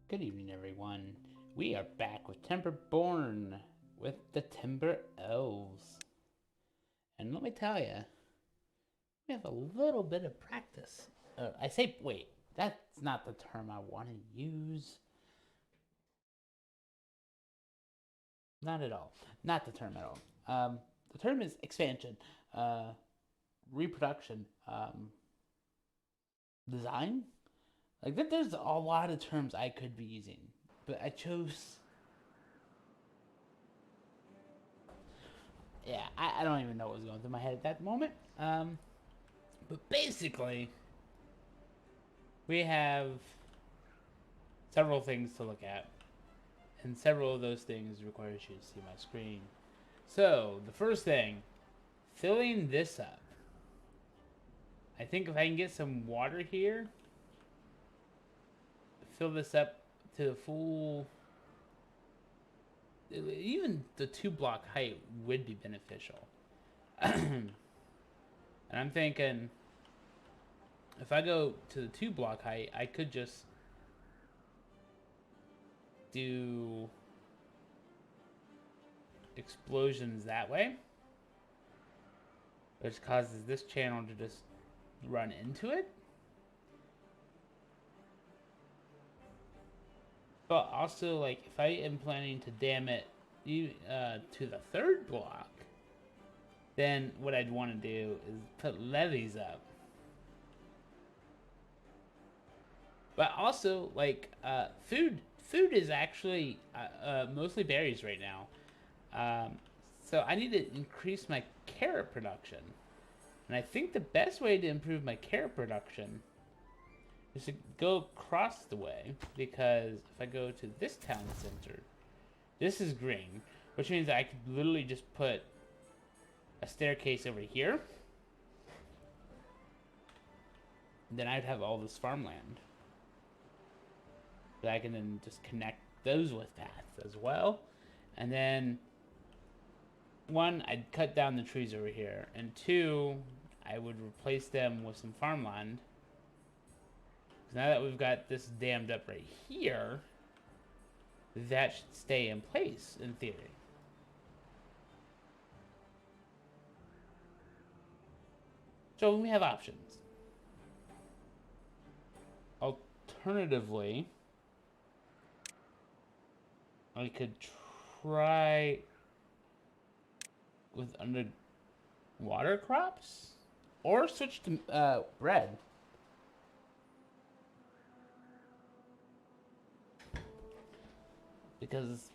Good evening, everyone. We are back with Timberborn with the Timber Elves. And let me tell you, we have a little bit of practice. Wait, that's not the term I want to use. Not at all. Not the term at all. The term is expansion, uh, reproduction, design. There's a lot of terms I could be using, but I chose. Yeah, I don't even know what was going through my head at that moment. But basically, we have several things to look at, and several of those things require you to see my screen. So, the first thing, filling this up. I think if I can get some water here, fill this up to the full. Even the 2 block height would be beneficial. And I'm thinking, if I go to the 2 block height, I could just do explosions that way, which causes this channel to just run into it. But also, like, if I am planning to dam it to the 3rd block, then what I'd want to do is put levees up. But also, like, food is actually mostly berries right now. So I need to increase my carrot production. And I think the best way to improve my carrot production is to go across the way, because if I go to this town center, this is green, which means I could literally just put a staircase over here. Then I'd have all this farmland that I can then just connect those with paths as well. And then, one, I'd cut down the trees over here, and two, I would replace them with some farmland. Because now that we've got this dammed up right here, that should stay in place, in theory. So we have options. Alternatively, I could try with underwater crops, or switch to bread. Because,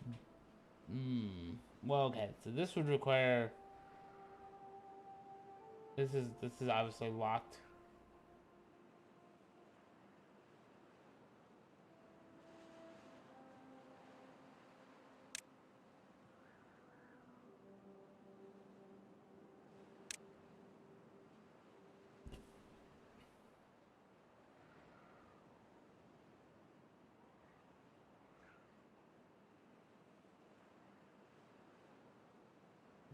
well, okay, so this would require. This is obviously locked.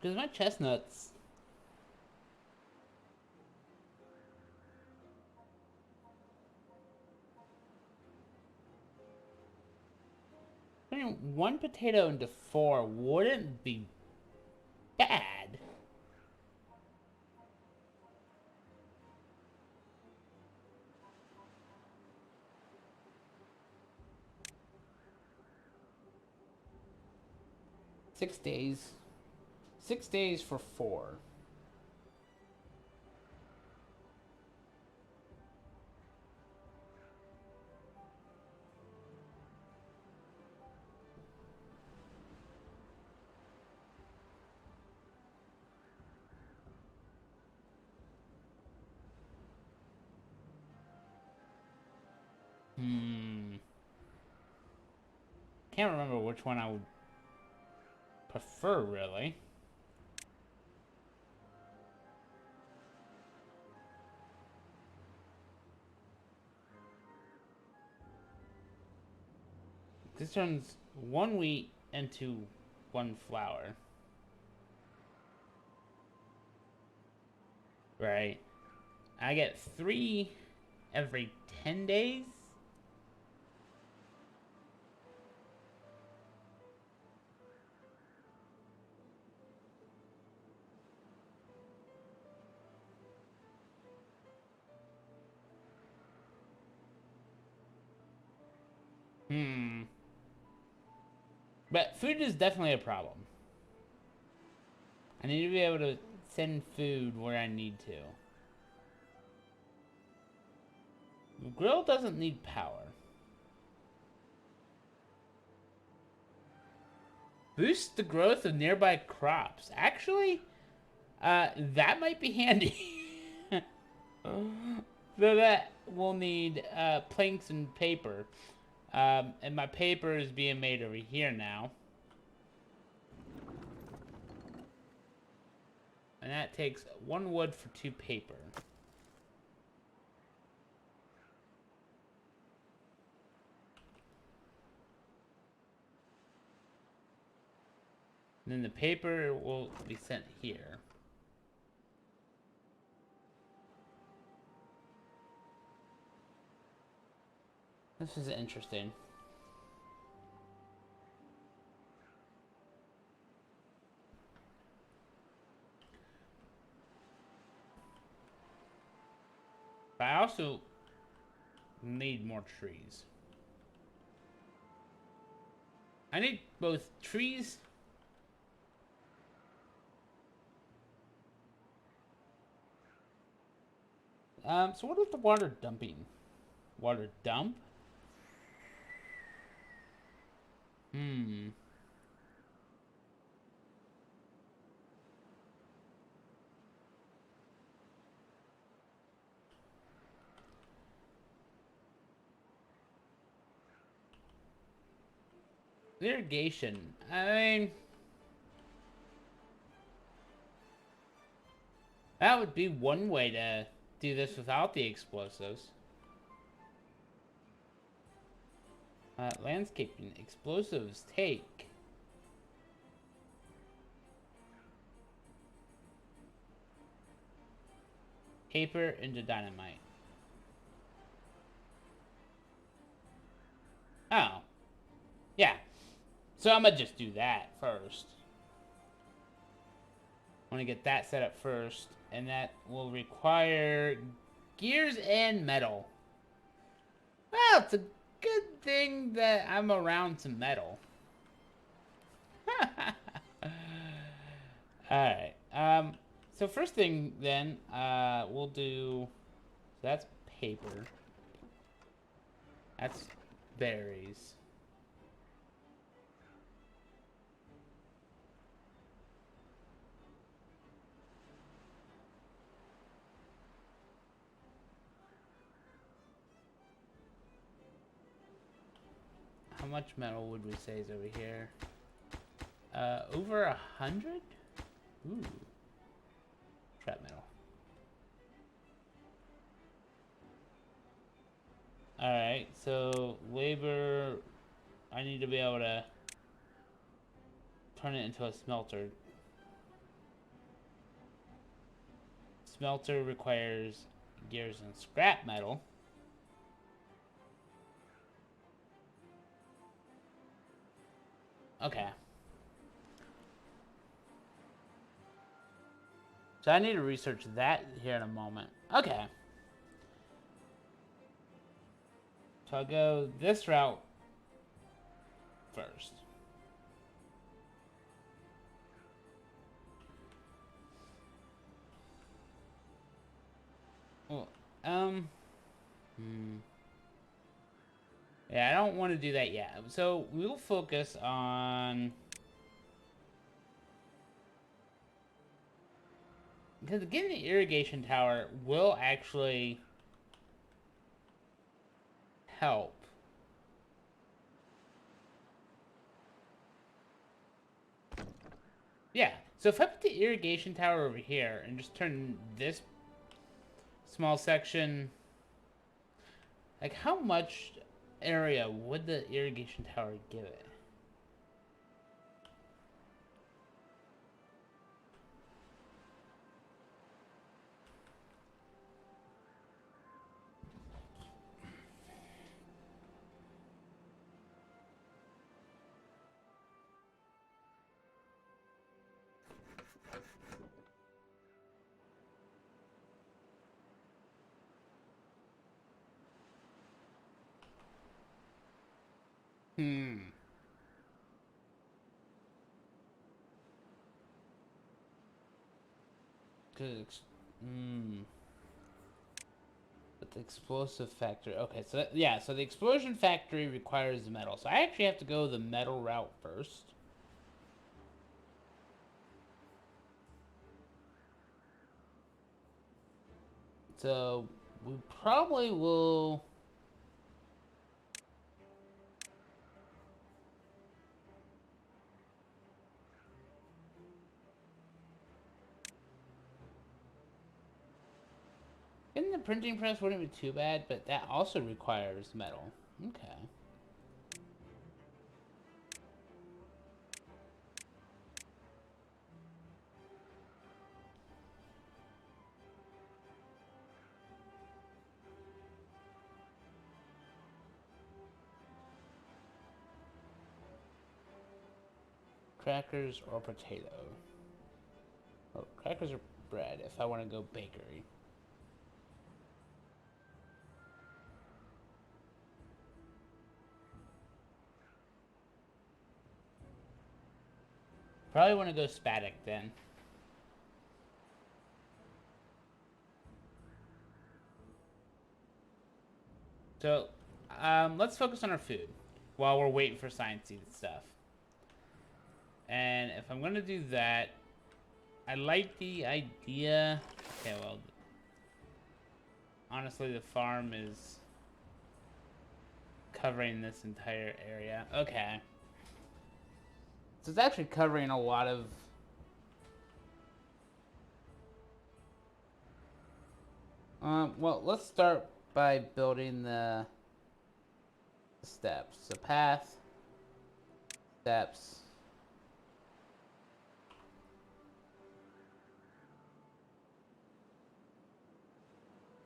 Because my chestnuts. Turning one potato into 4 wouldn't be bad. Six days. 6 days for 4. Can't remember which one I would prefer, really. This turns 1 wheat into 1 flour. Right? I get 3 every 10 days. Hmm. But food is definitely a problem. I need to be able to send food where I need to. The grill doesn't need power. Boost the growth of nearby crops. Actually, that might be handy. So that will need planks and paper. And my paper is being made over here now. And that takes 1 wood for 2 paper. And then the paper will be sent here. This is interesting. But I also need more trees. I need both trees. So what is the water dumping? Water dump? Hmm. Irrigation. I mean, that would be one way to do this without the explosives. Landscaping. Explosives take. Paper into dynamite. Oh. Yeah. So I'm gonna just do that first. I want to get that set up first. And that will require gears and metal. Well, it's a good thing that I'm around some metal. Alright. So first thing then, we'll do... So that's paper. That's berries. How much metal would we say is over here? Over 100? Ooh. Trap metal. Alright, so labor, I need to be able to turn it into a smelter. Smelter requires gears and scrap metal. Okay. So I need to research that here in a moment. Okay. So I'll go this route first. Well, yeah, I don't want to do that yet. So we'll focus on... Because getting the irrigation tower will actually help. Yeah, so if I put the irrigation tower over here and just turn this small section... Like, how much area would the irrigation tower give it? Hmm. Good. Hmm. But the explosive factory. Okay, so yeah, so the explosion factory requires metal. So I actually have to go the metal route first. So we probably will. In the printing press wouldn't be too bad, but that also requires metal. Okay. Crackers or potato? Oh, crackers or bread if I want to go bakery. Probably want to go spatic then. So, let's focus on our food while we're waiting for sciencey stuff. And if I'm gonna do that, I like the idea. Okay, well, honestly, the farm is covering this entire area. Okay, so it's actually covering a lot of. Well, let's start by building the steps. So path, steps.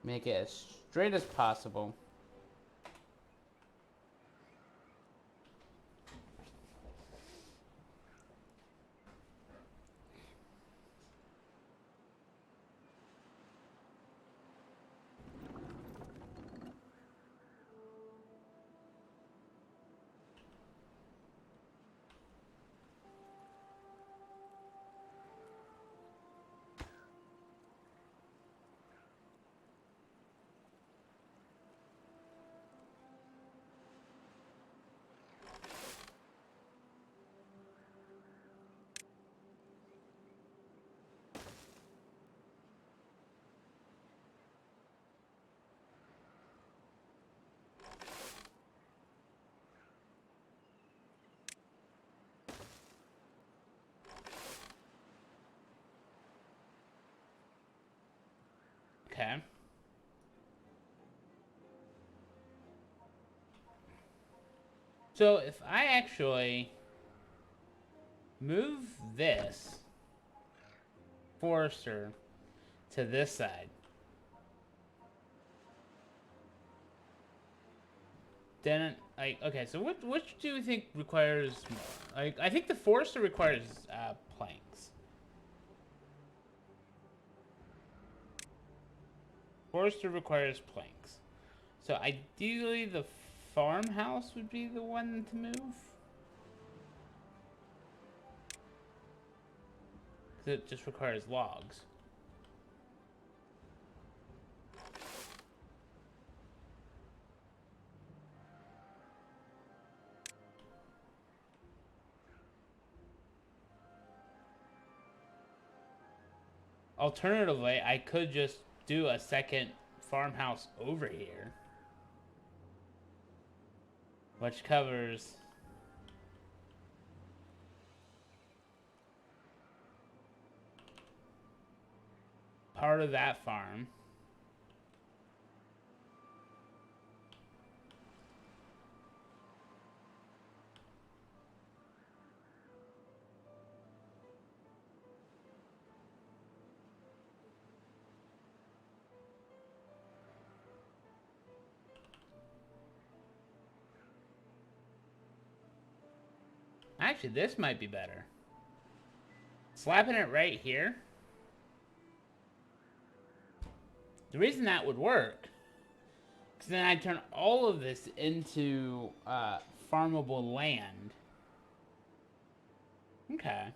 Make it as straight as possible. Okay. So if I actually move this forester to this side, then like okay, so which do you think requires more? Like I think the forester requires planks. Forester requires planks. So ideally, the farmhouse would be the one to move. Because it just requires logs. Alternatively, I could just do a second farmhouse over here, which covers part of that farm. Actually, this might be better. Slapping it right here. The reason that would work is then I turn all of this into farmable land. Okay.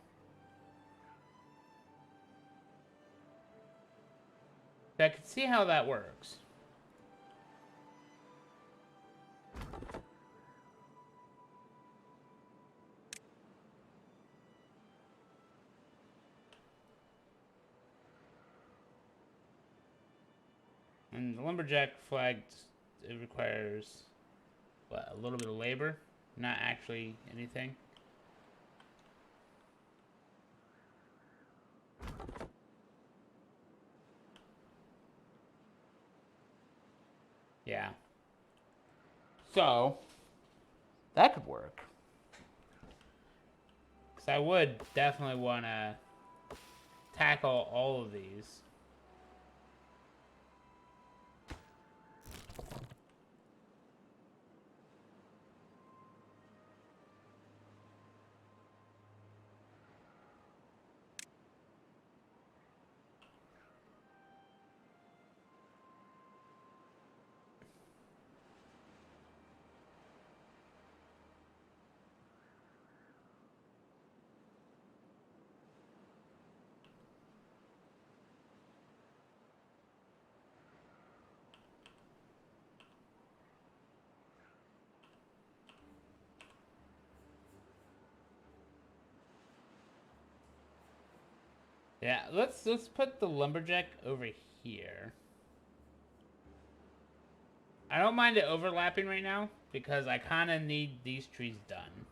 I can see how that works. And the lumberjack flag, it requires, what, a little bit of labor? Not actually anything? Yeah. So, that could work. Because I would definitely want to tackle all of these. Yeah, let's put the lumberjack over here. I don't mind it overlapping right now because I kind of need these trees done.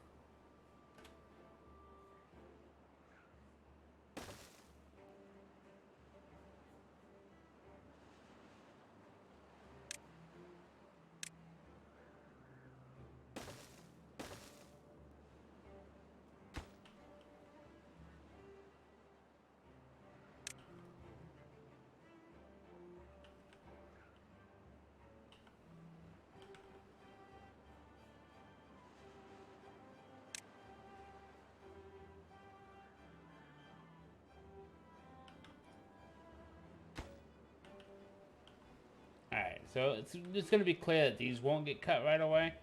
Alright, so it's going to be clear that these won't get cut right away.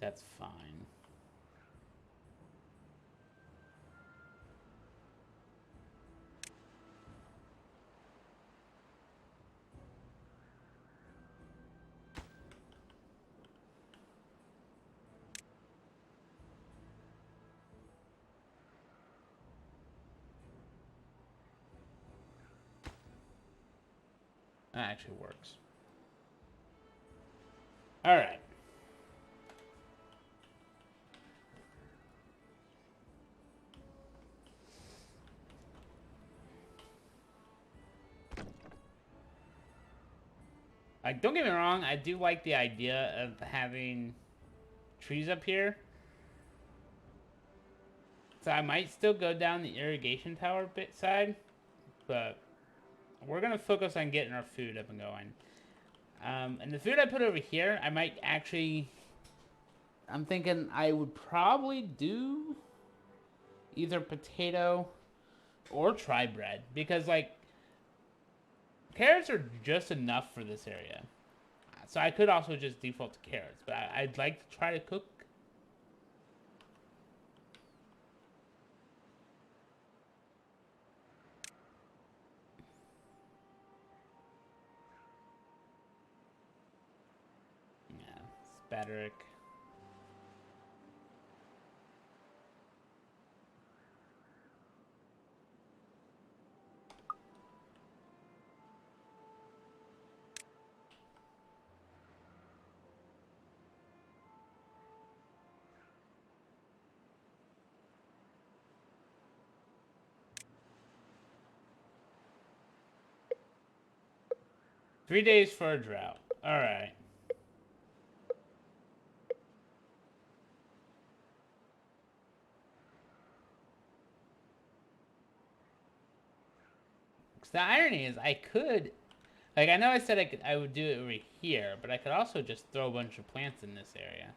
That's fine. That actually works. Alright. Like, don't get me wrong, I do like the idea of having trees up here. So I might still go down the irrigation tower bit side, but we're going to focus on getting our food up and going. And the food I put over here, I might actually... I'm thinking I would probably do either potato or try bread. Because, like, carrots are just enough for this area. So I could also just default to carrots. But I'd like to try to cook. Yeah, Spaderick. Three days for a drought. Alright. The irony is I could... Like, I know I said I would do it over here, but I could also just throw a bunch of plants in this area.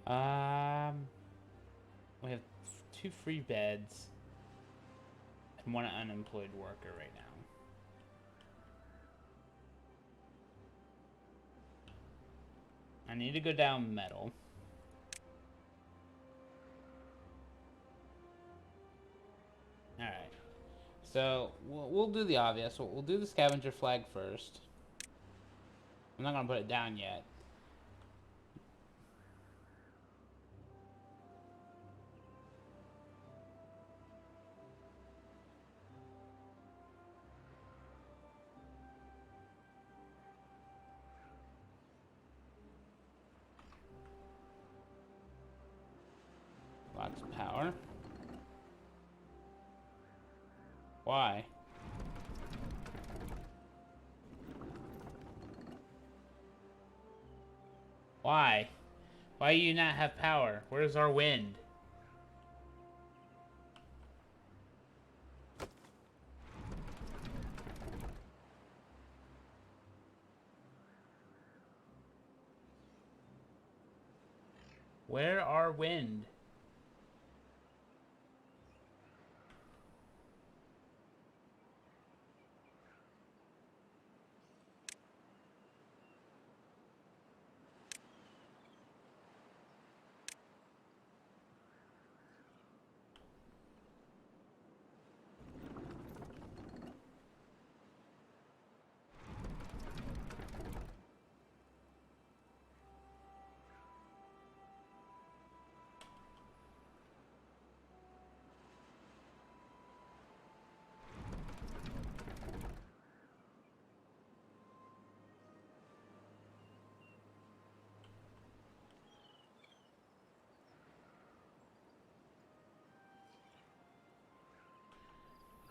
Um, we have 2 free beds and 1 unemployed worker right now. I need to go down metal. Alright. So, we'll do the obvious. We'll do the scavenger flag first. I'm not going to put it down yet. Lots of power. Why? Why? Why do you not have power? Where's our wind? Where are wind?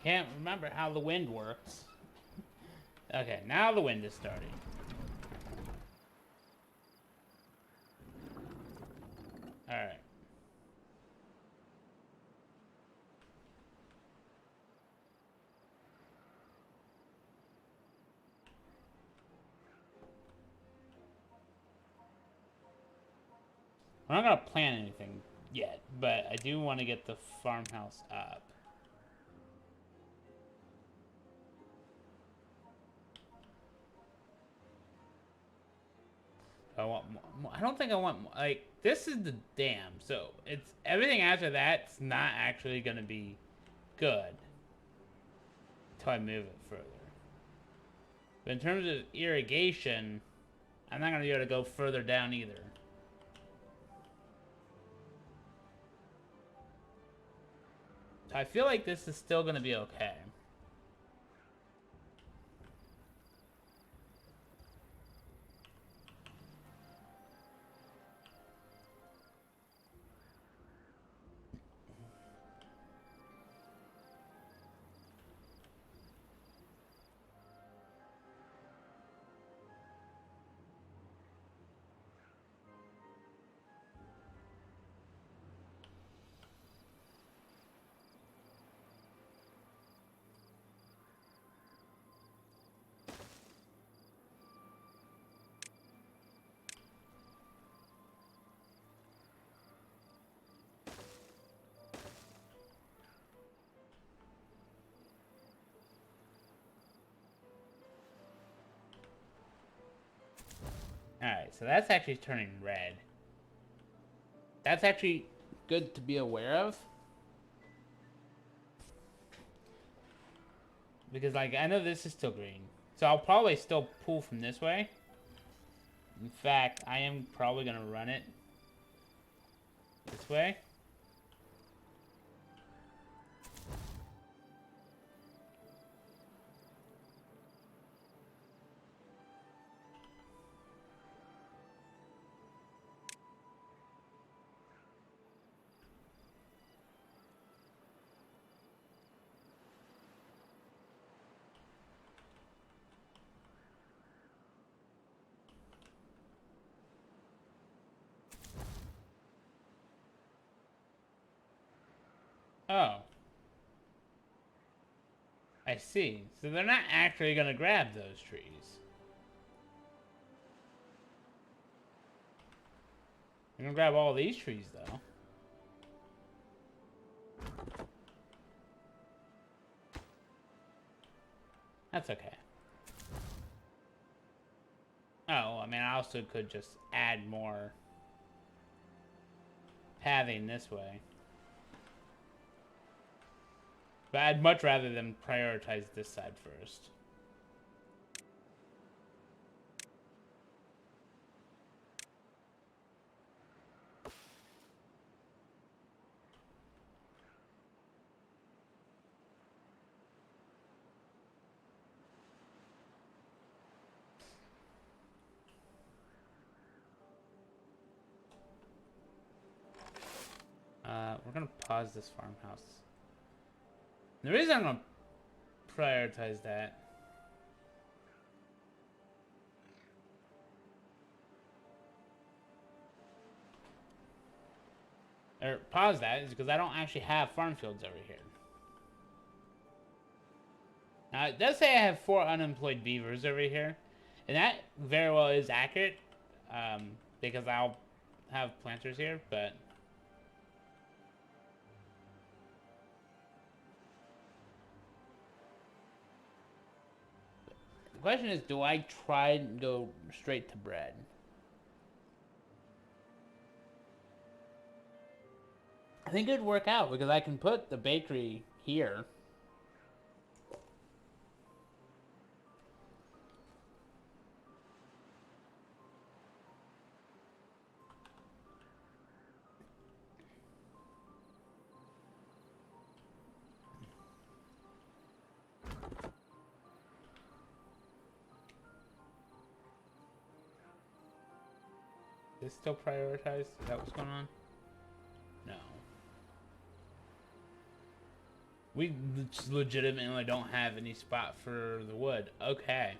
Can't remember how the wind works. Okay, now the wind is starting. Alright. I'm not gonna plant anything yet, but I do want to get the farmhouse up. I want more. I don't think I want more. Like, this is the dam, so it's everything after that's not actually gonna be good until I move it further. But in terms of irrigation, I'm not gonna be able to go further down either. So I feel like this is still gonna be okay. Alright, so that's actually turning red. That's actually good to be aware of. Because, like, I know this is still green. So I'll probably still pull from this way. In fact, I am probably going to run it this way. Oh. I see. So they're not actually going to grab those trees. I'm gonna grab all these trees though. That's okay. Oh, I mean, I also could just add more pathing this way. But I'd much rather them prioritize this side first. We're gonna pause this farmhouse. The reason I'm gonna prioritize that or pause that is because I don't actually have farm fields over here. Now it does say I have 4 unemployed beavers over here, and that very well is accurate, because I'll have planters here, but the question is, do I try and go straight to bread? I think it would work out because I can put the bakery here. Is this still prioritized? Is that what's going on? No. We legitimately don't have any spot for the wood. Okay.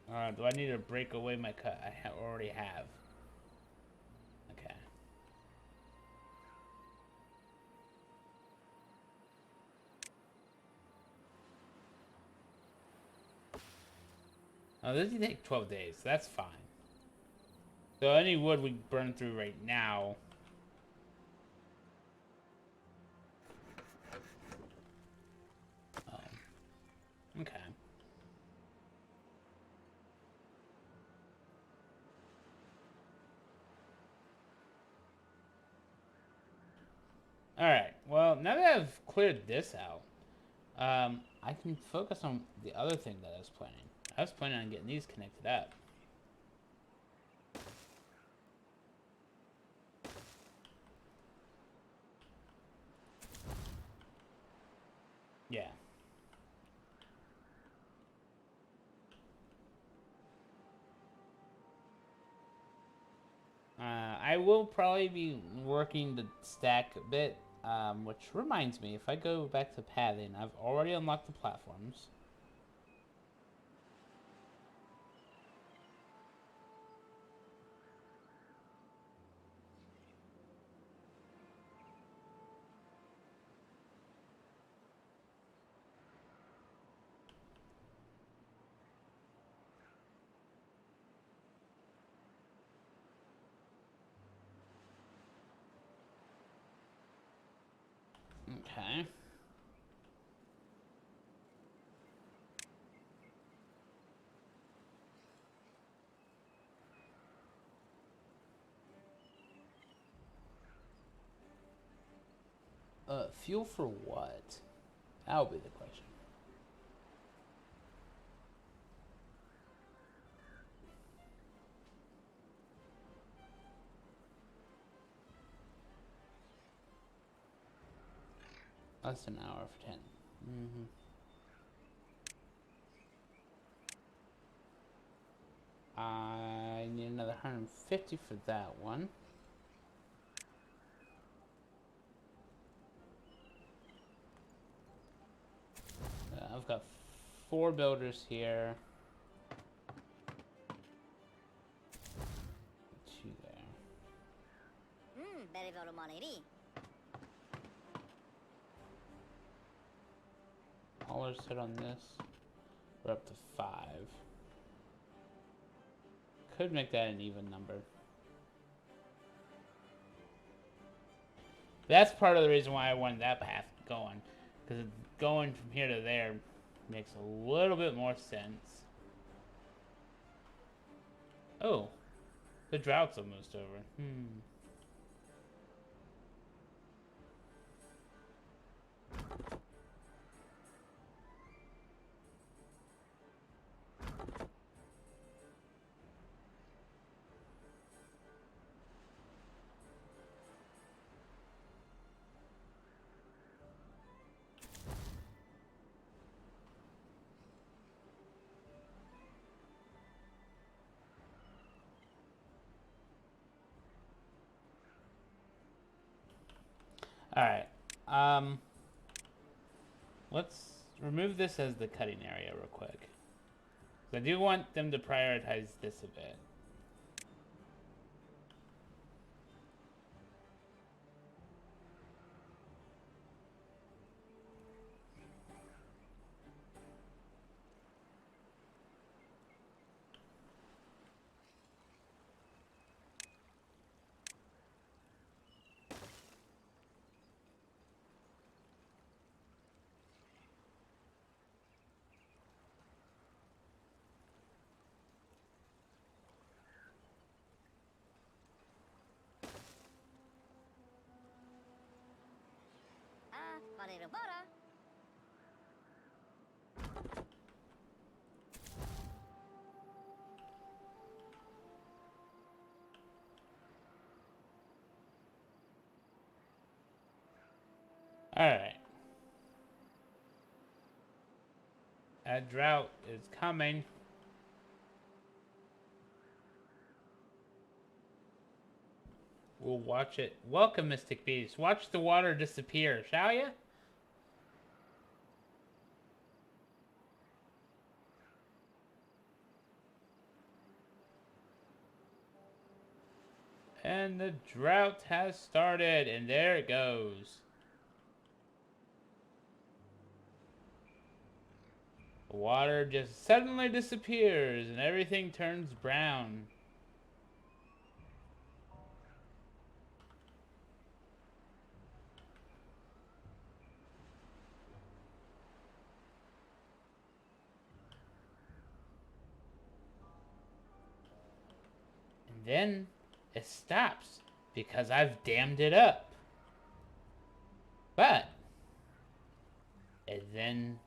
Do I need to break away my cut? I already have. Okay. Oh, this will take 12 days. That's fine. So any wood we burn through right now. Oh. Okay. Alright, well, now that I've cleared this out, I can focus on the other thing that I was planning. I was planning on getting these connected up. Yeah. I will probably be working the stack a bit, which reminds me, if I go back to pathing, I've already unlocked the platforms. Okay. Fuel for what? That'll be the question. Less than an hour for 10. Mm-hmm. I need another 150 for that one. I've got 4 builders here. 2 there. Haulers hit on this. We're up to 5. Could make that an even number. That's part of the reason why I wanted that path going. Because going from here to there makes a little bit more sense. Oh, the drought's almost over. Alright. Um, let's remove this as the cutting area real quick. I do want them to prioritize this a bit. Alright. A drought is coming. We'll watch it. Welcome, Mystic Beast. Watch the water disappear, shall ya? And the drought has started, and there it goes. The water just suddenly disappears, and everything turns brown. And then it stops because I've dammed it up. But it then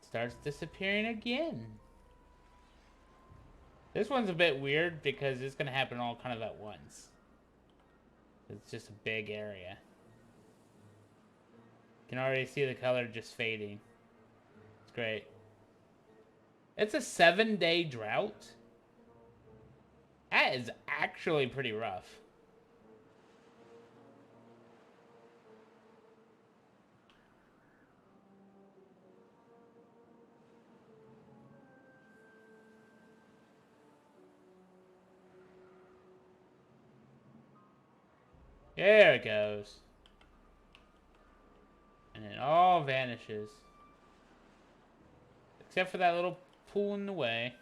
starts disappearing again. This one's a bit weird because it's going to happen all kind of at once. It's just a big area. You can already see the color just fading. It's great. It's a 7-day drought. That is actually pretty rough. There it goes. And it all vanishes. Except for that little pool in the way.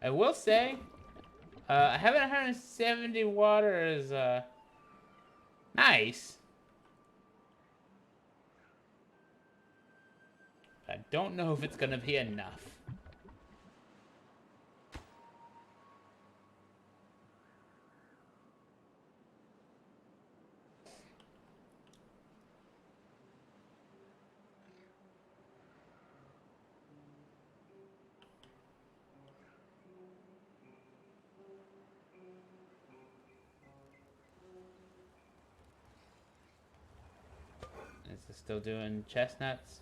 I will say, having 170 water is, nice. I don't know if it's gonna be enough. Is it still doing chestnuts?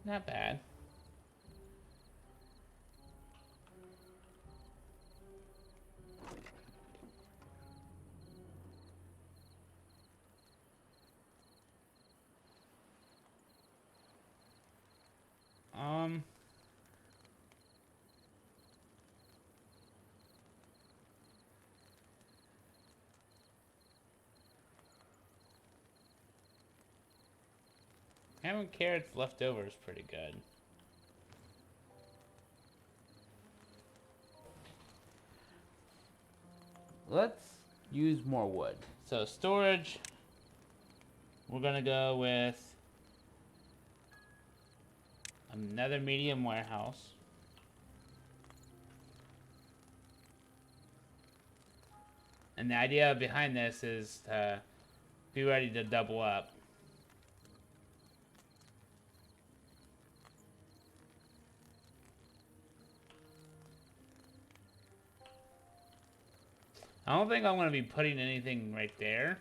Not bad. Having carrots left over is pretty good. let's use more wood. So storage, we're gonna go with another medium warehouse. And the idea behind this is to be ready to double up. I don't think I'm going to be putting anything right there.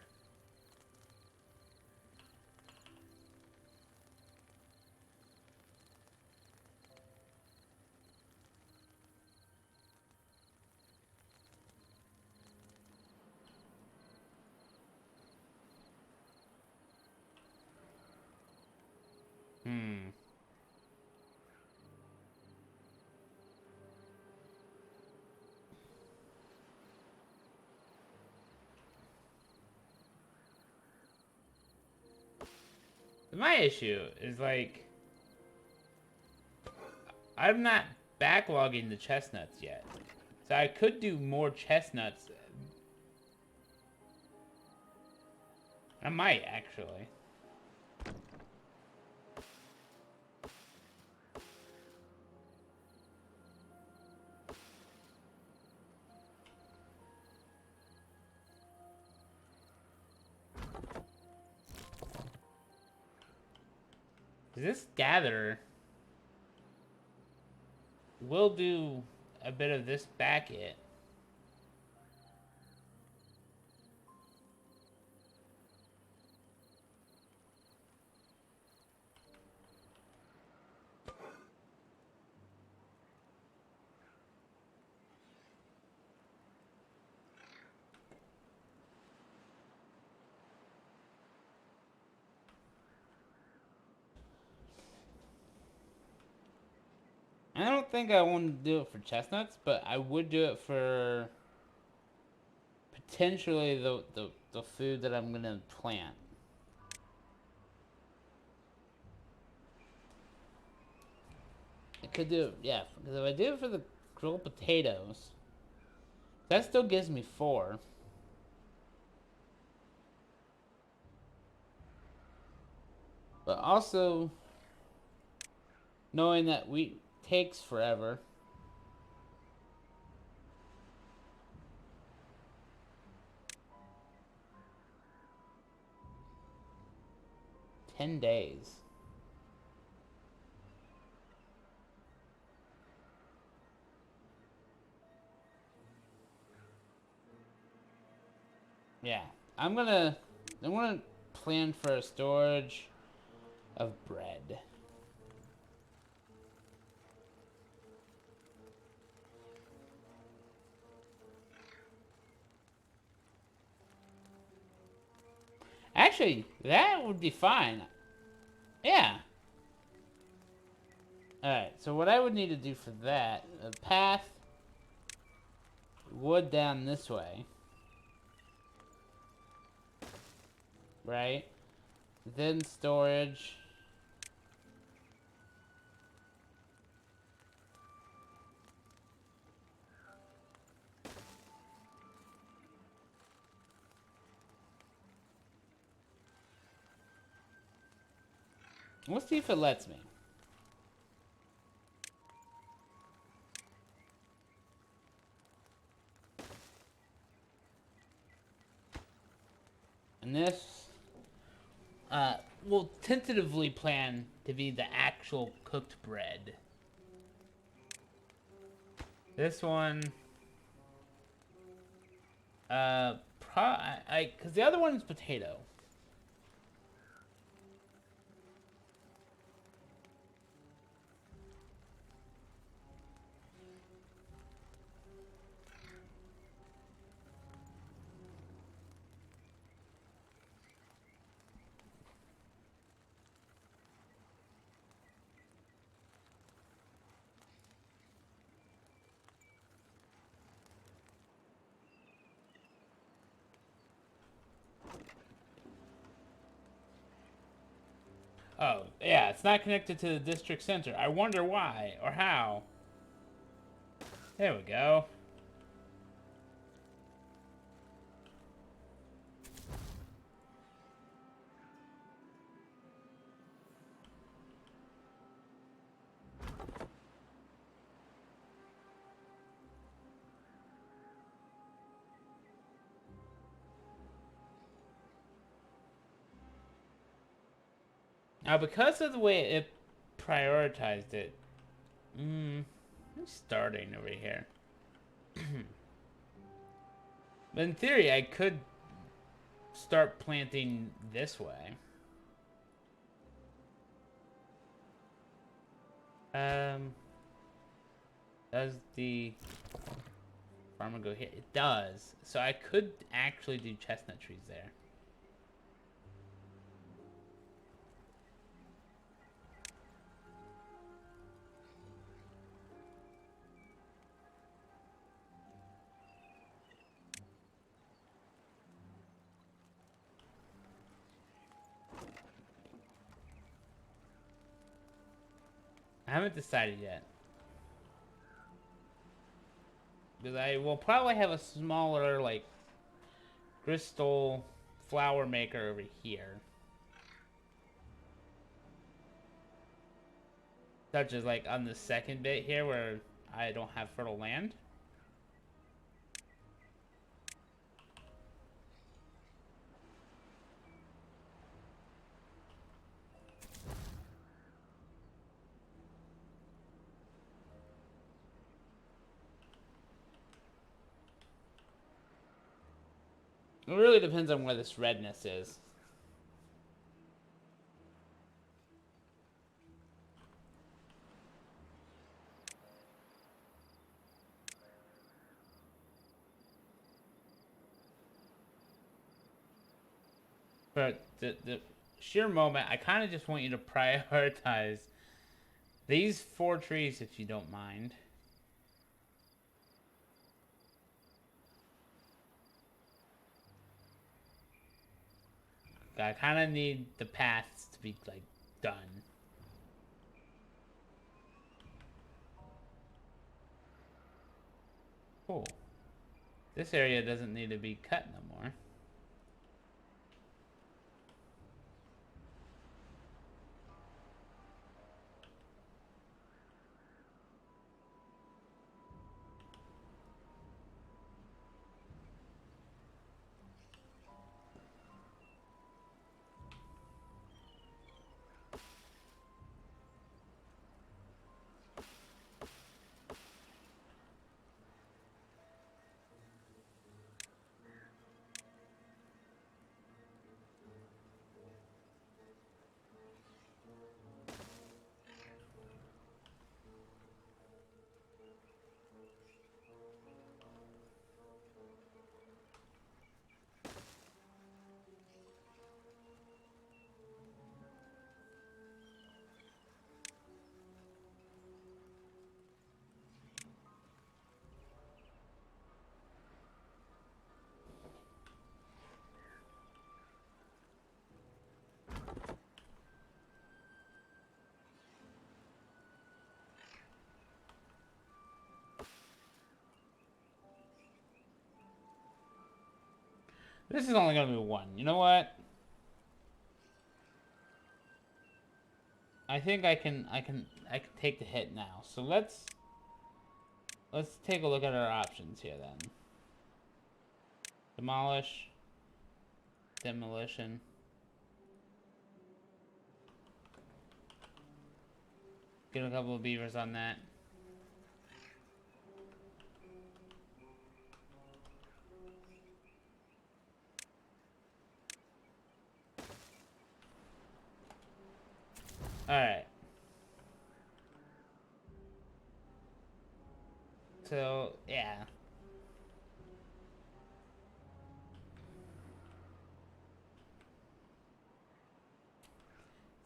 My issue is, like, I'm not backlogging the chestnuts yet. So I could do more chestnuts. I might, actually. This gatherer will do a bit of this back it. I don't think I want to do it for chestnuts, but I would do it for potentially the food that I'm gonna plant. I could do it, yeah, because if I do it for the grilled potatoes, that still gives me 4. But also, knowing that wheat takes forever. $10. Yeah, I'm gonna plan for a storage of bread. Actually, that would be fine. Yeah. Alright, so what I would need to do for that, a path, wood down this way. Right? Then storage. Let's see if it lets me. And this will tentatively plan to be the actual cooked bread. This one, because the other one's potato. Oh, yeah, it's not connected to the district center. I wonder why, or how. There we go. Now, because of the way it prioritized it, it's starting over here. But in theory, I could start planting this way. Does the farmer go here? It does. So I could actually do chestnut trees there. I haven't decided yet. Because I will probably have a smaller, like, crystal flower maker over here. Such as, like, on the second bit here where I don't have fertile land. It really depends on where this redness is. But the sheer moment, I kind of just want you to prioritize these 4 trees if you don't mind. I kind of need the paths to be, like, done. Cool. This area doesn't need to be cut no more. This is only gonna be 1. You know what? I think I can take the hit now. So let's take a look at our options here then. Demolish, demolition. Get a couple of beavers on that. Alright. So, yeah.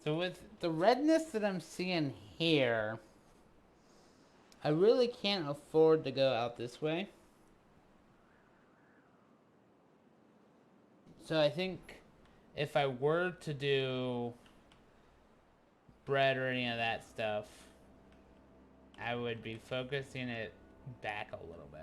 So with the redness that I'm seeing here, I really can't afford to go out this way. So I think if I were to do bread or any of that stuff, I would be focusing it back a little bit.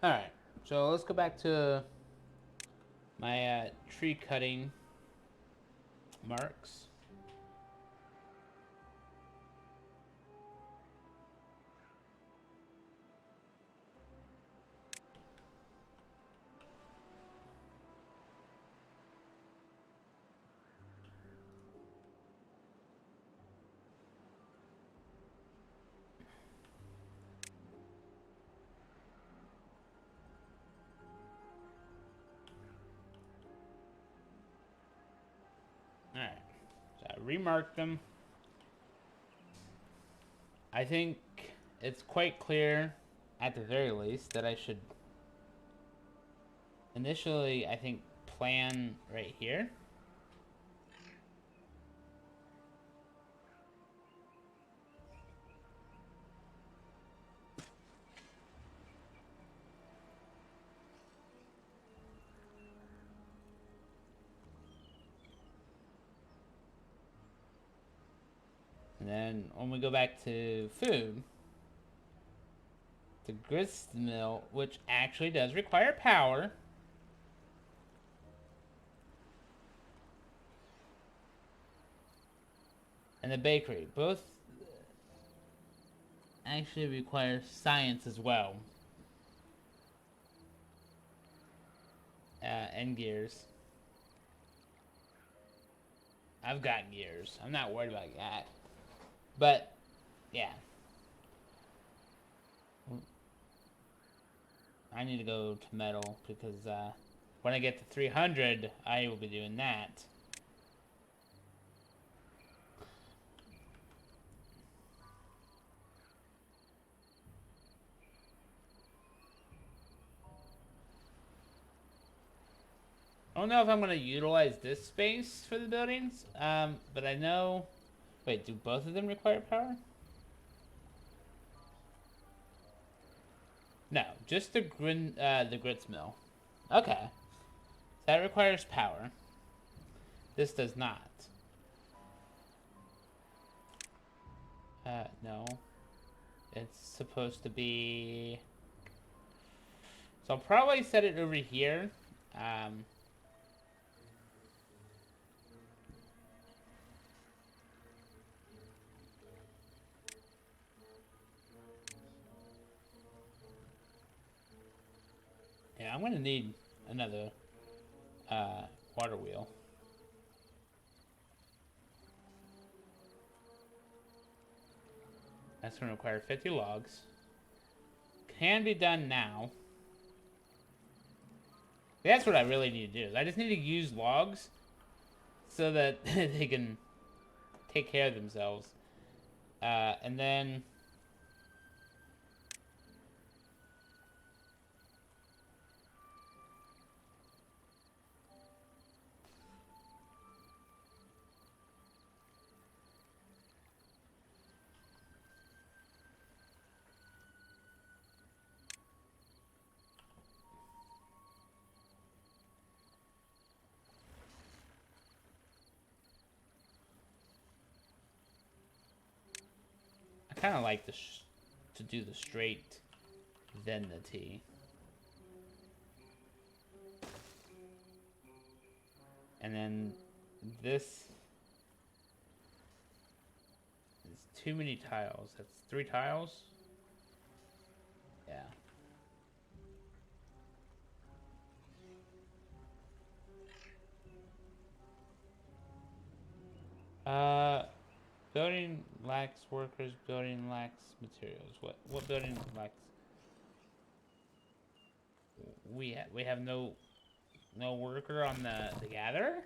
Alright, so let's go back to my tree cutting marks. Alright, so I remarked them. I think it's quite clear, at the very least, that I should initially, I think, plan right here. And then when we go back to food, the grist mill, which actually does require power, and the bakery, both actually require science as well. And gears. I've got gears. I'm not worried about that. But, yeah. I need to go to metal because when I get to 300, I will be doing that. I don't know if I'm going to utilize this space for the buildings, but I know... Wait, do both of them require power? No, just the grits mill. Okay. That requires power. This does not. No. It's supposed to be... So I'll probably set it over here. Yeah, I'm gonna need another water wheel. That's gonna require 50 logs. Can be done now. That's what I really need to do. Is I just need to use logs so that they can take care of themselves. And then... I kind of like to do the straight, then the T. And then this is too many tiles. That's 3 tiles. Yeah. Building lacks workers. Building lacks materials. What building lacks? We have no worker on the gatherer.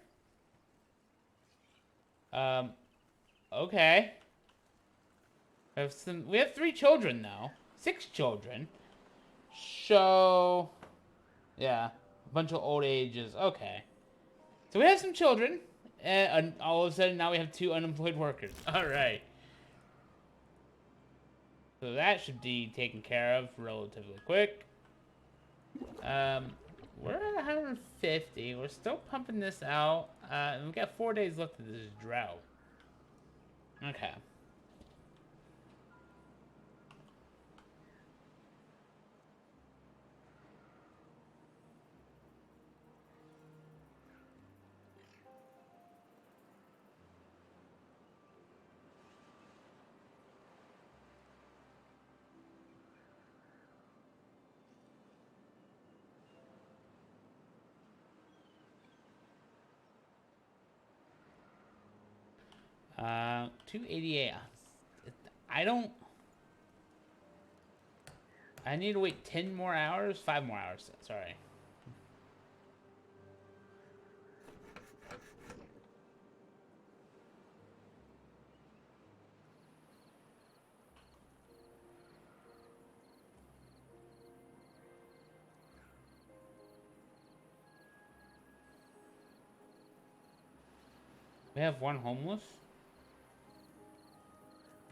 Okay. We have 3 children now. 6 children. So yeah, a bunch of old ages. Okay. So we have some children. And all of a sudden, now we have 2 unemployed workers. All right. So that should be taken care of relatively quick. We're at 150. We're still pumping this out. And we've got 4 days left of this drought. Okay. 288. I don't. I need to wait 10 more hours? 5 more hours. Sorry. We have one homeless?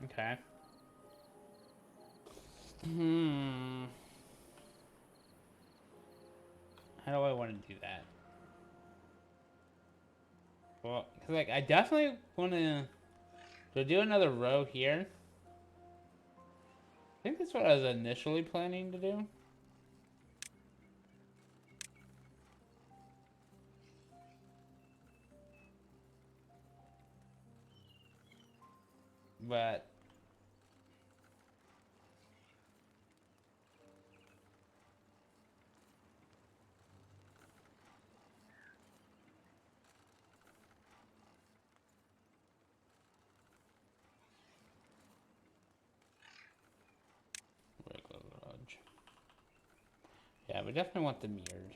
Okay. Hmm. How do I want to do that? Well, cause like I definitely want to do another row here. I think that's what I was initially planning to do. But regular garage. Yeah, we definitely want the mirrored.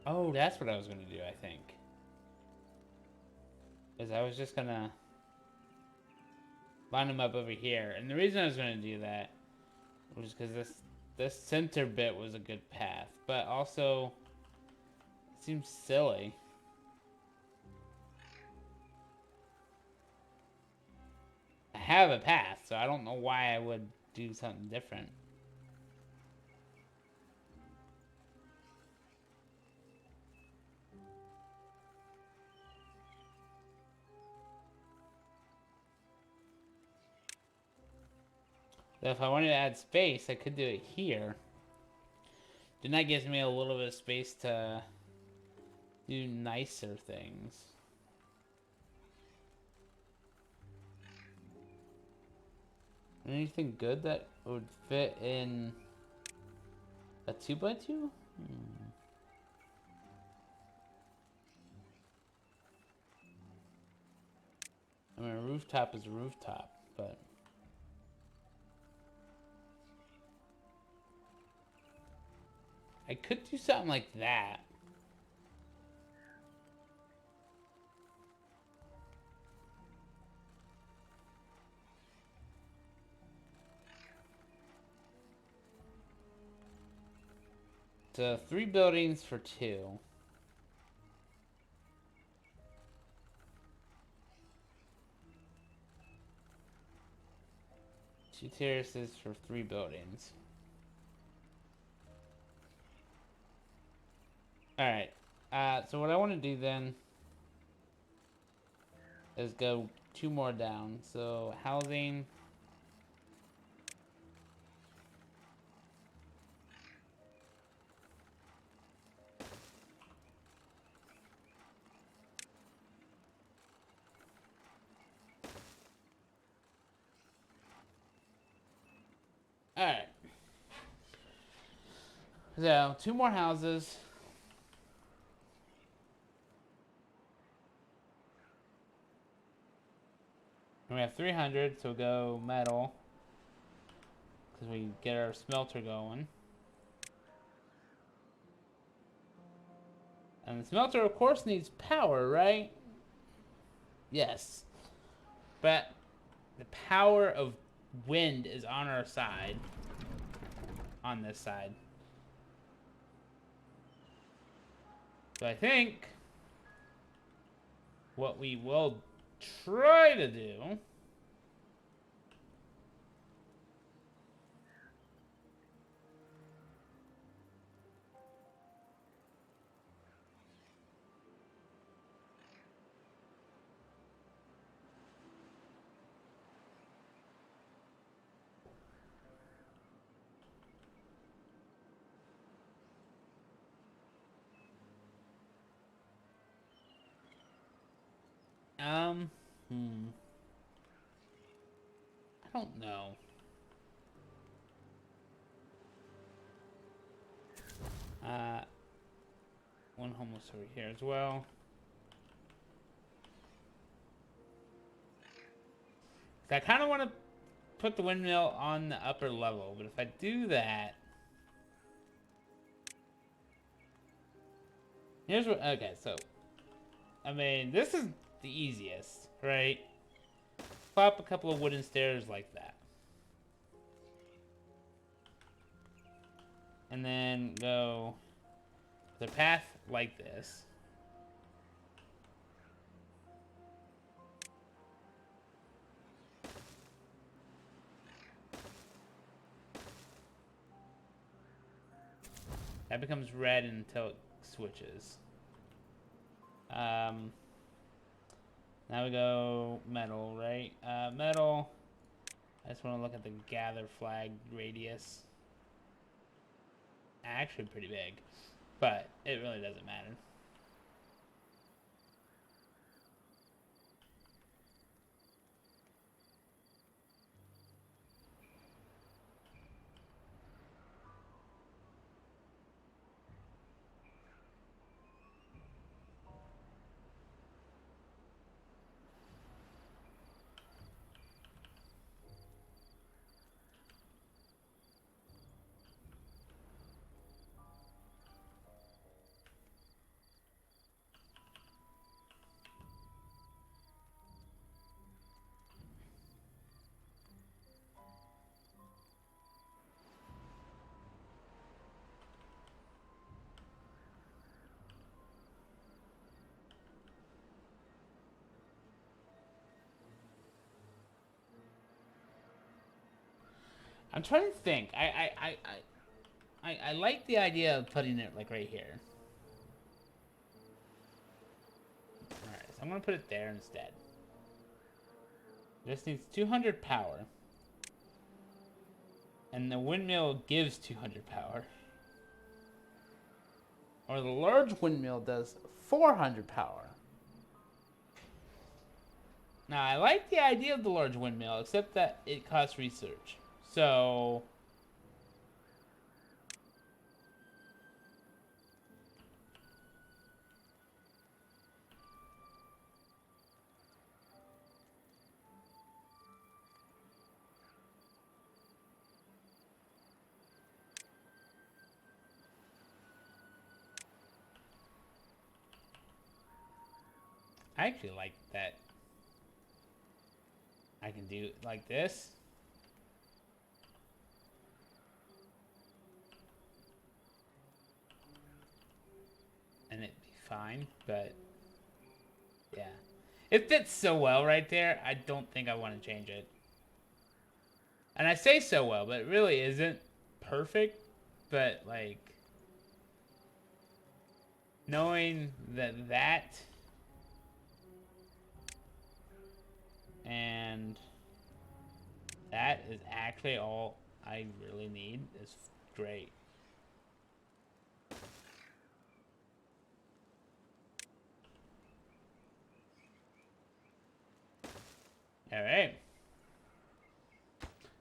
Oh, that's what I was gonna do, I think. Is I was just gonna line them up over here. And the reason I was gonna do that was because this center bit was a good path. But also it seems silly. I have a path, so I don't know why I would do something different. If I wanted to add space, I could do it here. Then that gives me a little bit of space to do nicer things. Anything good that would fit in a 2x2? I mean, a rooftop is a rooftop, but I could do something like that. So 3 buildings for 2. Two terraces for 3 buildings. Alright. So what I want to do then is go 2 more down. So housing. Alright. So 2 more houses. And we have 300, so go metal. Because we get our smelter going. And the smelter, of course, needs power, right? Yes. But the power of wind is on our side. On this side. So I think what we will try to do Um, I don't know. Uh, one homeless over here as well. So I kind of want to put the windmill on the upper level, but if I do that, here's what. Okay, so I mean, this is the easiest, right? Plop a couple of wooden stairs like that, and then go the path like this. That becomes red until it switches. Now we go metal, right? Metal. I just want to look at the gather flag radius. Actually pretty big, but it really doesn't matter. I'm trying to think. I like the idea of putting it like right here. Alright, so I'm gonna put it there instead. This needs 200 power. And the windmill gives 200 power. Or the large windmill does 400 power. Now, I like the idea of the large windmill, except that it costs research. So... I actually like that. I can do it like this. And it'd be fine, but... yeah. It fits so well right there, I don't think I want to change it. And I say so well, but it really isn't perfect. But, like... knowing that... and... that is actually all I really need is great. Alright.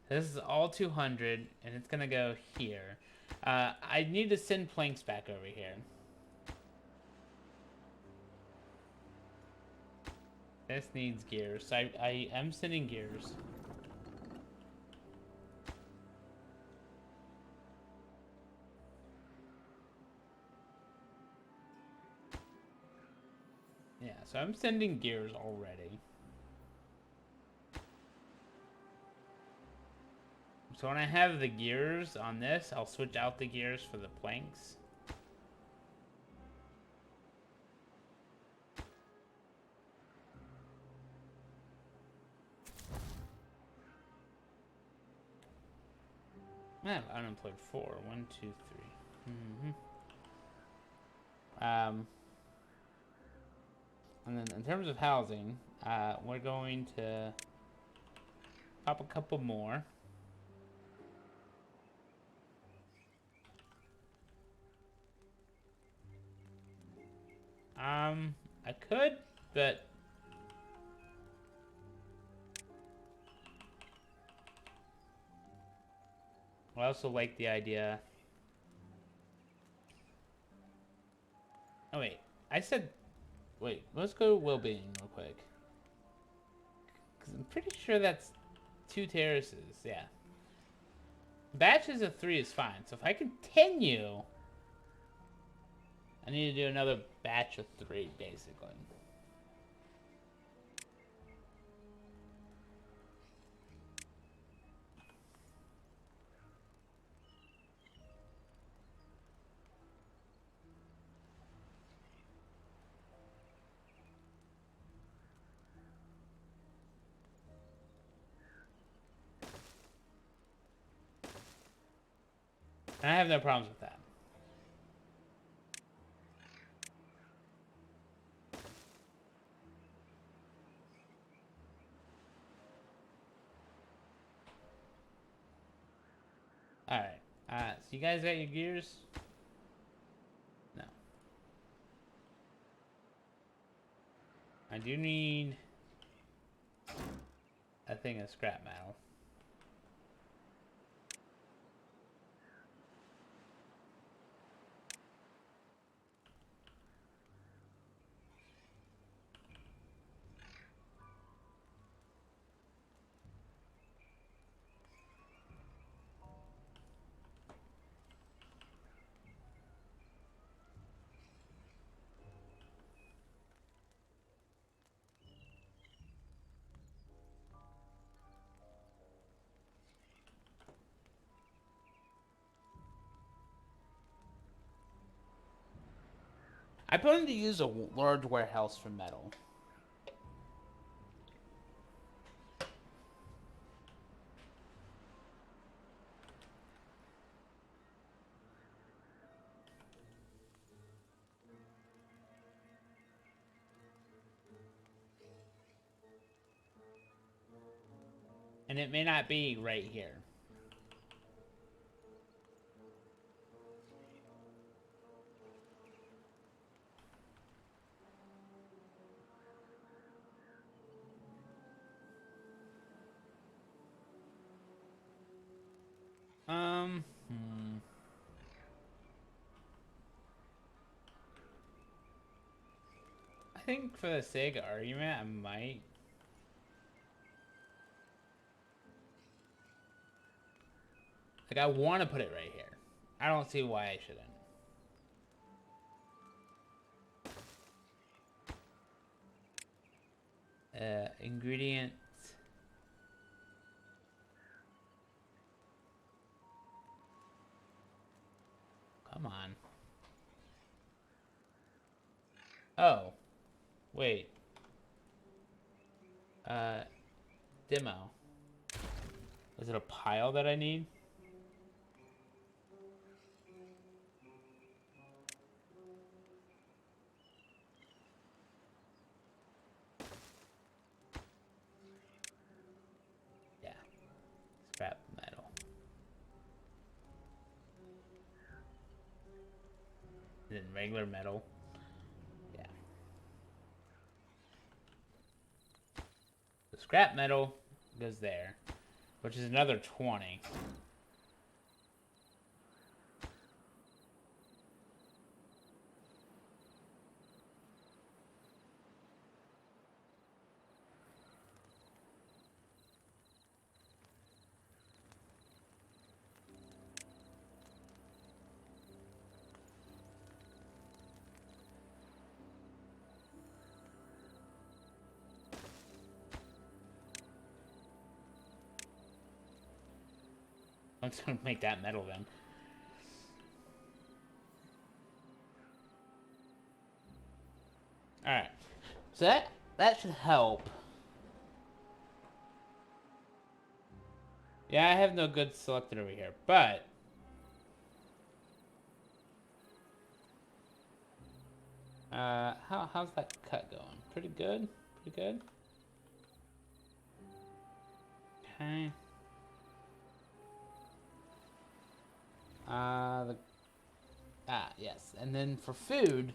This is all 200, and it's gonna go here. I need to send planks back over here. This needs gears. So I am sending gears. Yeah, so I'm sending gears already. So when I have the gears on this, I'll switch out the gears for the planks. I have unemployed 4. 1, 2, 3. And then in terms of housing, we're going to pop a couple more. I could, but I also like the idea I said, wait, let's go well-being real quick. Because I'm pretty sure that's 2 terraces, yeah. Batches of 3 is fine. So if I continue, I need to do another batch of 3, basically. And I have no problems with that. Alright. So you guys got your gears? No. I do need a thing of scrap metal. I plan to use a large warehouse for metal. And it may not be right here. I think for the sake of argument, I might. Like, I want to put it right here. I don't see why I shouldn't. Ingredients. Come on. Oh. Wait. Demo. Is it a pile that I need? Yeah. Scrap metal. Is it regular metal? Yeah. The scrap metal goes there, which is another 20. I'm just gonna make that metal then. Alright. So that should help. Yeah, I have no goods selected over here, but how's that cut going? Pretty good? Pretty good? Okay. Yes. And then for food,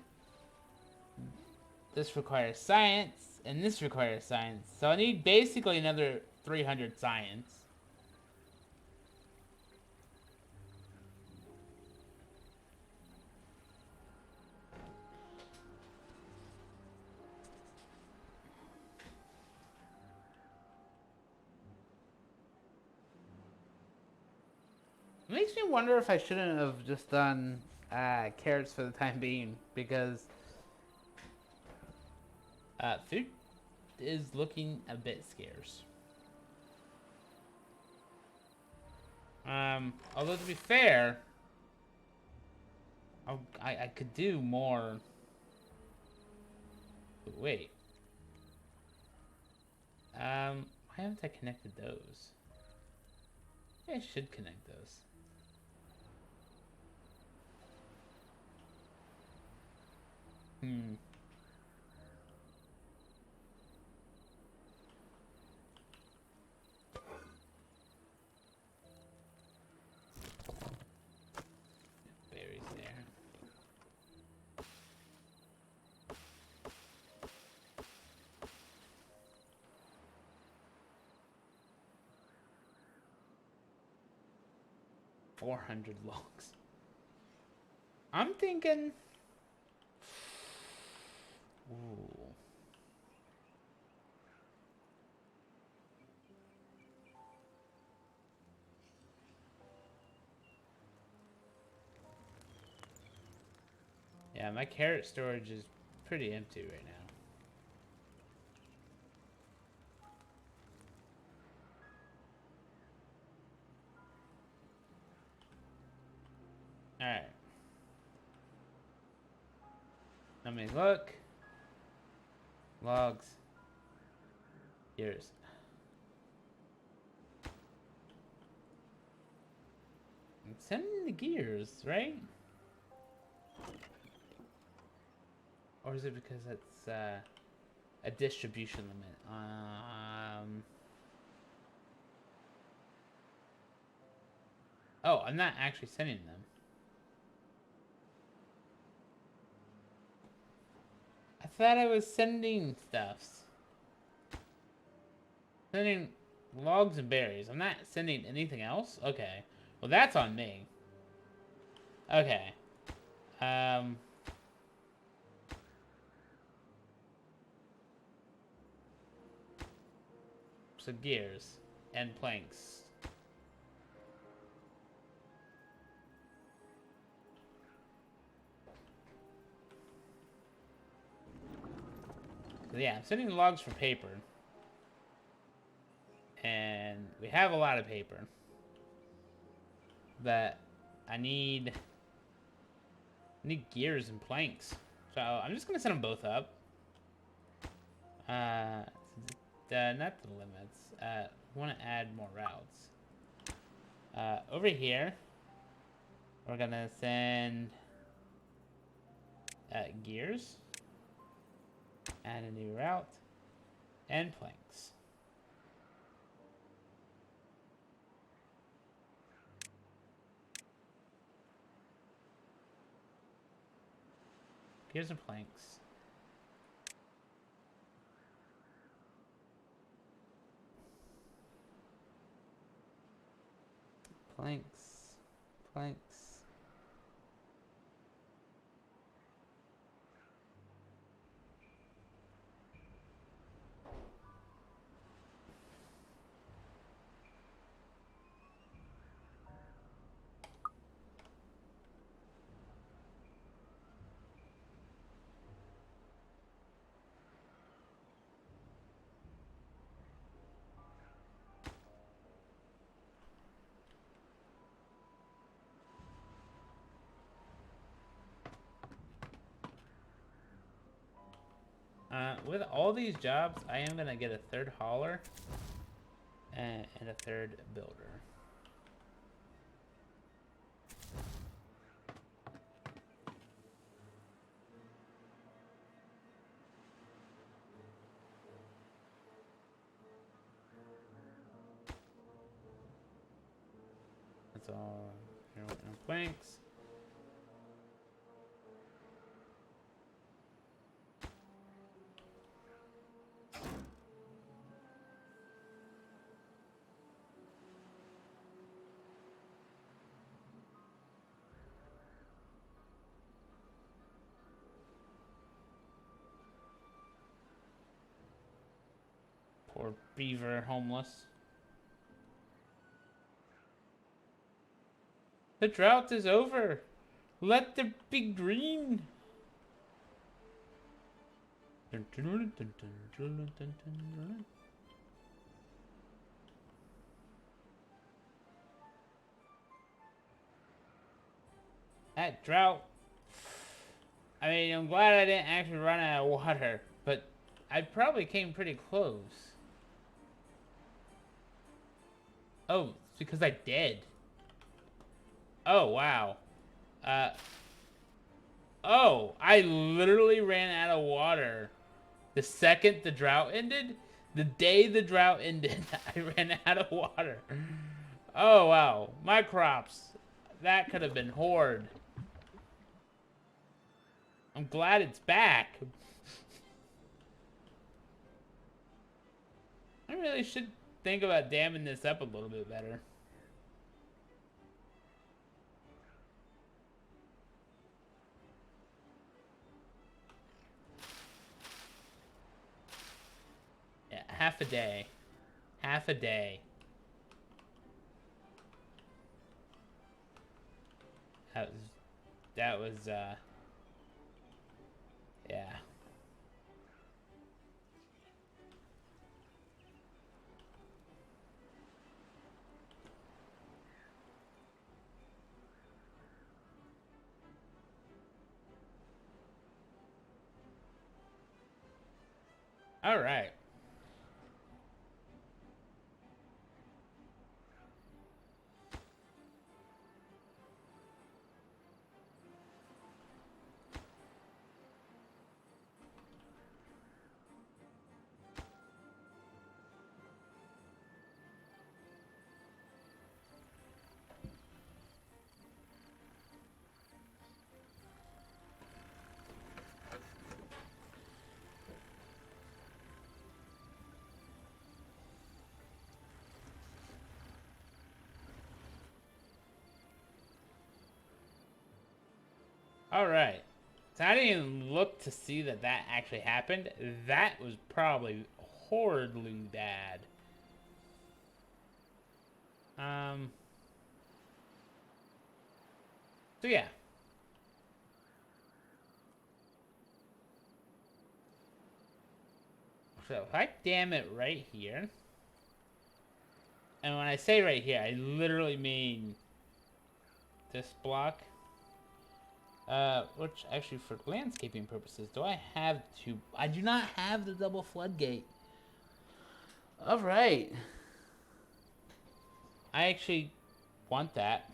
this requires science, and this requires science. So I need basically another 300 science. It makes me wonder if I shouldn't have just done carrots for the time being, because food is looking a bit scarce. Although to be fair, I could do more. Wait. Why haven't I connected those? Maybe I should connect those. Hmm. Berries there. $400 logs. I'm thinking. Ooh. Yeah, my carrot storage is pretty empty right now. Alright. Let me look. Logs. Here's. I'm sending the gears, right? Or is it because it's a distribution limit? Oh, I'm not actually sending them. I thought I was sending stuffs. Sending logs and berries. I'm not sending anything else? Okay. Well, that's on me. Okay. So gears and planks. So yeah, I'm sending logs for paper. And we have a lot of paper. But I need gears and planks. So I'm just gonna send them both up. Not the limits. Want to add more routes. Over here, we're gonna send gears, add a new route, and planks. Gears and planks. Planks. Planks. With all these jobs, I am gonna get a third hauler and a third builder. That's all. Here, no planks. Poor beaver, homeless. The drought is over. Let there be green. That drought. I mean, I'm glad I didn't actually run out of water, but I probably came pretty close. Oh, it's because I did. Oh, wow. Uh, oh, I literally ran out of water. The second the drought ended, the day the drought ended, I ran out of water. Oh, wow. My crops. That could have been horrid. I'm glad it's back. I really should think about damming this up a little bit better. Yeah, half a day. Half a day. That was, yeah. All right. All right. So I didn't even look to see that that actually happened. That was probably horridly bad. Um. So yeah. So if I dam it right here, and when I say right here, I literally mean this block. Which actually for landscaping purposes, do I have to? I do not have the double floodgate. All right. I actually want that.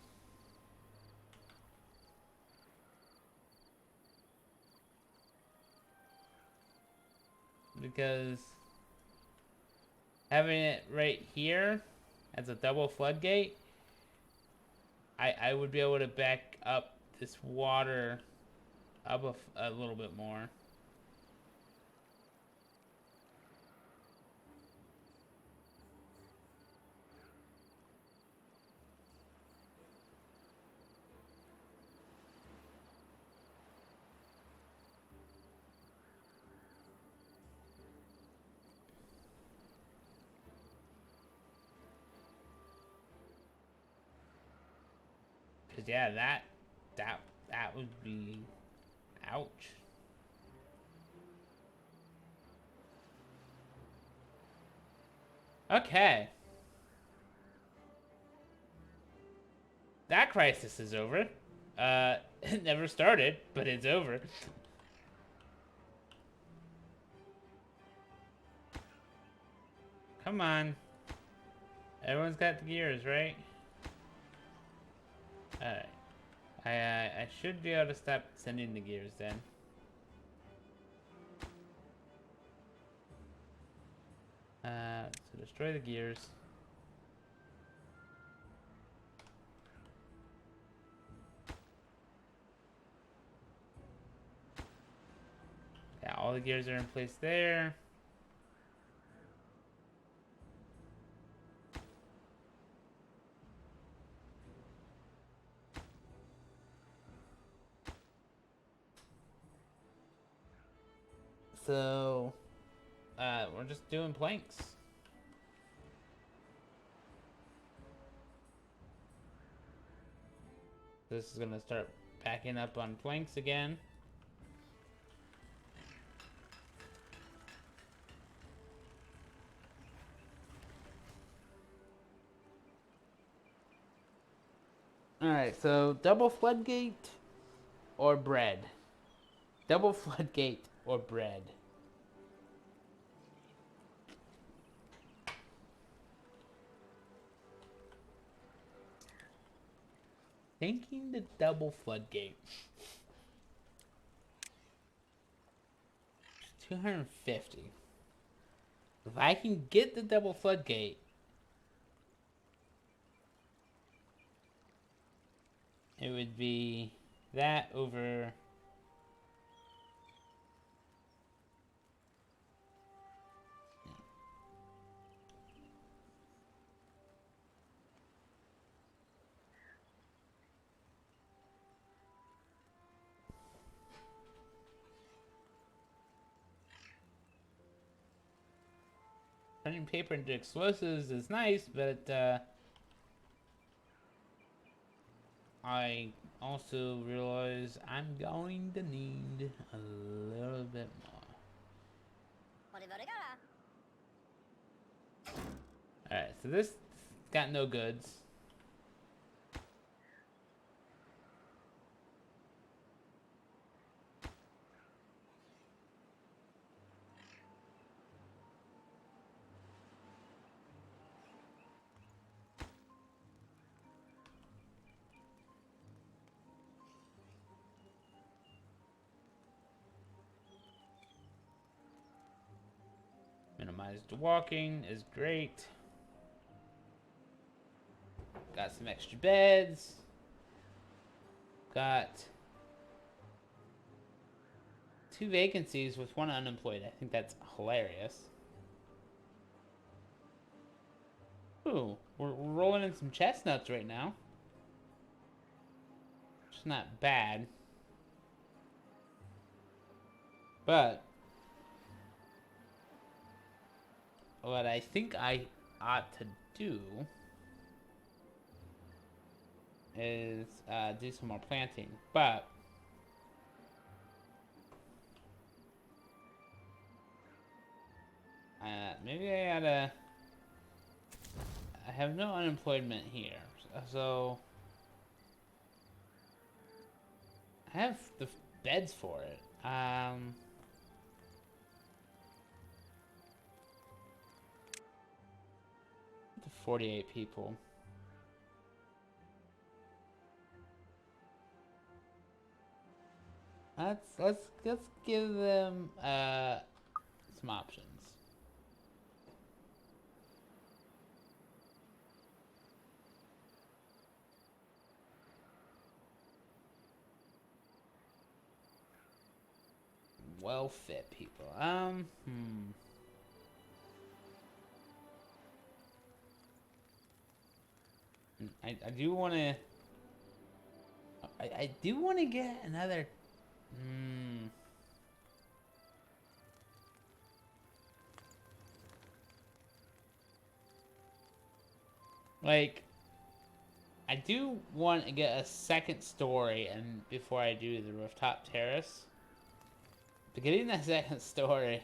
Because having it right here as a double floodgate, I would be able to back up this water up a little bit more. Cause yeah, that would be, ouch. Okay. That crisis is over. It never started, but it's over. Come on. Everyone's got the gears, right? Alright. I should be able to stop sending the gears then. So destroy the gears. Yeah, all the gears are in place there. So, we're just doing planks. This is gonna start backing up on planks again. Alright, so double floodgate or bread? Double floodgate or bread? Thinking the double floodgate. 250. If I can get the double floodgate, it would be that over. Turning paper into explosives is nice, but I also realize I'm going to need a little bit more. Alright, so this got no goods. Minimized walking is great. Got some extra beds. Got 2 vacancies with 1 unemployed. I think that's hilarious. Ooh, we're rolling in some chestnuts right now. It's not bad. But what I think I ought to do is do some more planting. But maybe I oughta. I have no unemployment here, so I have the beds for it. 48 people. Let's give them some options. Well-fit people. I do want to. I do want to get another. Like, I do want to get a second story, and before I do the rooftop terrace. But getting that second story.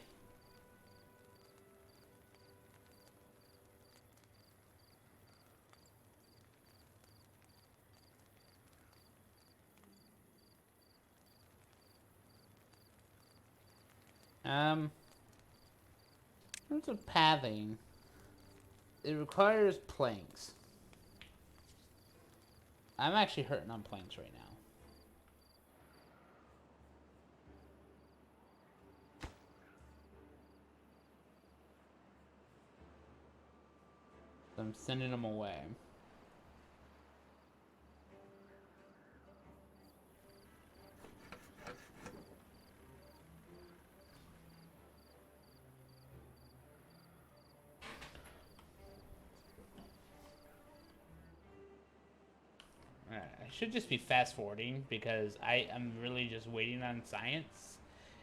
In terms of pathing, it requires planks. I'm actually hurting on planks right now. So I'm sending them away. I should just be fast forwarding because I am really just waiting on science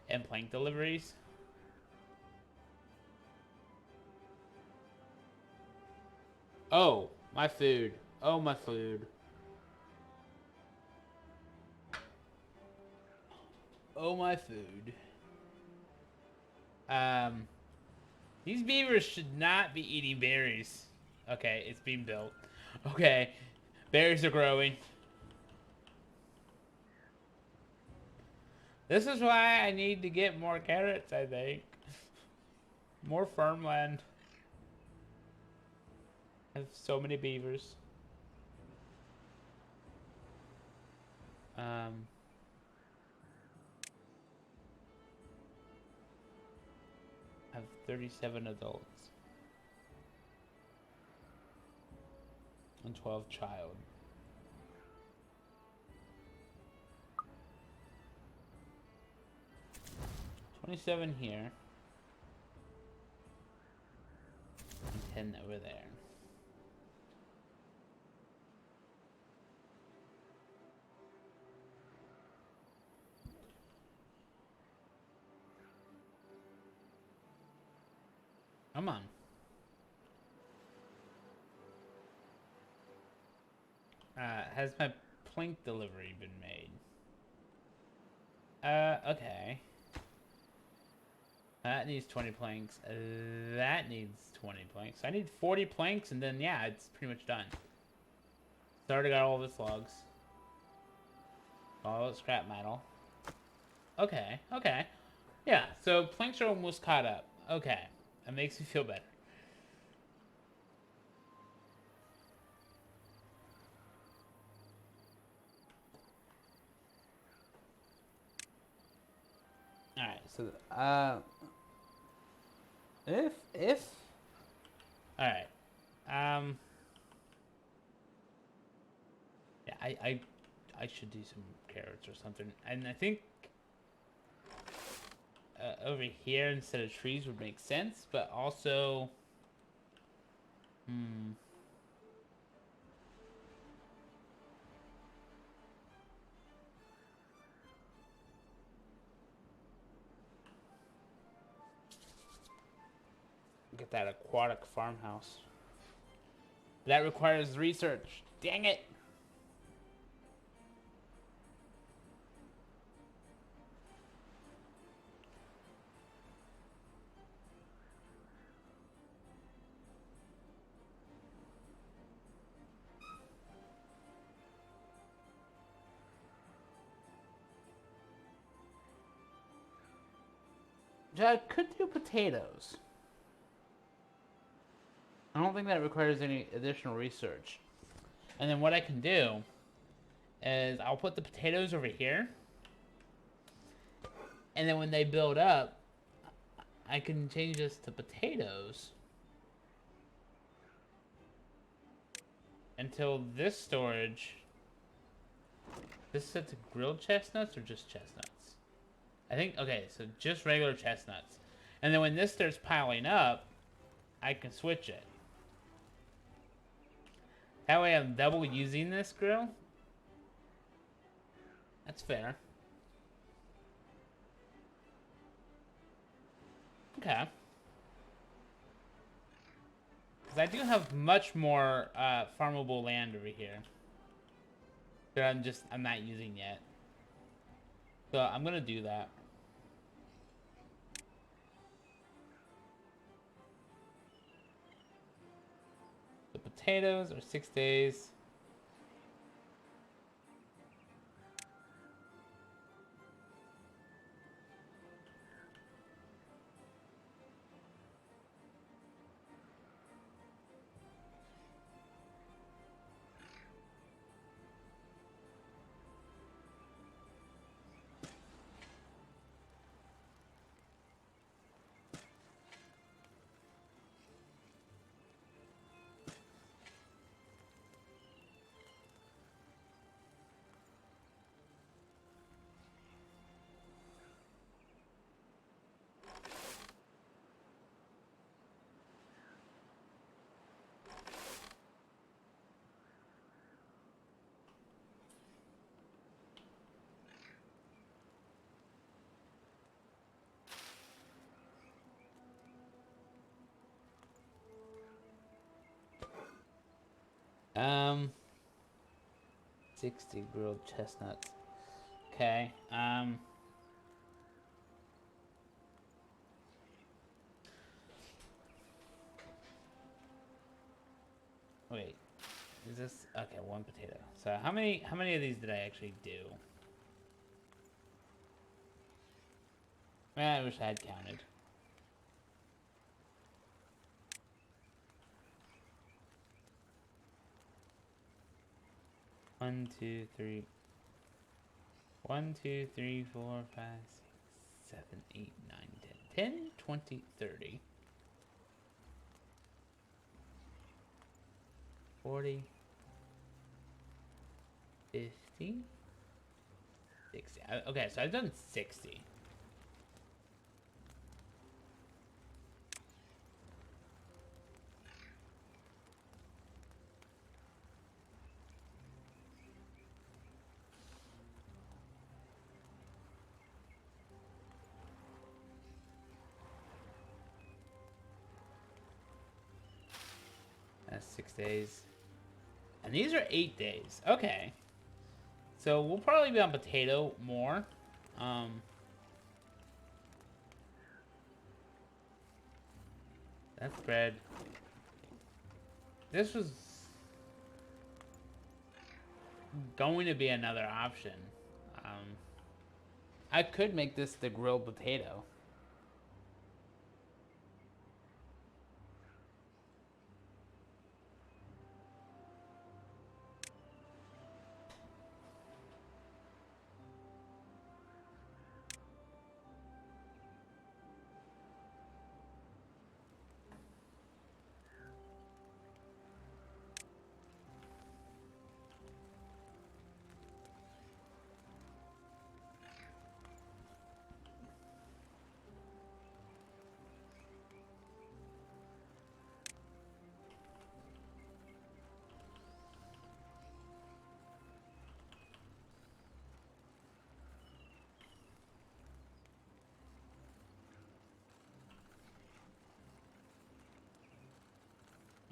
and plank deliveries. Oh, my food. Oh, my food. Oh, my food. Um, these beavers should not be eating berries. Okay, it's being built. Okay, berries are growing. This is why I need to get more carrots, I think. More farmland. I have so many beavers. Um, I have 37 adults. And 12 child. 27 here. And 10 over there. Come on. Has my plank delivery been made? Okay. That needs 20 planks. That needs 20 planks. I need 40 planks, and then, yeah, it's pretty much done. It's already got all this logs. All the scrap metal. Okay, okay. Yeah, so planks are almost caught up. Okay, that makes me feel better. Alright, so, if... Alright, yeah, I should do some carrots or something. And I think over here instead of trees would make sense, but also... Get that aquatic farmhouse. That requires research. Dang it! I could do potatoes. I don't think that requires any additional research. And then what I can do is I'll put the potatoes over here. And then when they build up, I can change this to potatoes. Until this storage... This set to grilled chestnuts or just chestnuts? I think, okay, so just regular chestnuts. And then when this starts piling up, I can switch it. That way I'm double using this grill. That's fair. Okay. Because I do have much more farmable land over here that I'm not using yet. So I'm gonna do that. The potatoes are 6 days. Um, 60 grilled chestnuts. Okay. Wait, is this okay? One potato. So how many of these did I actually do? I wish I had counted. One, two, three. 1, 2, 3, 4, 5, 6, 7, 8, 9, 10. 10, 20, 30. 40. 50. 60. Okay, so I've done 60. That's 6 days. And these are 8 days. Okay. So we'll probably be on potato more. That's bread. This was going to be another option. I could make this the grilled potato.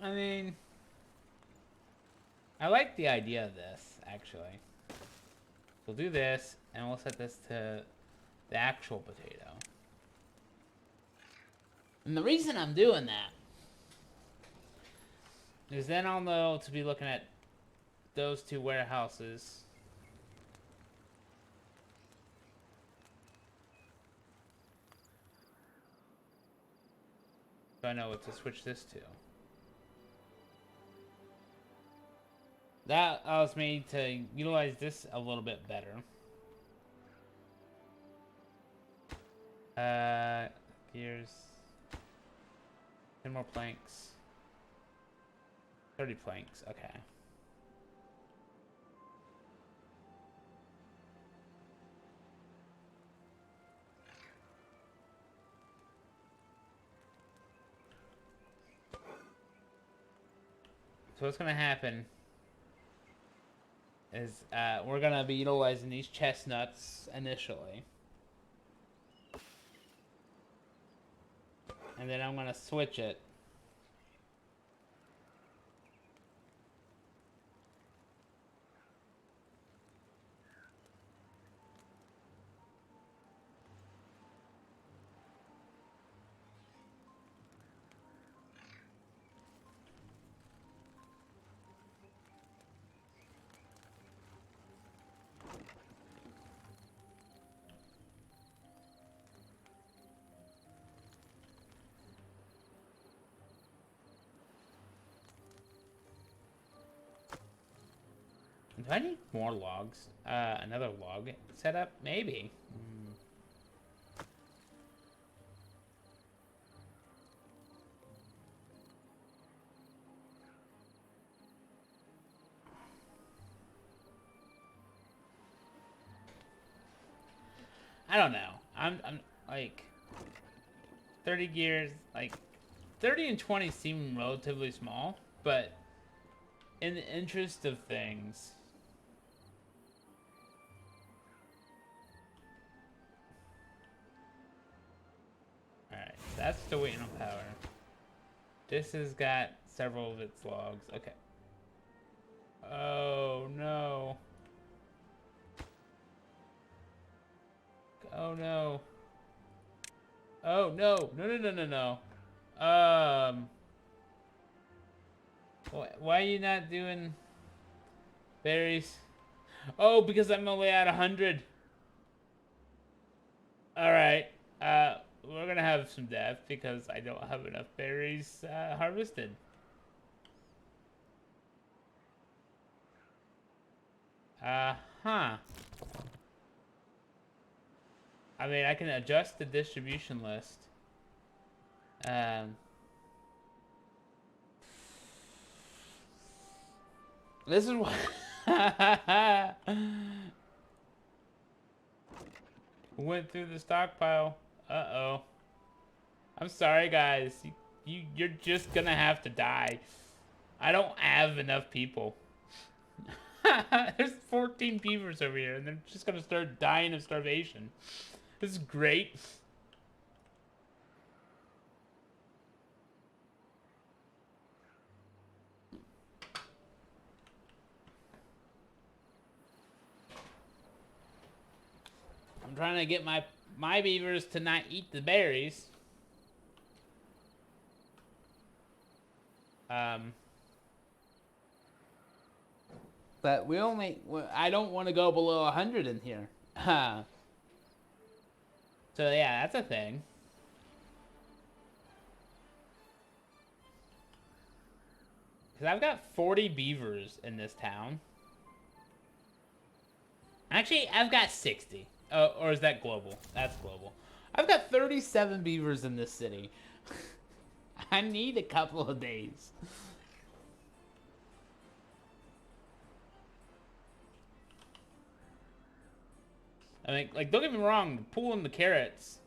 I mean, I like the idea of this, actually. We'll do this, and we'll set this to the actual potato. And the reason I'm doing that is then I'll know to be looking at those two warehouses. So I know what to switch this to. That allows me to utilize this a little bit better. Gears. 10 more planks. 30 planks, okay. So what's gonna happen is we're gonna be utilizing these chestnuts initially. And then I'm gonna switch it. Do I need more logs? Another log setup? Maybe. I don't know. I'm like 30 gears, like 30 and 20 seem relatively small, but in the interest of things, alright, so that's still waiting on power. This has got several of its logs. Okay. Oh no. Oh no. Oh no. No no no no no. Why are you not doing berries? Oh, because I'm only at 100. Alright. We're gonna have some death because I don't have enough berries harvested. Huh. I mean, I can adjust the distribution list. This is what... Went through the stockpile. Uh-oh. I'm sorry, guys. You're just gonna have to die. I don't have enough people. There's 14 beavers over here, and they're just gonna start dying of starvation. This is great. I'm trying to get my beavers to not eat the berries. But I don't want to go below 100 in here. So yeah, that's a thing. Because I've got 40 beavers in this town. Actually, I've got 60. Oh, or is that global? That's global. I've got 37 beavers in this city. I need a couple of days. I mean, like, don't get me wrong, pulling the carrots.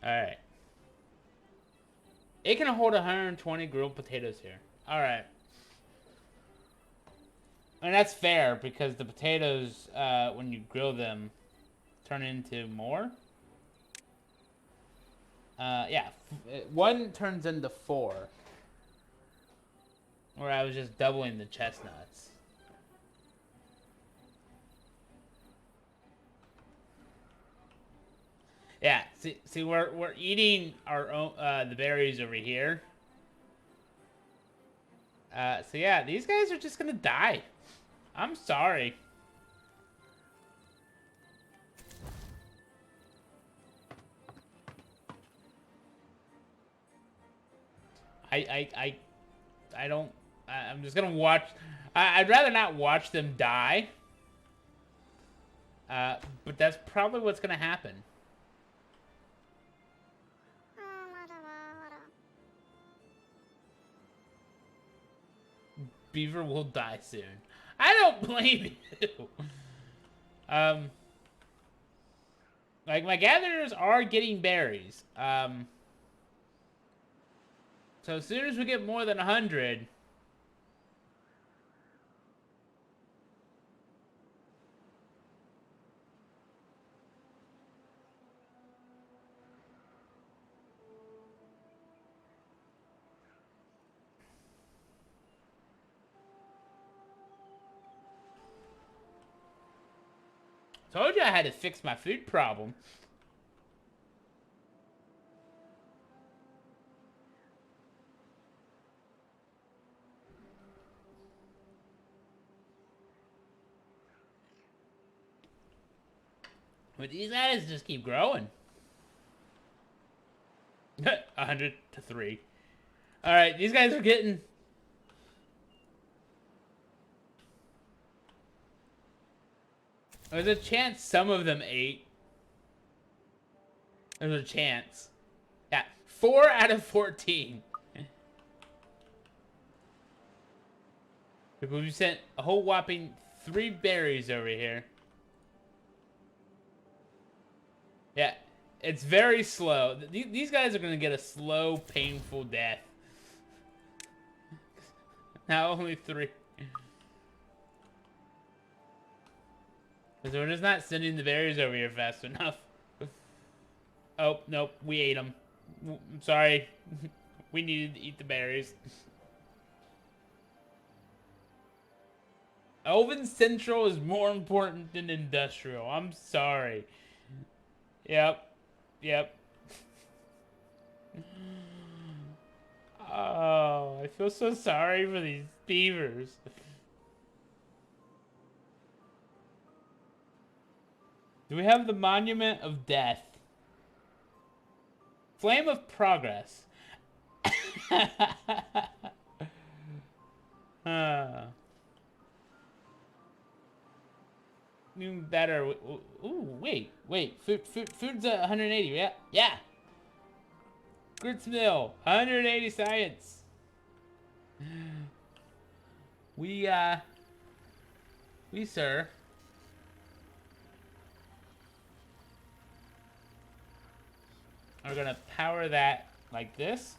Alright. It can hold 120 grilled potatoes here. Alright. And that's fair, because the potatoes, when you grill them, turn into more. Yeah. One turns into 4. Where I was just doubling the chestnuts. Yeah, see, we're eating our own the berries over here. So yeah, these guys are just gonna die. I'm sorry. I don't. I'm just gonna watch. I'd rather not watch them die. But that's probably what's gonna happen. Beaver will die soon. I don't blame you. Like, my gatherers are getting berries. So as soon as we get more than 100... Told you I had to fix my food problem. But these guys just keep growing. 100 to 3. Alright, these guys are getting... There's a chance some of them ate. There's a chance. Yeah, 4 out of 14. Because we sent a whole whopping 3 berries over here. It's very slow. These guys are gonna get a slow, painful death. Now only 3. Because we're just not sending the berries over here fast enough. Oh, nope. We ate them. I'm sorry. We needed to eat the berries. Elven Central is more important than Industrial. I'm sorry. Yep. Yep. Oh, I feel so sorry for these beavers. Do we have the Monument of Death? Flame of Progress. Even better. Ooh, wait. Food's 180. Yeah. Yeah. Grits Mill, 180 science. We, sir. Are gonna power that like this.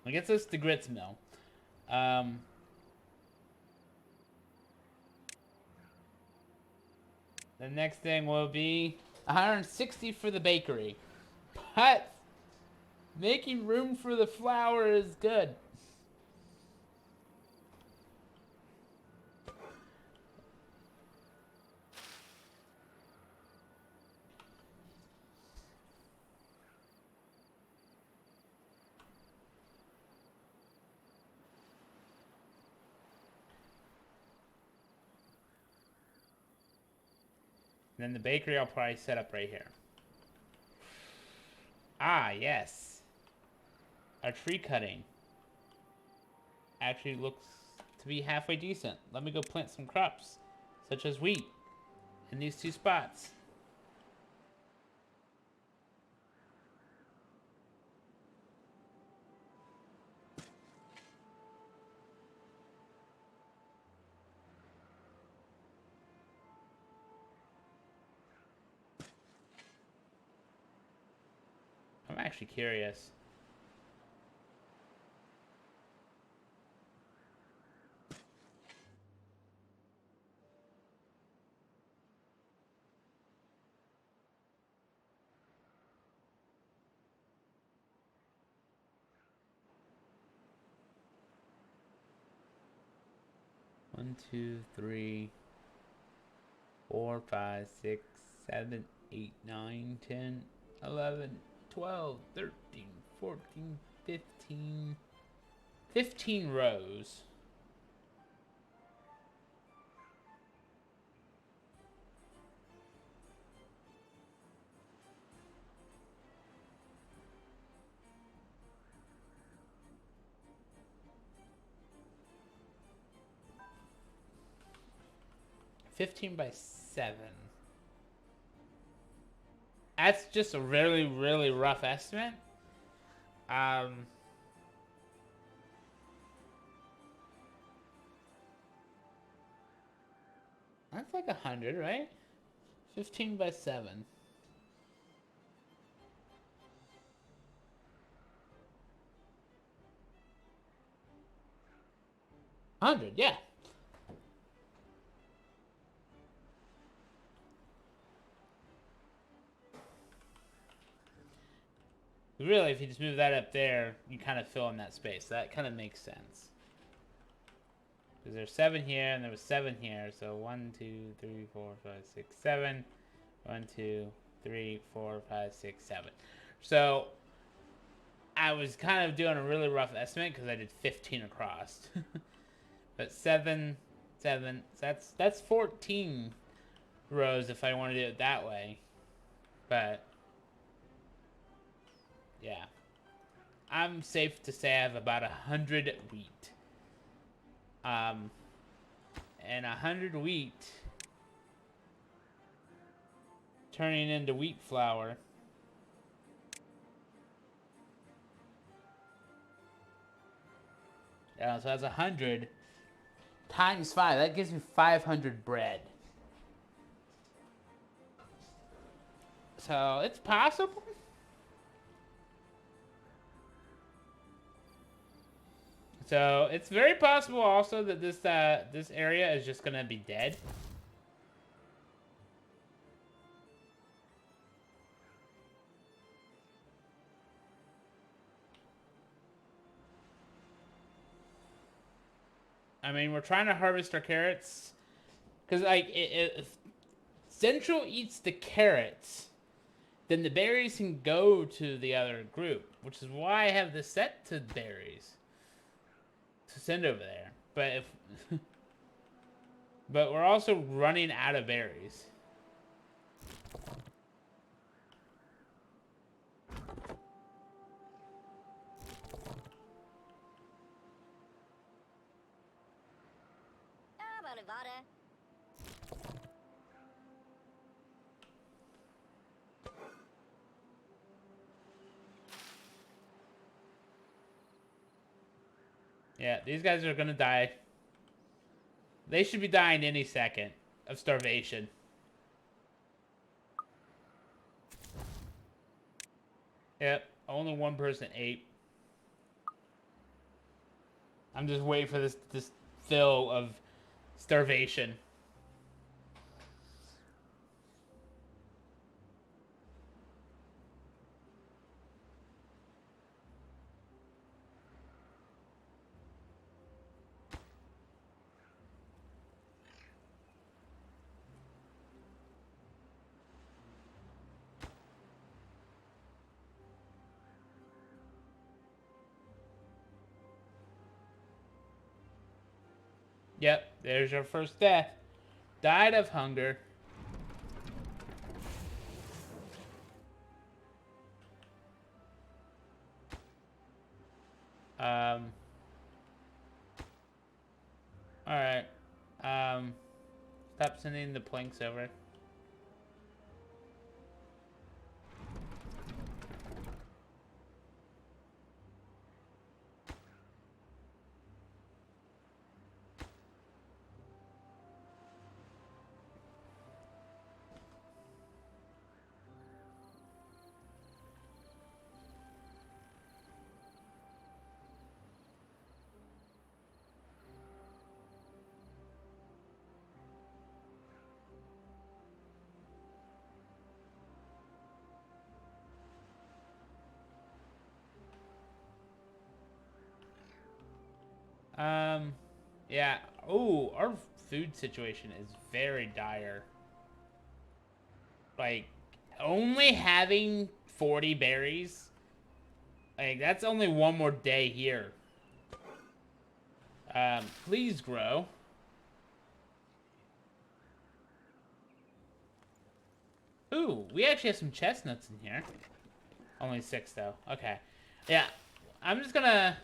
It gets us to Grits Mill. The next thing will be 160 for the bakery. But making room for the flour is good. Then the bakery I'll probably set up right here. Ah, yes. Our tree cutting actually looks to be halfway decent. Let me go plant some crops, such as wheat, in these 2 spots. I'm actually curious. One, 2, 3, 4, 5, 6, 7, 8, 9, 10, 11, 12, 13, 14, 15. 15 rows. $15 by 7. That's just a really, really rough estimate. That's like 100, right? 15 by 7. 100, yeah. Really, if you just move that up there, you kind of fill in that space. That kind of makes sense. Because there's 7 here, and there was 7 here. So 1, 2, 3, 4, 5, 6, 7. 1, 2, 3, 4, 5, 6, 7. So I was kind of doing a really rough estimate because I did 15 across. But 7, that's 14 rows if I want to do it that way. But yeah, I'm safe to say I have about 100 wheat. And 100 wheat turning into wheat flour. Yeah, so that's 100 times 5. That gives me 500 bread. So it's possible. So it's very possible also that this area is just gonna be dead. I mean, we're trying to harvest our carrots because like if Central eats the carrots, then the berries can go to the other group, which is why I have this set to berries to send over there. But if but we're also running out of berries. Yeah, these guys are gonna die. They should be dying any second of starvation. Yep, only one person ate. I'm just waiting for this fill of starvation. Yep, there's your first death. Died of hunger. Um. Alright. Stop sending the planks over. Yeah. Oh, our food situation is very dire. Like, only having 40 berries, like, that's only one more day here. Please grow. Ooh, we actually have some chestnuts in here. Only 6, though. Okay. Yeah, I'm just gonna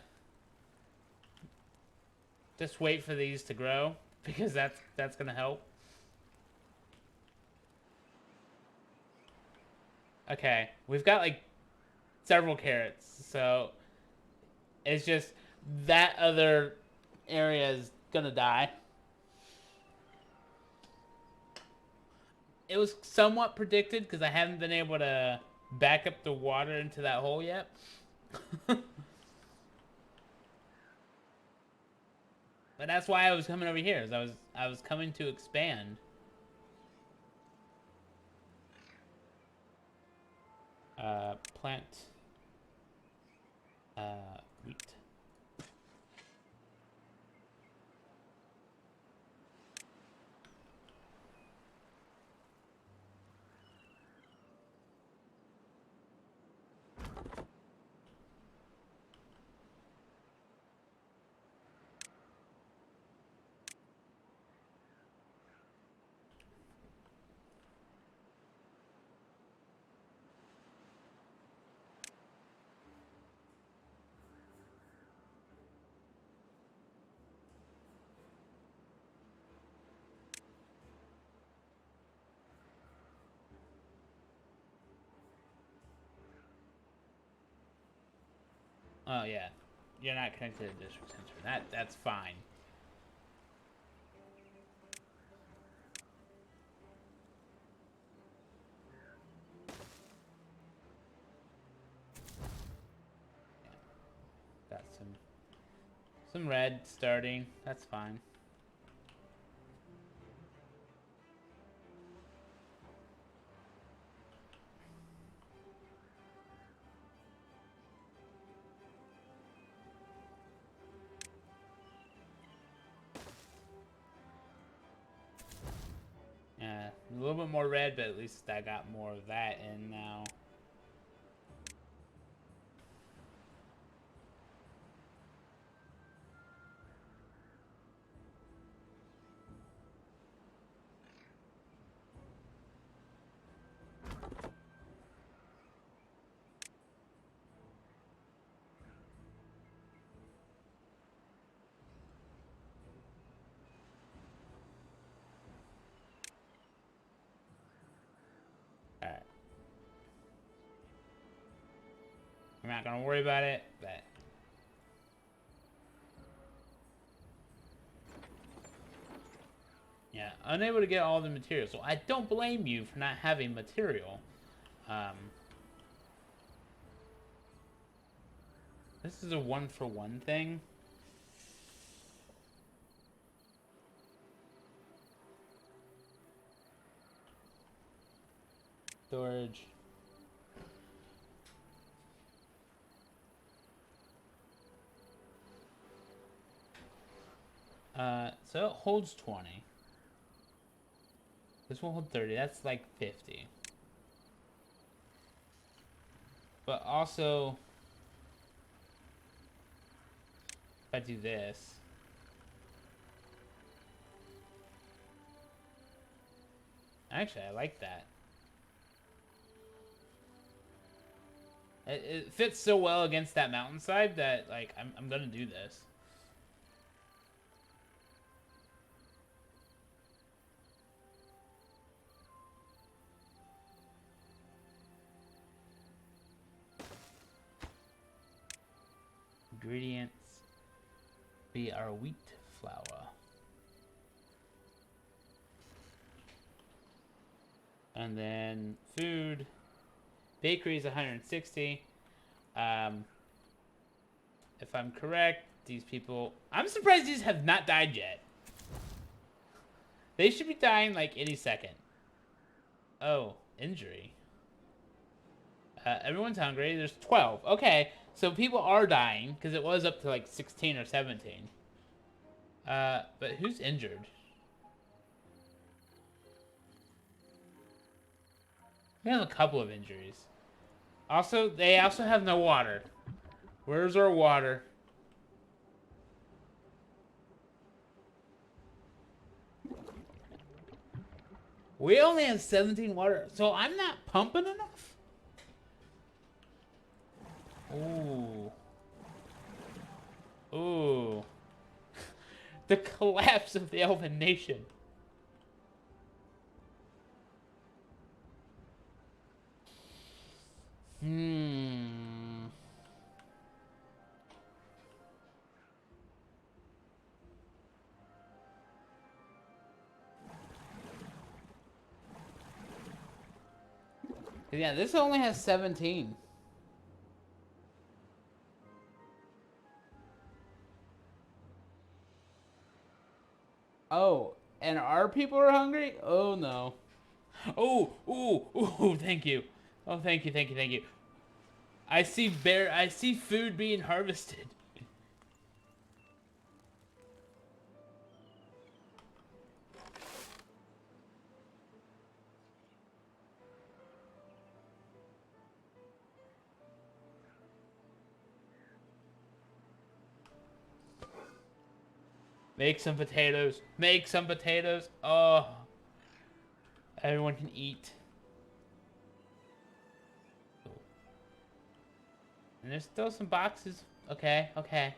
just wait for these to grow, because that's gonna help. Okay, we've got, like, several carrots, so it's just that other area is gonna die. It was somewhat predicted because I haven't been able to back up the water into that hole yet. But that's why I was coming over here. Is I was coming to expand. Plant. Wheat. Oh yeah, you're not connected to the district center. That's fine. Some red starting. That's fine. Yeah, a little bit more red, but at least I got more of that in now. Alright. I'm not gonna worry about it, but... Yeah, unable to get all the material. So I don't blame you for not having material. This is a one-for-one thing. Storage. So it holds 20. This will hold 30. That's like 50. But also, if I do this, actually, I like that. It fits so well against that mountainside that, like, I'm gonna do this. Ingredients be our wheat flour. And then food. Bakery is 160. If I'm correct, these people... I'm surprised these have not died yet. They should be dying like any second. Oh, injury. Everyone's hungry. There's 12. Okay, so people are dying because it was up to like 16 or 17. But who's injured? We have a couple of injuries. Also, they also have no water. Where's our water? We only have 17 water, so I'm not pumping enough? Ooh. Ooh. The collapse of the Elven Nation. Yeah, this only has 17. Oh, and our people are hungry? Oh no. Oh, ooh, thank you. Oh, thank you, thank you, thank you. I see food being harvested. Make some potatoes. Make some potatoes. Oh. Everyone can eat. And there's still some boxes. Okay, okay.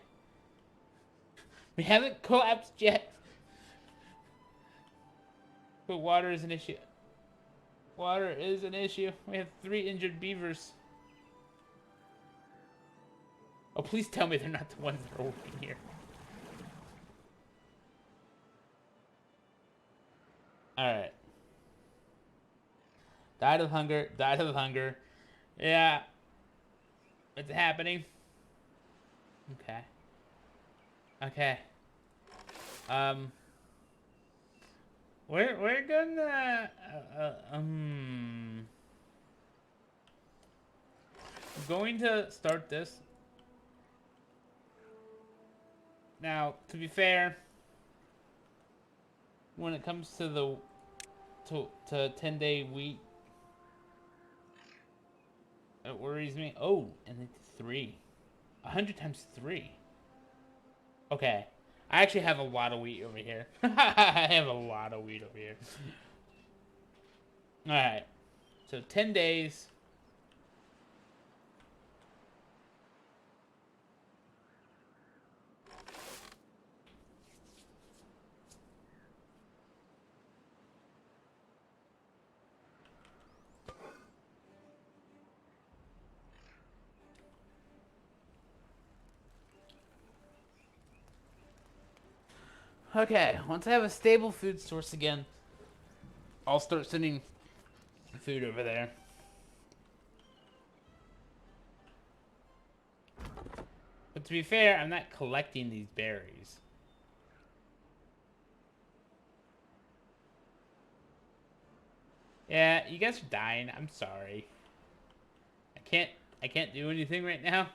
We haven't collapsed yet. But water is an issue. Water is an issue. We have 3 injured beavers. Oh, please tell me they're not the ones that are working here. Alright. Died of hunger. Died of hunger. Yeah. It's happening. Okay. Okay. Um, we're gonna going to start this now. To be fair, when it comes to the to 10-day wheat, it worries me. Oh, and it's 3, 100 times 3. Okay, I actually have a lot of wheat over here. I have a lot of wheat over here. All right, so 10 days. Okay, once I have a stable food source again, I'll start sending food over there. But to be fair, I'm not collecting these berries. Yeah, you guys are dying. I'm sorry. I can't I can't do anything right now.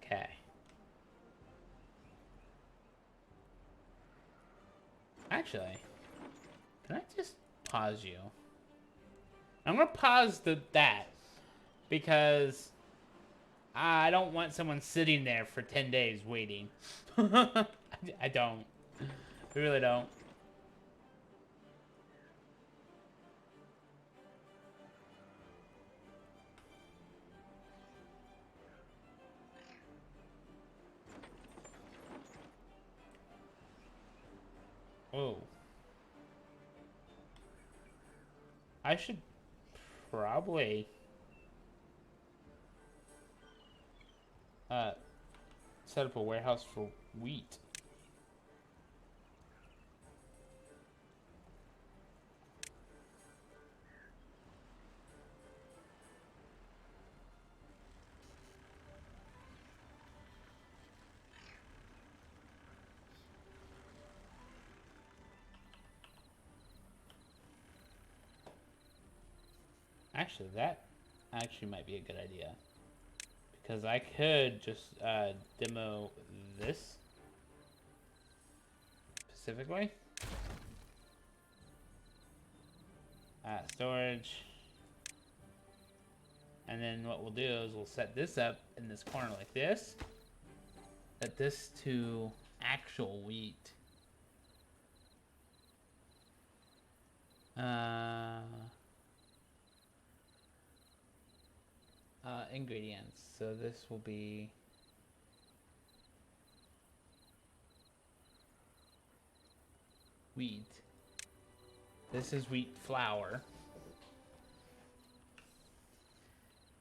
Okay. Actually, can I just pause you? I'm gonna pause that because I don't want someone sitting there for 10 days waiting. I don't. I really don't. Oh. I should probably uh, set up a warehouse for wheat. Actually, that actually might be a good idea. Because I could just demo this specifically. Storage. And then what we'll do is we'll set this up in this corner like this. Set this to actual wheat. Ingredients. So this will be wheat. This is wheat flour.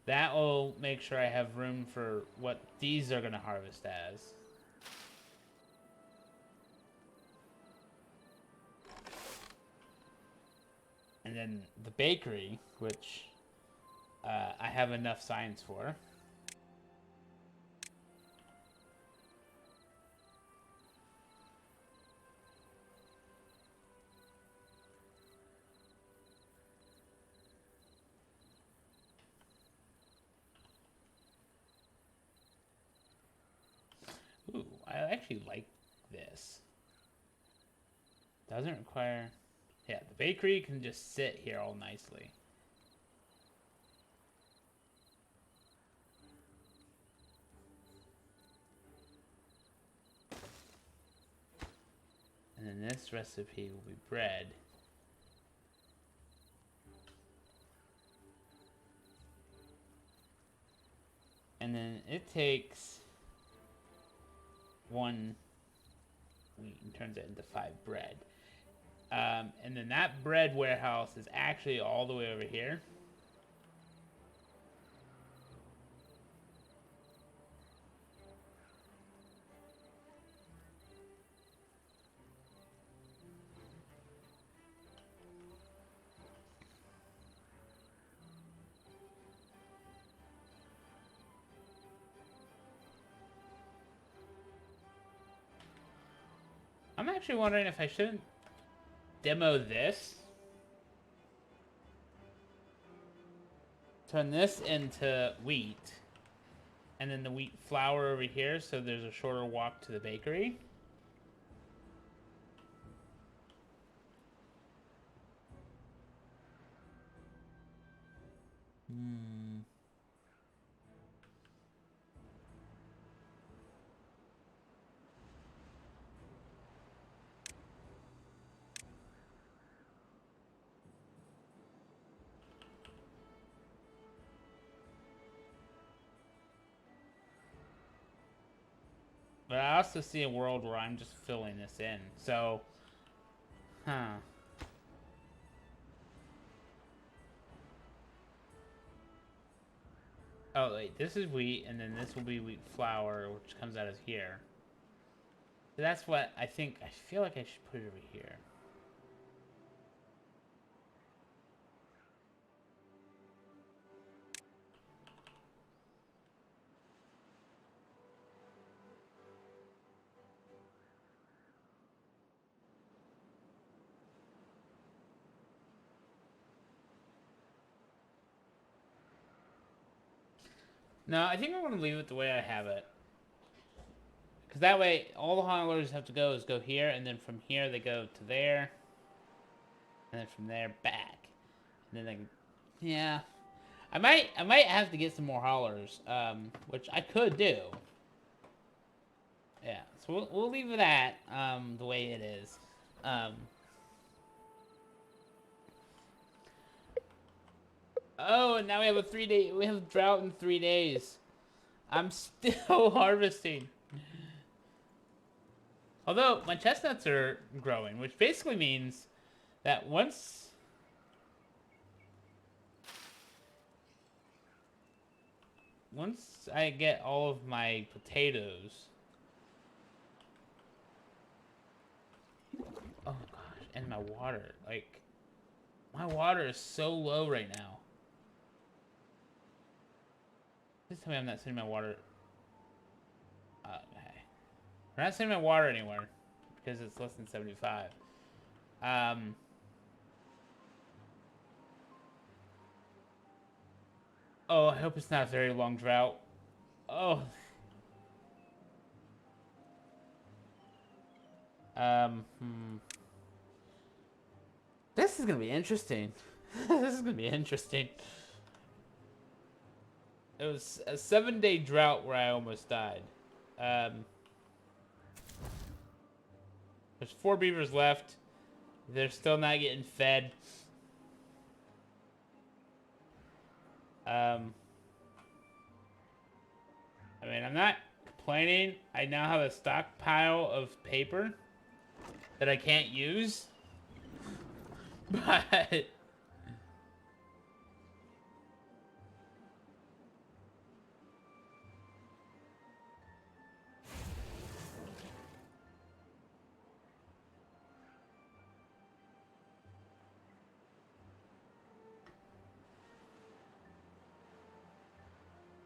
That will make sure I have room for what these are going to harvest as. And then the bakery, which I have enough signs for. Ooh, I actually like this. Doesn't require... Yeah, the bakery can just sit here all nicely. And then this recipe will be bread. And then it takes 1 wheat and turns it into 5 bread. And then that bread warehouse is actually all the way over here. I'm actually wondering if I shouldn't demo this. Turn this into wheat. And then the wheat flour over here, so there's a shorter walk to the bakery. But I also see a world where I'm just filling this in. So, huh. Oh, wait, this is wheat, and then this will be wheat flour, which comes out of here. So that's what I think. I feel like I should put it over here. No, I think I'm going to leave it the way I have it. Because that way, all the haulers have to go is go here, and then from here they go to there. And then from there, back. And then they can... Yeah. I might have to get some more haulers, which I could do. Yeah, so we'll leave it at the way it is. Oh, and now we have a 3-day. We have drought in 3 days. I'm still harvesting. Although my chestnuts are growing, which basically means that once I get all of my potatoes. Oh gosh, and my water. Like, my water is so low right now. Please tell me I'm not sending my water. Okay. We're not sending my water anywhere because it's less than 75. Oh, I hope it's not a very long drought. Oh. This is gonna be interesting. This is gonna be interesting. It was a 7-day drought where I almost died. There's 4 beavers left. They're still not getting fed. I mean, I'm not complaining. I now have a stockpile of paper that I can't use. But...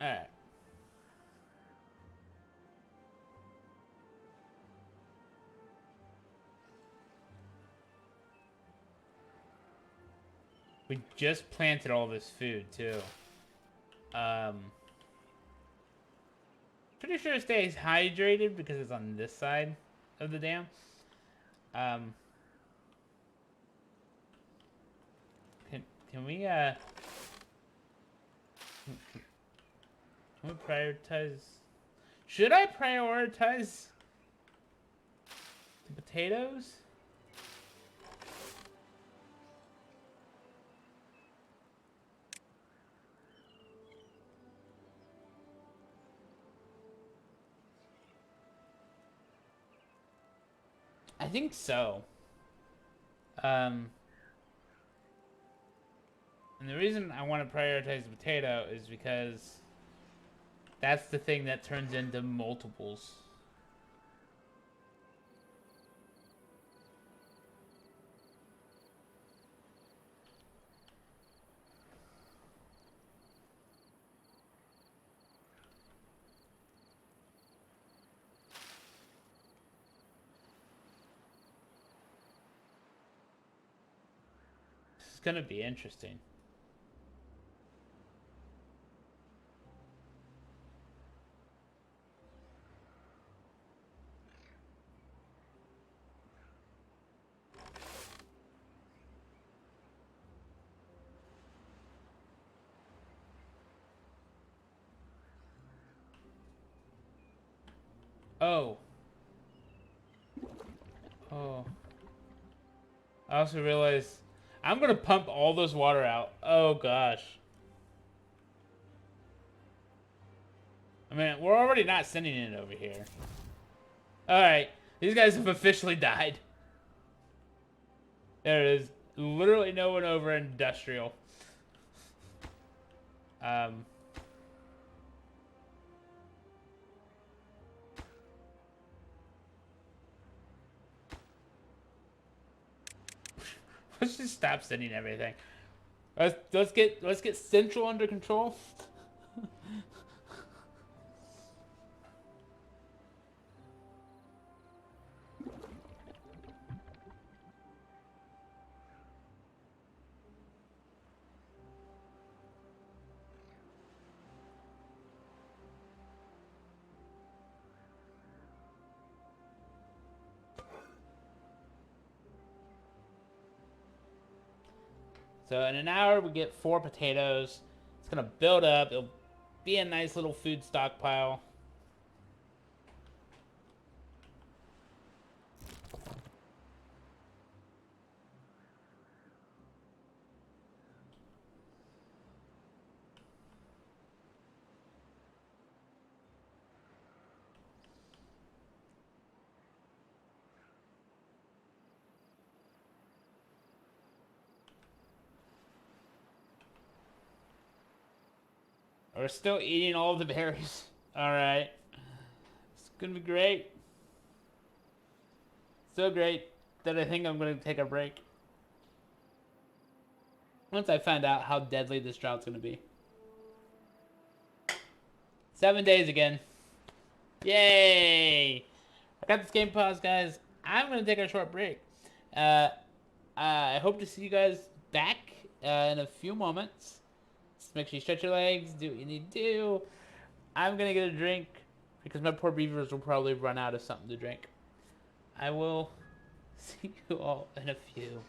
Alright. We just planted all this food, too. Pretty sure it stays hydrated because it's on this side of the dam. Can we, can we prioritize... Should I prioritize the potatoes? I think so. And the reason I want to prioritize the potato is because that's the thing that turns into multiples. gonna be interesting. Oh. Oh. I also realized I'm gonna pump all this water out. Oh gosh. I mean, we're already not sending it over here. Alright. These guys have officially died. There is literally no one over industrial. Um, let's just stop sending everything. Let's get Central under control. So in an hour we get 4 potatoes. It's gonna build up. It'll be a nice little food stockpile. We're still eating all of the berries. Alright. It's gonna be great. So great that I think I'm gonna take a break. Once I find out how deadly this drought's gonna be. 7 days again. Yay! I got this game paused, guys. I'm gonna take a short break. Uh, I hope to see you guys back in a few moments. Just make sure you stretch your legs, do what you need to do. I'm gonna get a drink because my poor beavers will probably run out of something to drink. I will see you all in a few.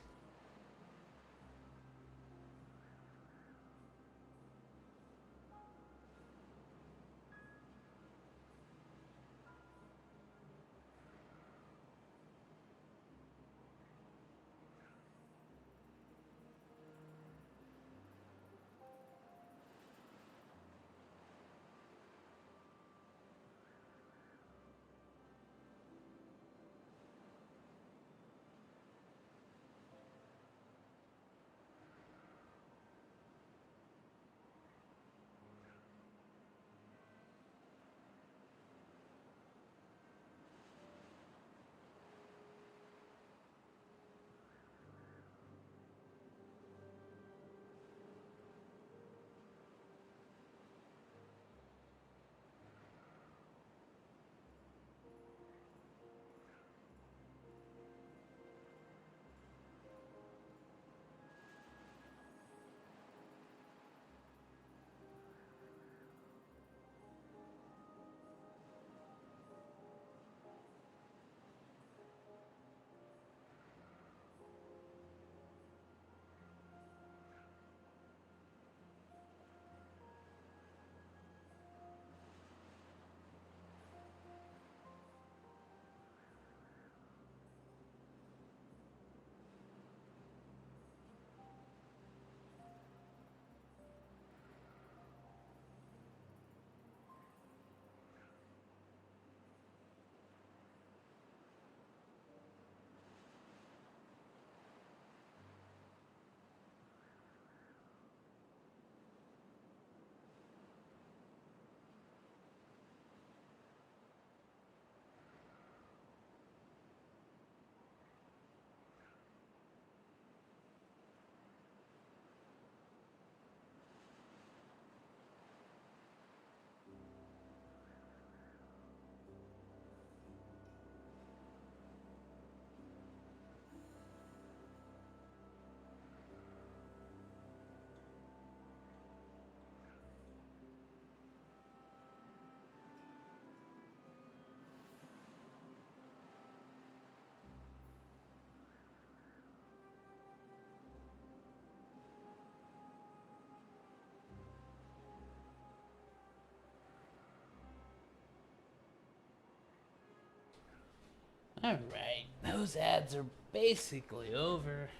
Alright, those ads are basically over.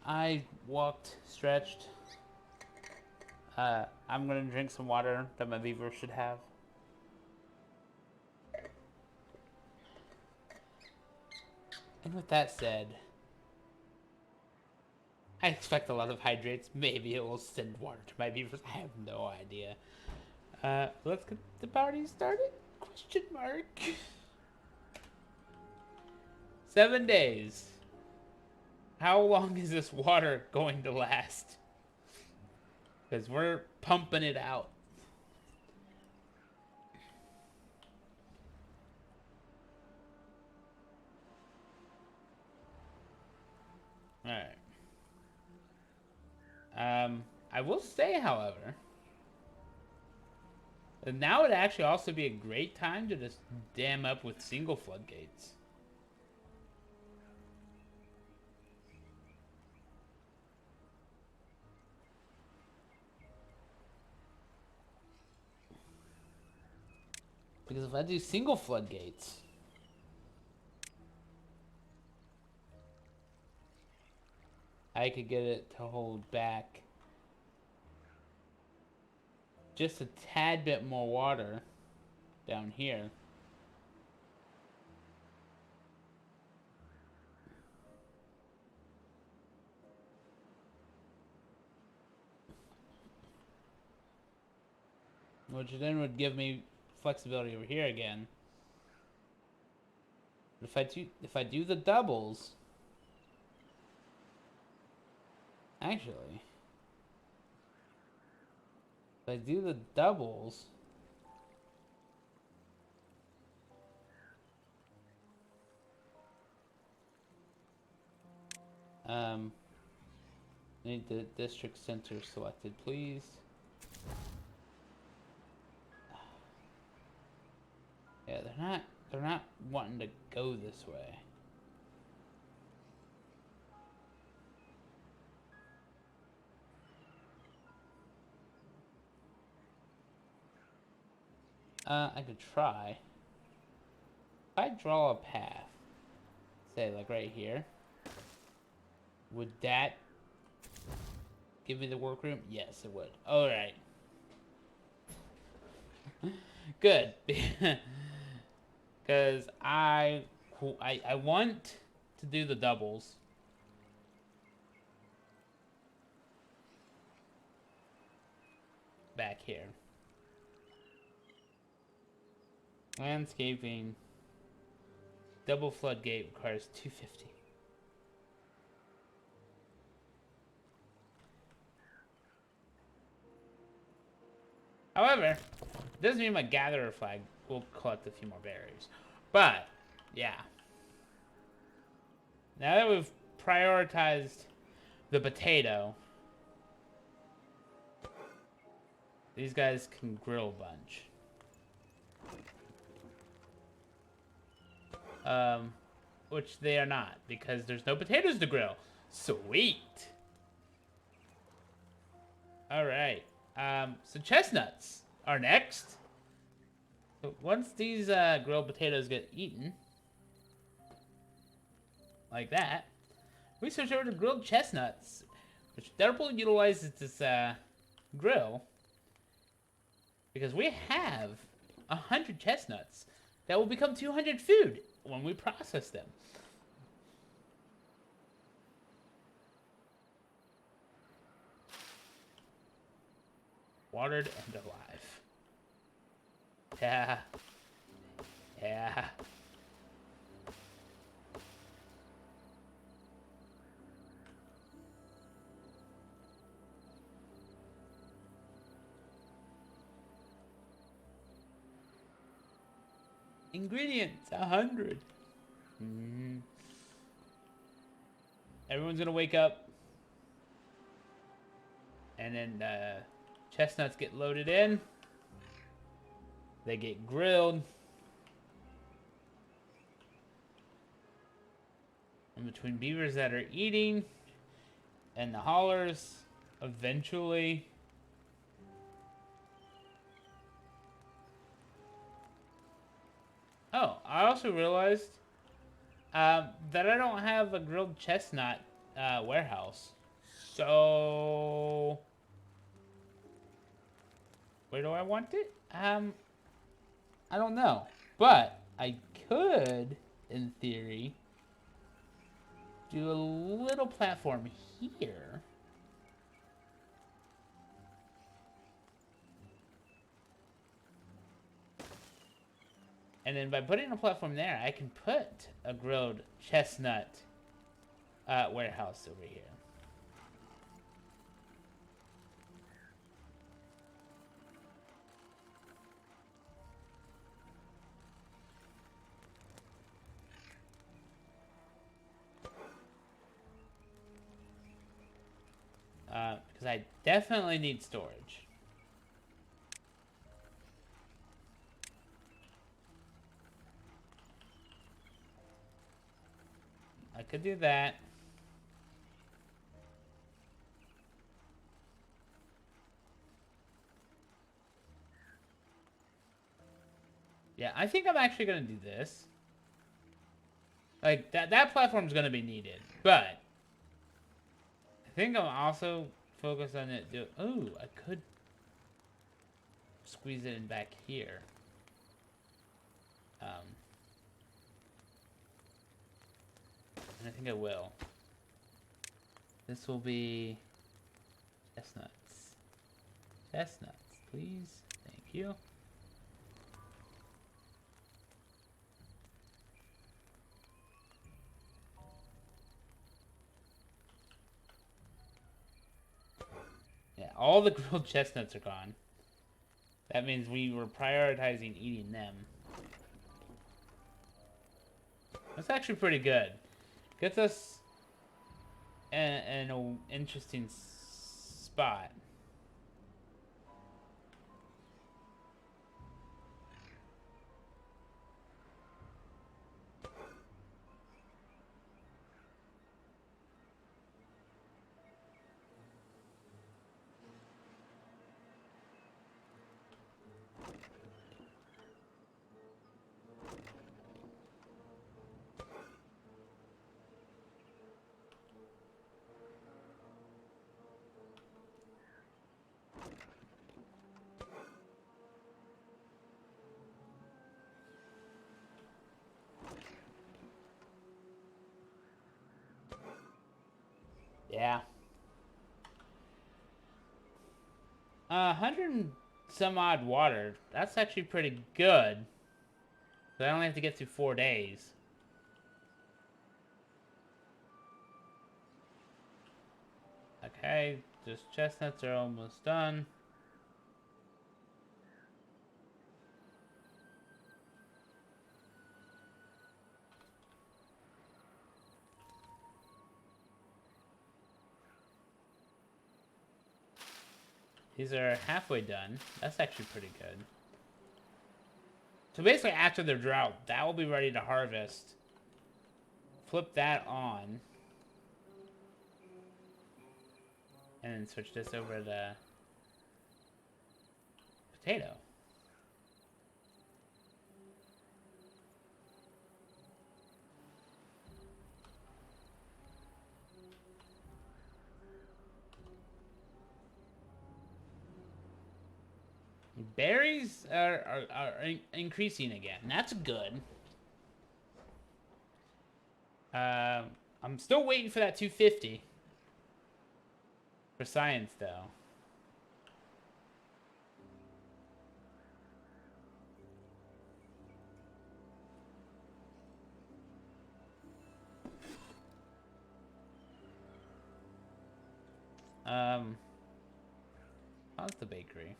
I walked, stretched. I'm gonna drink some water that my beaver should have. And with that said, I expect a lot of hydrates. Maybe it will send water to my beavers. I have no idea. Let's get the party started? Question mark. 7 days. How long is this water going to last? Because we're pumping it out. Alright. I will say, however, that now would actually also be a great time to just dam up with single floodgates. Because if I do single floodgates, I could get it to hold back just a tad bit more water down here. Which then would give me flexibility over here again. But if I do the doubles, actually, if I do the doubles, need the district center selected, please. Yeah, they're not wanting to go this way. I could try. If I draw a path, say like right here, would that give me the workroom? Yes, it would. All right. Good. Because I want to do the doubles. Back here. Landscaping. Double floodgate requires 250. However, doesn't mean my gatherer flag will collect a few more berries. But, yeah. Now that we've prioritized the potato, these guys can grill a bunch. Which they are not, because there's no potatoes to grill. Sweet! Alright. So chestnuts are next. So once these grilled potatoes get eaten, like that, we switch over to grilled chestnuts, which double utilizes this grill, because we have 100 chestnuts that will become 200 food when we process them. Watered and alive. Yeah. Yeah. Ingredients, 100. Everyone's gonna wake up. And then chestnuts get loaded in. They get grilled. In between beavers that are eating and the haulers, eventually. Oh, I also realized That I don't have a grilled chestnut warehouse. So where do I want it? I don't know, but I could, in theory, do a little platform here. And then by putting a platform there, I can put a grilled chestnut warehouse over here. Because I definitely need storage. I could do that. Yeah, I think I'm actually gonna do this. Like that platform's gonna be needed, but I think I'm also focused on it. Oh, I could squeeze it in back here. And I think I will. This will be chestnuts. Chestnuts, please. Thank you. Yeah, all the grilled chestnuts are gone. That means we were prioritizing eating them. That's actually pretty good. Gets us in an interesting spot. Yeah. 100 and some odd water. That's actually pretty good. But I only have to get through 4 days. Okay, just chestnuts are almost done. These are halfway done. That's actually pretty good. So basically after the drought, that will be ready to harvest. Flip that on. And then switch this over to potato. Berries are increasing again. That's good. I'm still waiting for that 250. For science, though. How's the bakery?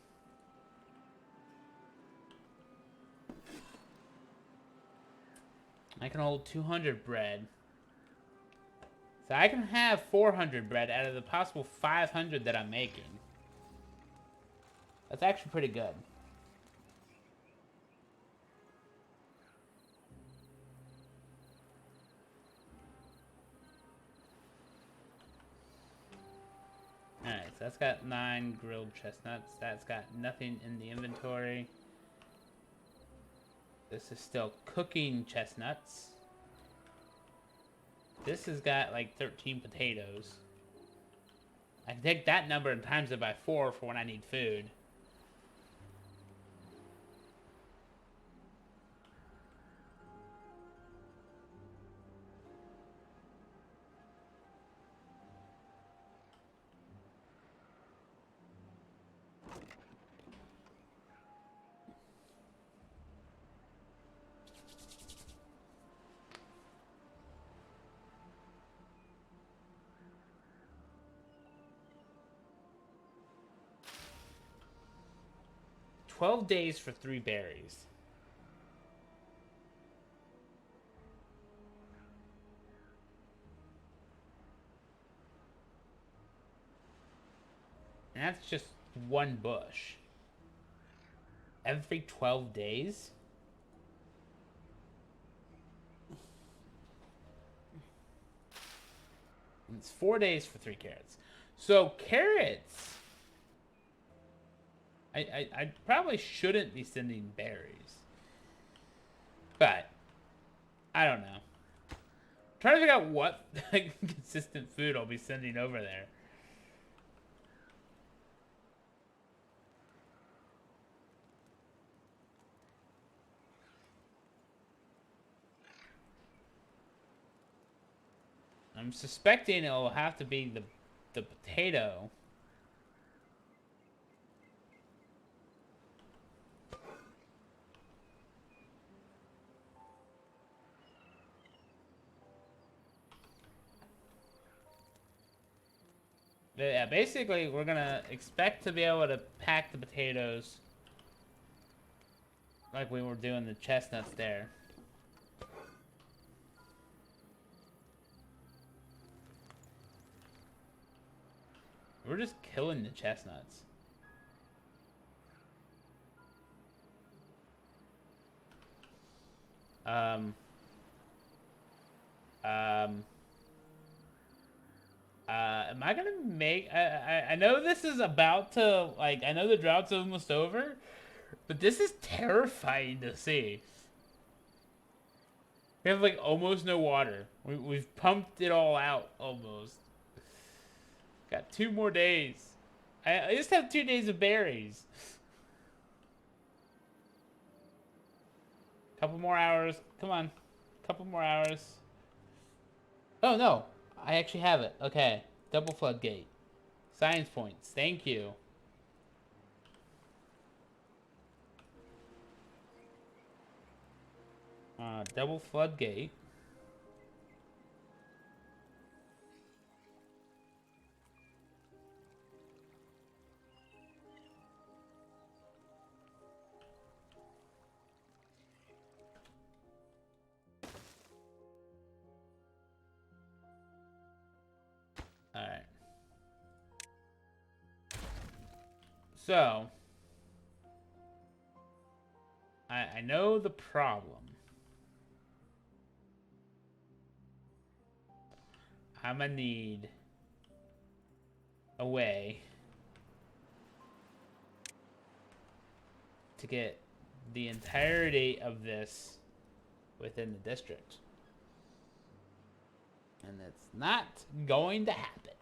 I can hold 200 bread. So I can have 400 bread out of the possible 500 that I'm making. That's actually pretty good. Alright, so that's got 9 grilled chestnuts. That's got nothing in the inventory. This is still cooking chestnuts. This has got like 13 potatoes. I can take that number and times it by 4 for when I need food. $12 for 3 berries. And that's just one bush. Every 12 days? And it's 4 days for 3 carrots. So carrots... I probably shouldn't be sending berries. But, I don't know. I'm trying to figure out what consistent food I'll be sending over there. I'm suspecting it'll have to be the potato. Yeah, basically, we're gonna expect to be able to pack the potatoes like we were doing the chestnuts there. We're just killing the chestnuts. Um, am I gonna make... I know this is about to, like, I know the drought's almost over, but this is terrifying to see. We have, like, almost no water. We've pumped it all out, almost. Got 2 more days. I just have 2 days of berries. Couple more hours. Come on. Couple more hours. Oh, no. I actually have it. Okay. Double floodgate. Science points. Thank you. Double floodgate. Alright. So, I know the problem. I'm gonna need a way to get the entirety of this within the district. And it's not going to happen.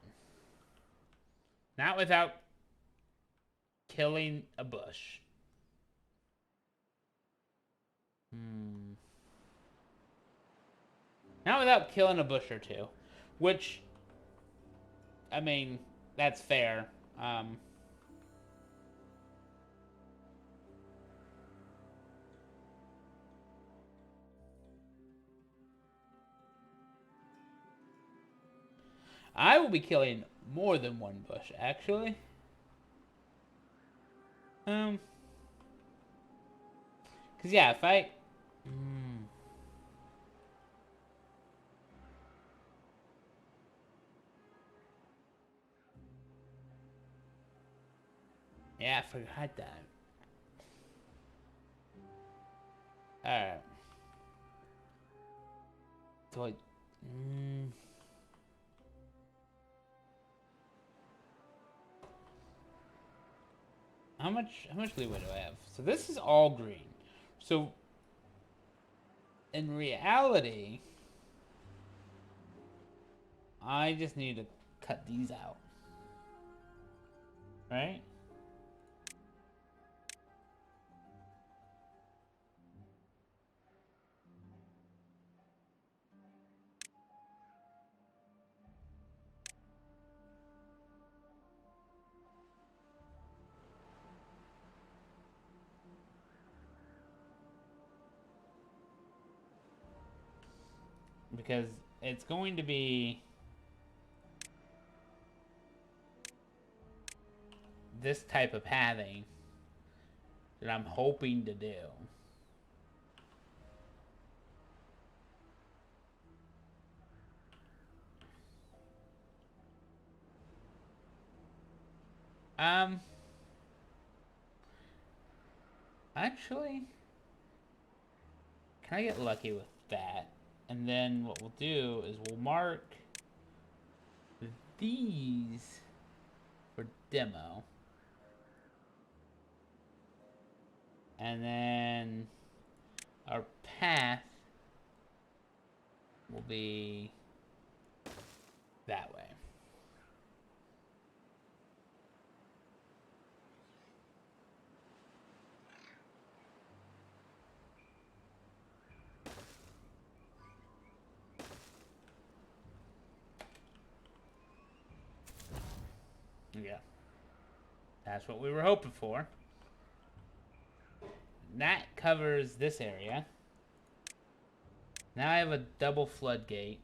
Not without killing a bush. Not without killing a bush or two. Which, I mean, that's fair. I will be killing more than one bush, actually. Because, yeah, if I... Yeah, I forgot that. Alright. So I... How much leeway do I have? So this is all green. So in reality, I just need to cut these out. Right? Because it's going to be this type of pathing that I'm hoping to do. Um, actually, can I get lucky with that? And then what we'll do is we'll mark these for demo. And then our path will be that way. Yeah. That's what we were hoping for. That covers this area. Now I have a double floodgate.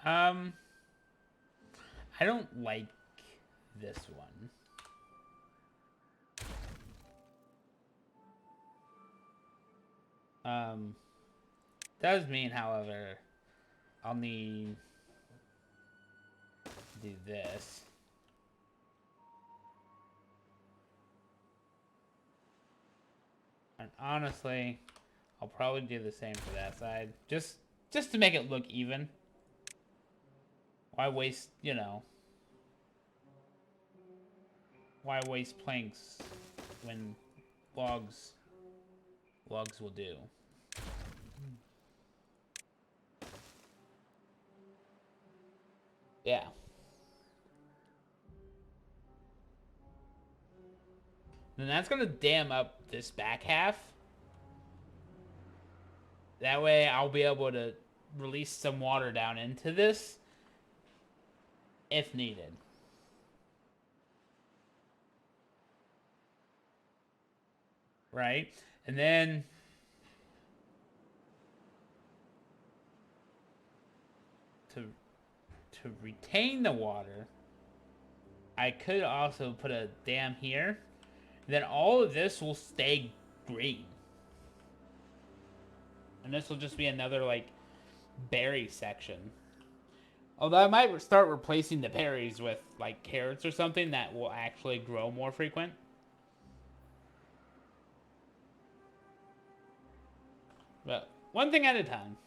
Um, I don't like this one. Does mean, however, I'll need to do this. And honestly, I'll probably do the same for that side. Just to make it look even. Why waste, you know, why waste planks when logs will do? Yeah. Then that's gonna dam up this back half. That way I'll be able to release some water down into this if needed. Right? And then to retain the water, I could also put a dam here. Then all of this will stay green. And this will just be another, like, berry section. Although I might start replacing the berries with, like, carrots or something that will actually grow more frequent. But one thing at a time.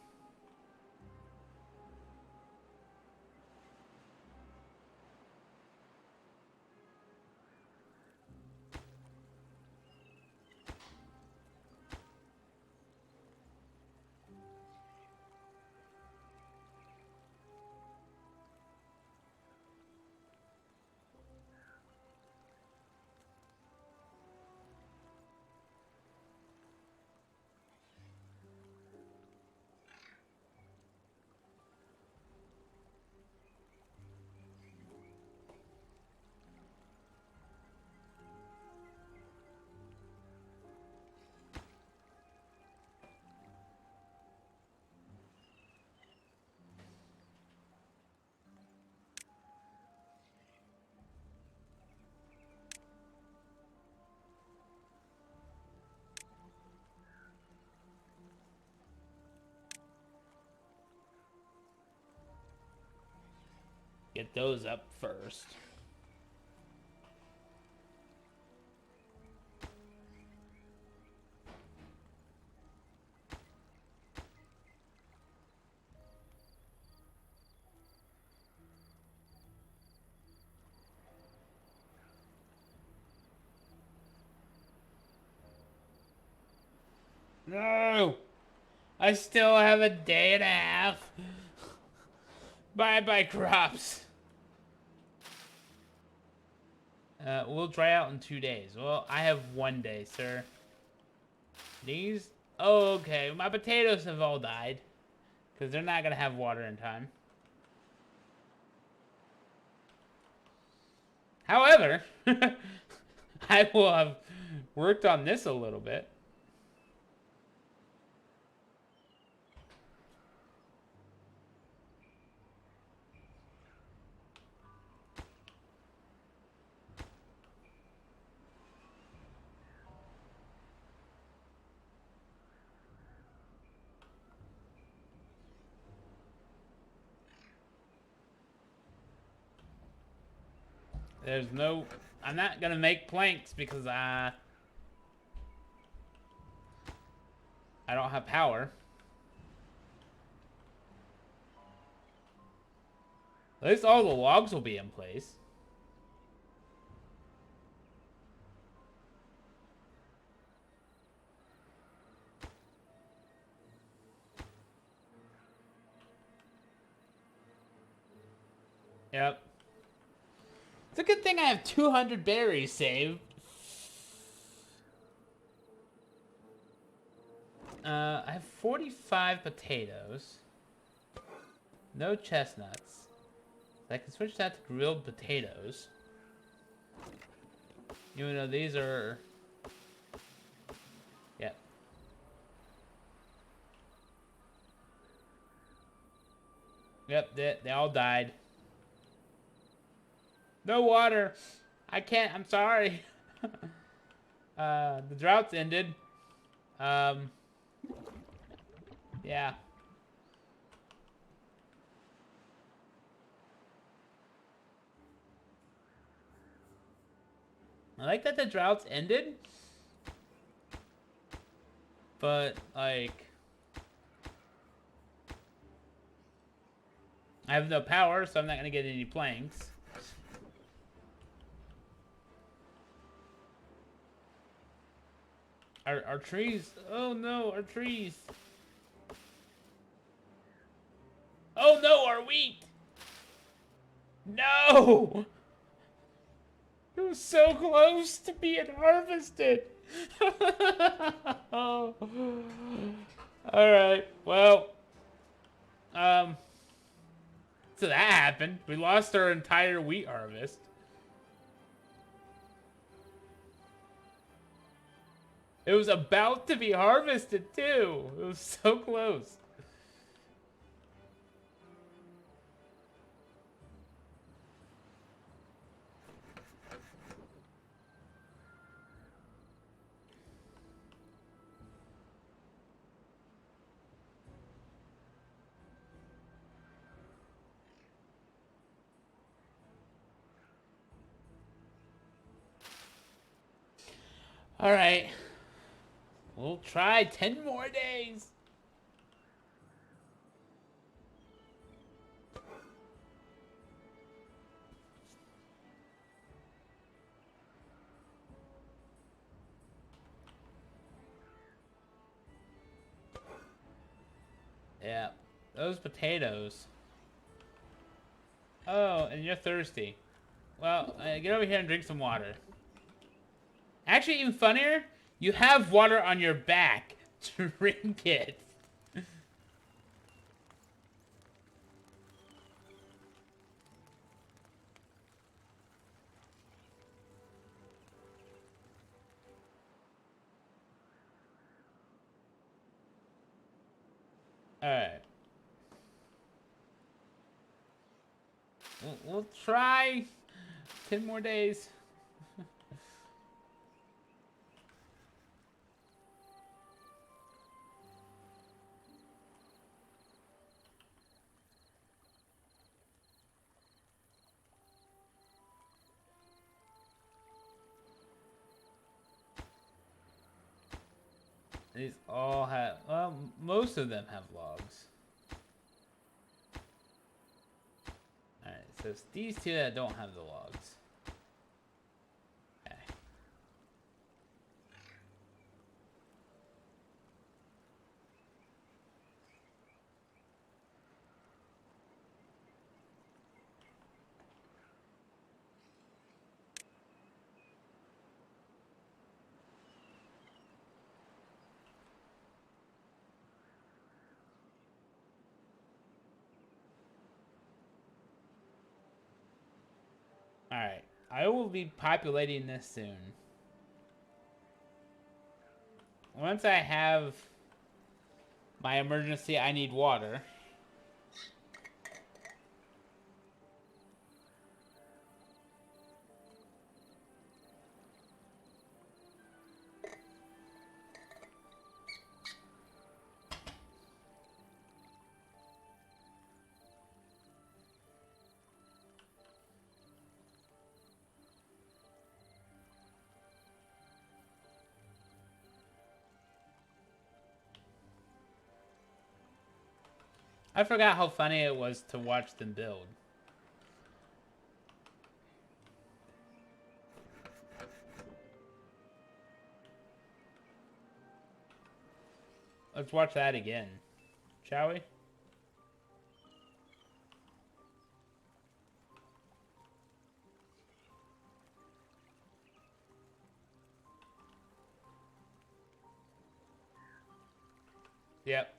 get those up first. No! I still have a day and a half. Bye-bye crops. We'll dry out in 2 days. Well, I have 1 day, sir. These? Oh, okay. My potatoes have all died. Because they're not going to have water in time. However, I will have worked on this a little bit. There's no... I'm not going to make planks because I don't have power. At least all the logs will be in place. Yep. It's a good thing I have 200 berries saved. I have 45 potatoes. No chestnuts. I can switch that to grilled potatoes. Even though these are... Yep. Yep, they all died. No water. I can't. I'm sorry. The drought's ended. Yeah. I like that the drought's ended. But, like... I have no power, so I'm not going to get any planks. Our trees... Oh no, our trees... Oh no, our wheat! No! It was so close to being harvested! Oh. Alright, well... So that happened. We lost our entire wheat harvest. It was about to be harvested, too. It was so close. All right. We'll try 10 more days. Yeah. Those potatoes. Oh, and you're thirsty. Well, get over here and drink some water. Actually, even funnier, you have water on your back. Drink it. Alright. We'll try 10 more days. These all have, well, most of them have logs. Alright, so it's these two that don't have the logs. Okay. Alright, I will be populating this soon. Once I have my emergency, I need water. I forgot how funny it was to watch them build. Let's watch that again, shall we? Yep.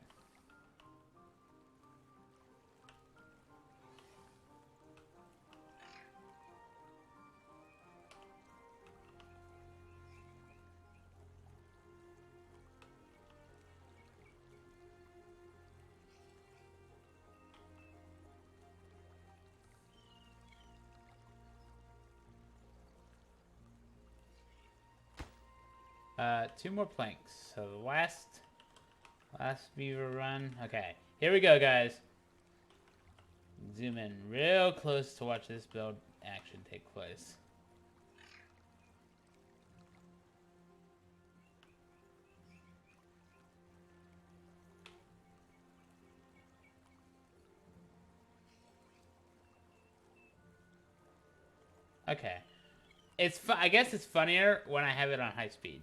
Two more planks. So the last beaver run. Okay, here we go, guys. Zoom in real close to watch this build action take place. Okay. I guess it's funnier when I have it on high speed.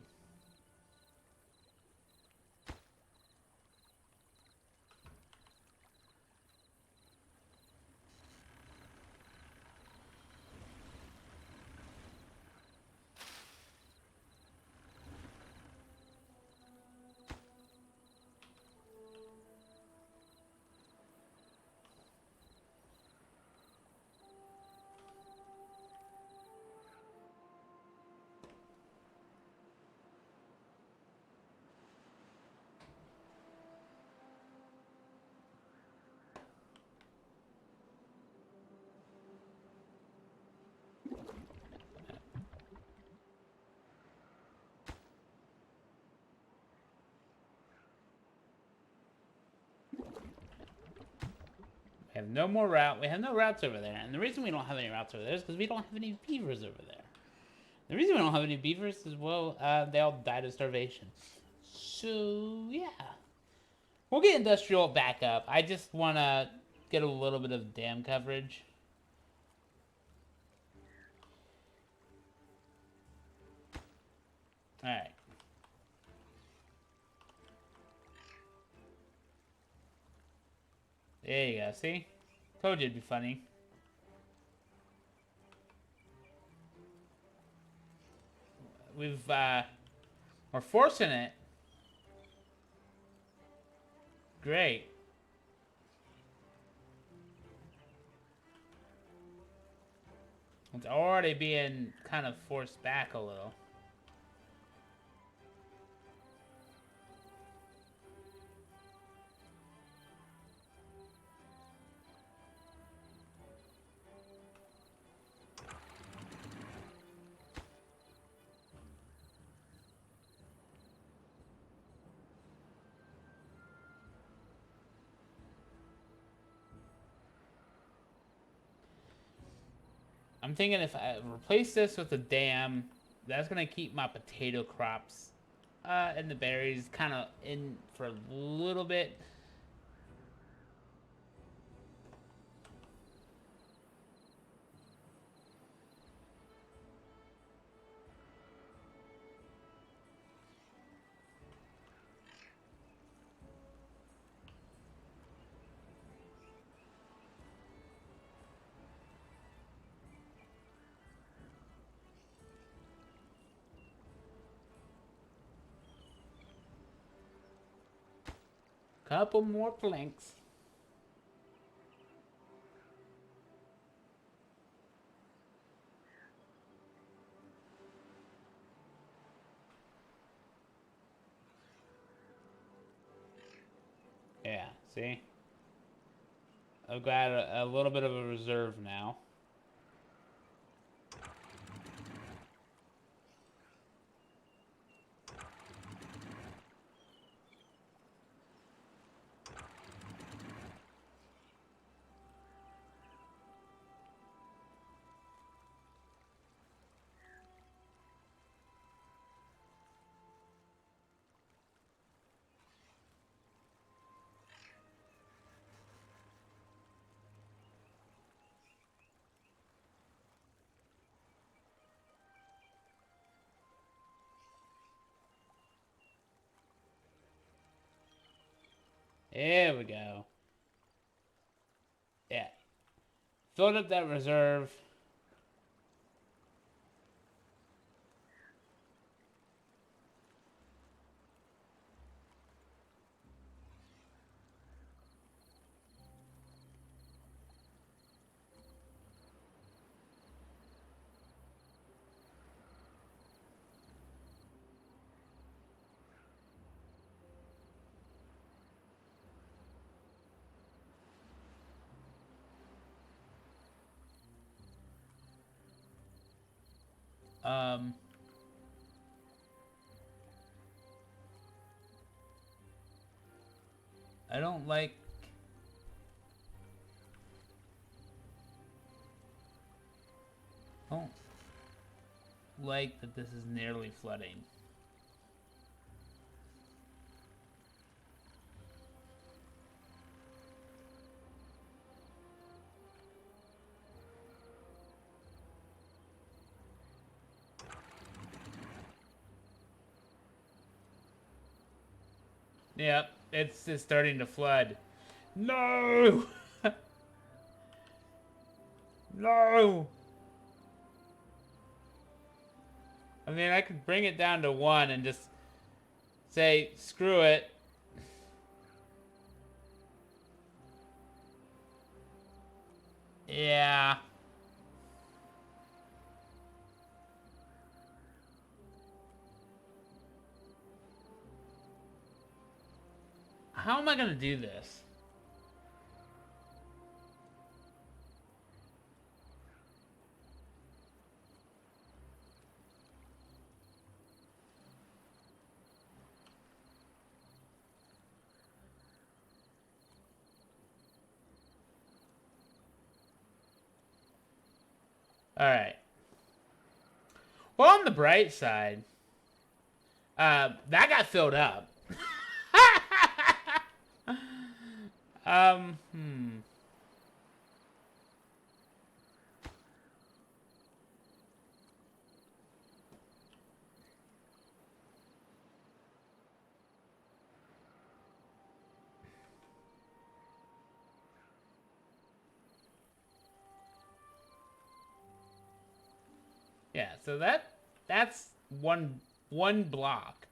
We have no more route. We have no routes over there. And the reason we don't have any routes over there is because we don't have any beavers over there. The reason we don't have any beavers is, well, they all died of starvation. So, yeah. We'll get industrial back up. I just want to get a little bit of dam coverage. Alright. There you go, see? Told you it'd be funny. We're forcing it. Great. It's already being kind of forced back a little. I'm thinking if I replace this with a dam, that's going to keep my potato crops and the berries kind of in for a little bit. Couple more planks. Yeah, see? I've got a little bit of a reserve now. There we go. Yeah. Filled up that reserve. Um, I don't like. Don't like that this is nearly flooding. Yep, it's starting to flood. No! No! I mean, I could bring it down to 1 and just say, screw it. Yeah. How am I gonna do this? Alright. Well, on the bright side, that got filled up. Hmm. Yeah, so that's one block.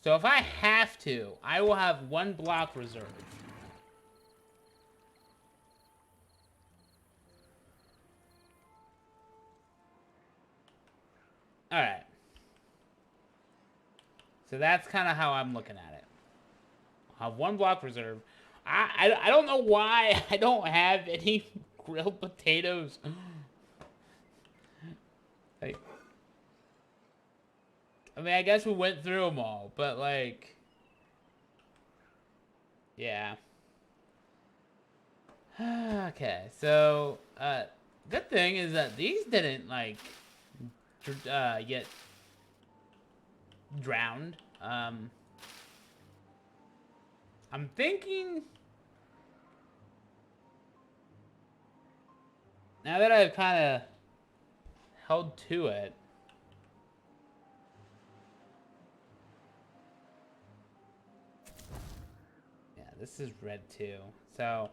So if I have to, I will have 1 block reserved. Alright. So that's kind of how I'm looking at it. I'll have 1 block reserve. I don't know why I don't have any grilled potatoes. Like, I mean, I guess we went through them all, but like, yeah. Okay, so good thing is that these didn't like get drowned. Um, I'm thinking now that I've kind of held to it. Yeah, this is red too. So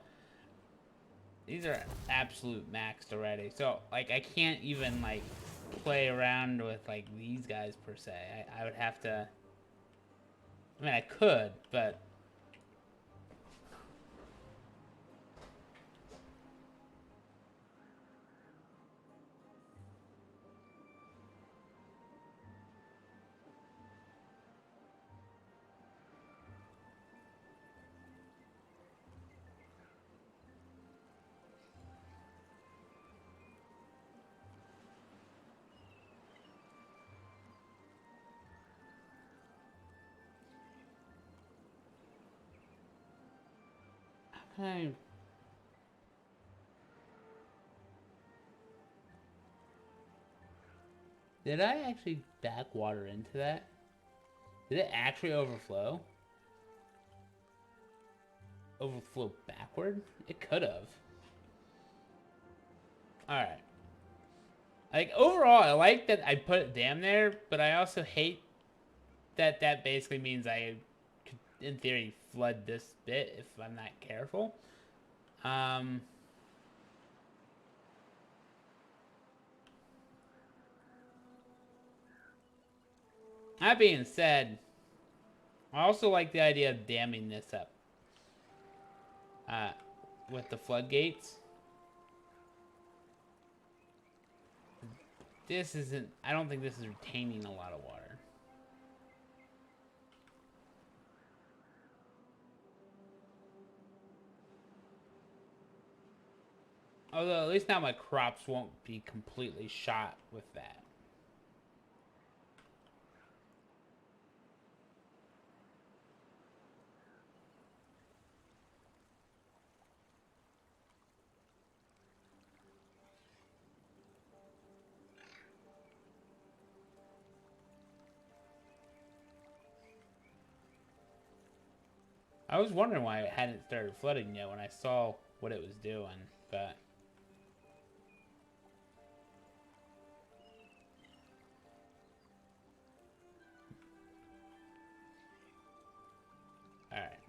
these are absolute maxed already. So like I can't even like play around with like these guys per se. I would have to. I mean, I could, but how can I? Did I actually back water into that? Did it actually overflow? Overflow backward? It could have. Alright. Like, overall, I like that I put it damn there, but I also hate that that basically means I could, in theory, flood this bit if I'm not careful. Um... That being said, I also like the idea of damming this up. With the floodgates. This isn't... I don't think this is retaining a lot of water. Although, at least now my crops won't be completely shot with that. I was wondering why it hadn't started flooding yet when I saw what it was doing, but... Alright.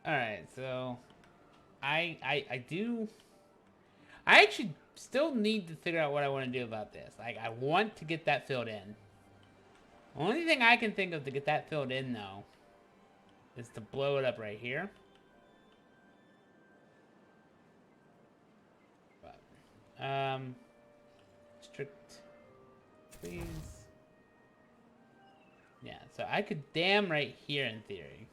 Alright, so... I do... I actually still need to figure out what I want to do about this. Like, I want to get that filled in. The only thing I can think of to get that filled in, though, is to blow it up right here. But, strict, please. Yeah, so I could dam right here in theory.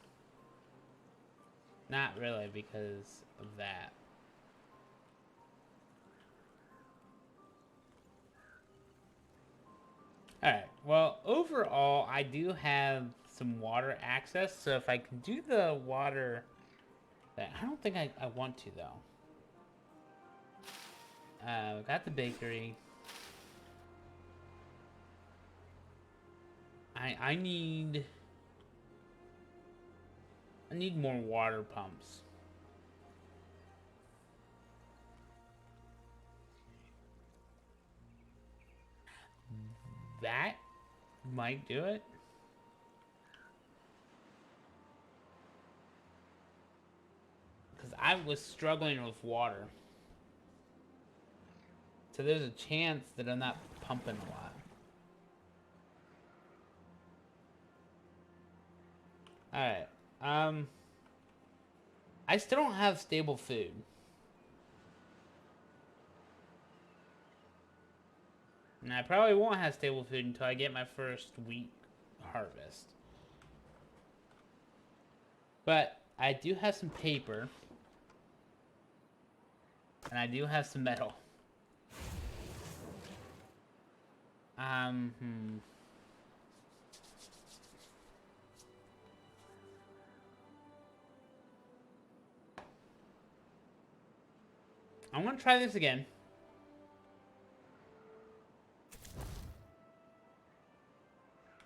Not really because of that. Alright, well, overall, I do have some water access, so if I can do the water... I don't think I want to, though. Got the bakery. I need... I need more water pumps. That might do it. Because I was struggling with water. So there's a chance that I'm not pumping a lot. Alright. I still don't have stable food. And I probably won't have stable food until I get my first wheat harvest. But I do have some paper. And I do have some metal. I'm gonna try this again.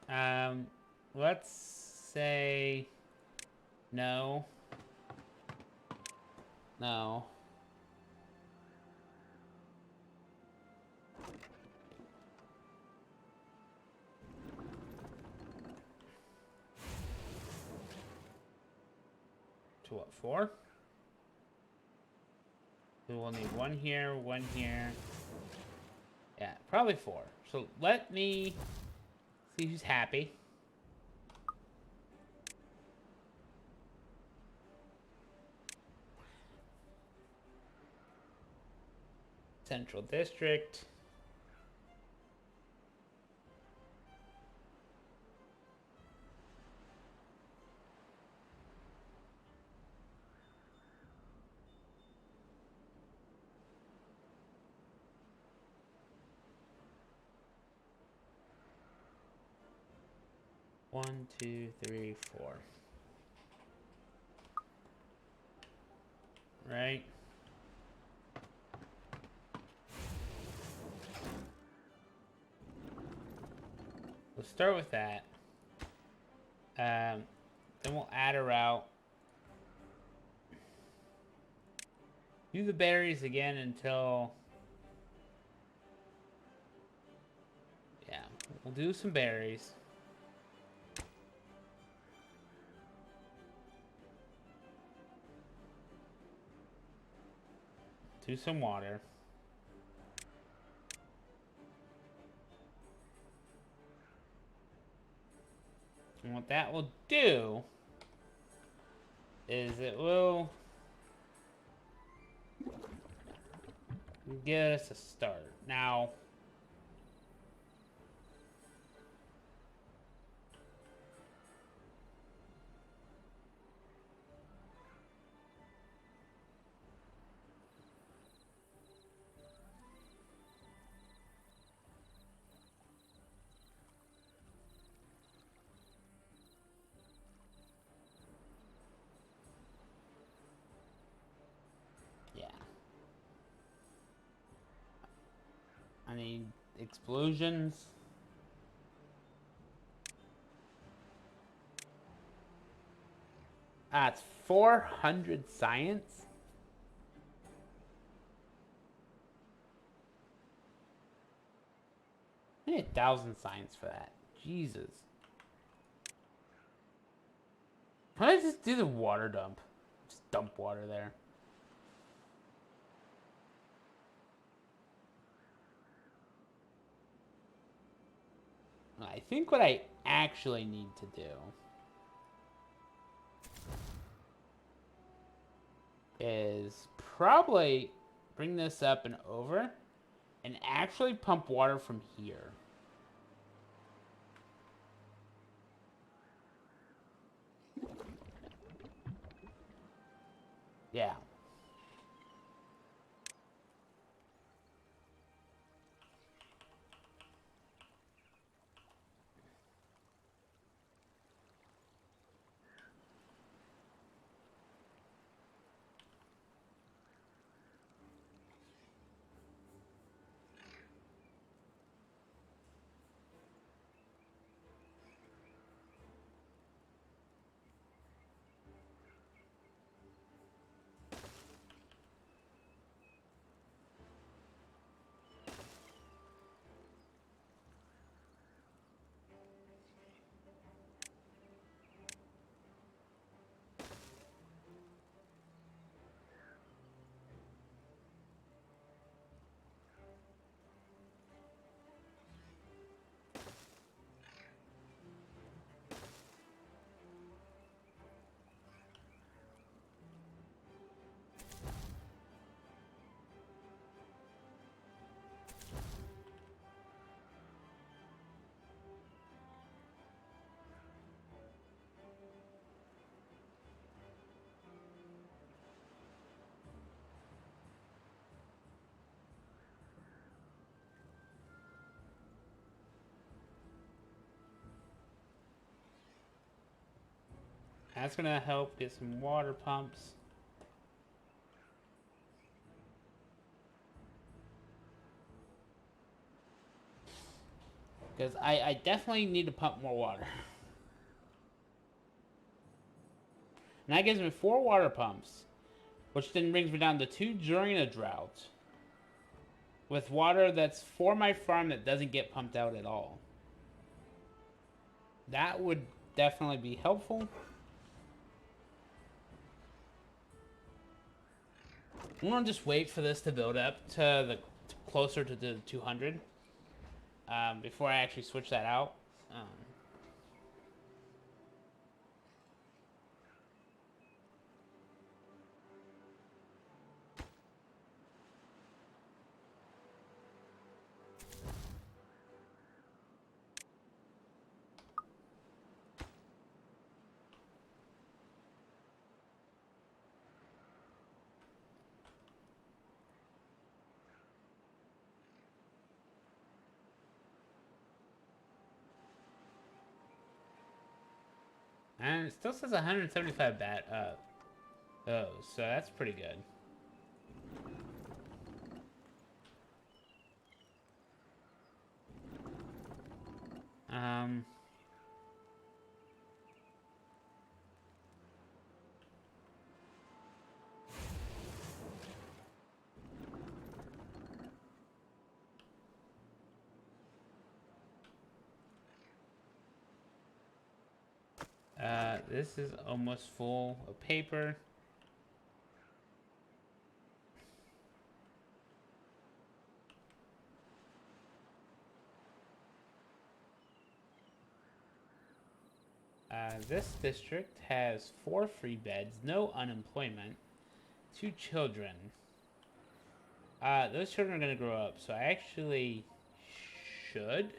Um, let's say no. No. To what, 4? So we'll need 1 here, 1 here. Yeah, probably 4. So let me see who's happy. Central District. One, two, three, 4. Right? We'll start with that. Then we'll add a route. Do the berries again until... Yeah, we'll do some berries. Do some water. And what that will do is it will get us a start. Now, yeah. I need explosions. It's 400 science. I need 1,000 science for that. Jesus. Why don't I just do the water dump? Just dump water there. I think what I actually need to do is probably bring this up and over and actually pump water from here. Yeah. That's gonna help get some water pumps. Because I definitely need to pump more water. And that gives me 4 water pumps, which then brings me down to 2 during a drought. With water that's for my farm that doesn't get pumped out at all. That would definitely be helpful. I'm gonna just wait for this to build up to the closer to the 200 before I actually switch that out. And it still says 175 oh, so that's pretty good. Um, this is almost full of paper. This district has 4 free beds, no unemployment, 2 children. Those children are going to grow up, so I actually should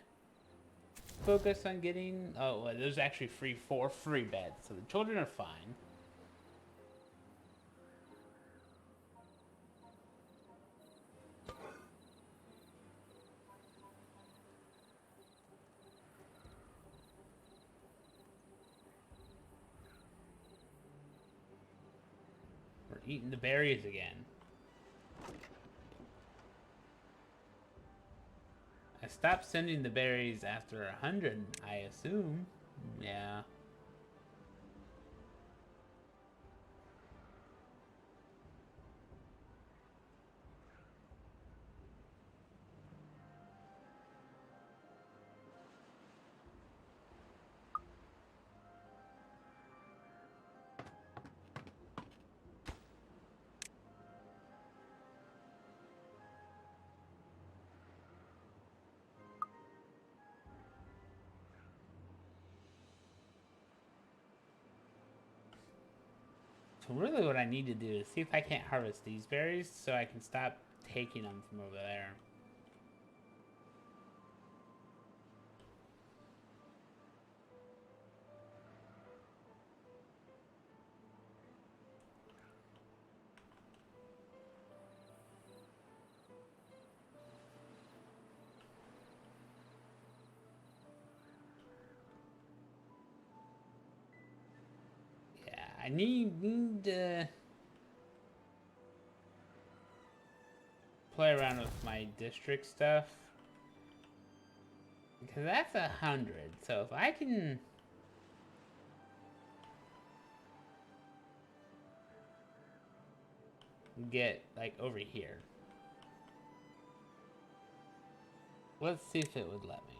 focus on getting... Oh, well, there's actually 4 free beds, so the children are fine. We're eating the berries again. I stopped sending the berries after 100, I assume. Yeah. So really what I need to do is see if I can't harvest these berries so I can stop taking them from over there. Yeah, I need to play around with my district stuff. Because that's 100, so if I can... get, like, over here. Let's see if it would let me.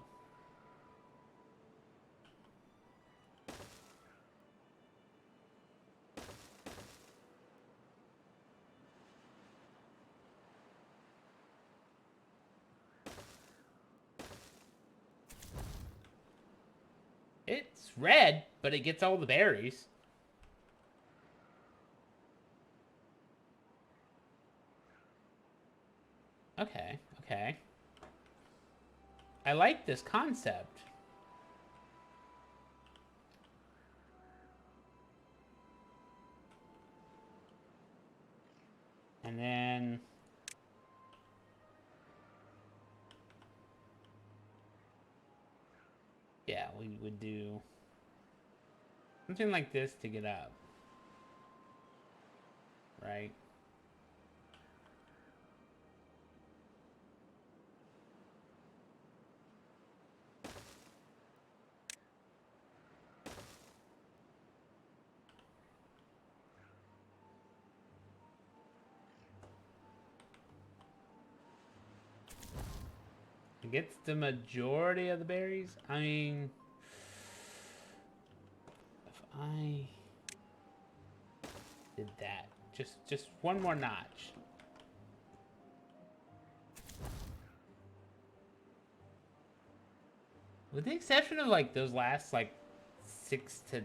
It's red, but it gets all the berries. Okay, okay. I like this concept. And then... yeah, we would do something like this to get up. Right? It gets the majority of the berries. I mean, if I did that, just one more notch. With the exception of like those last like 6 to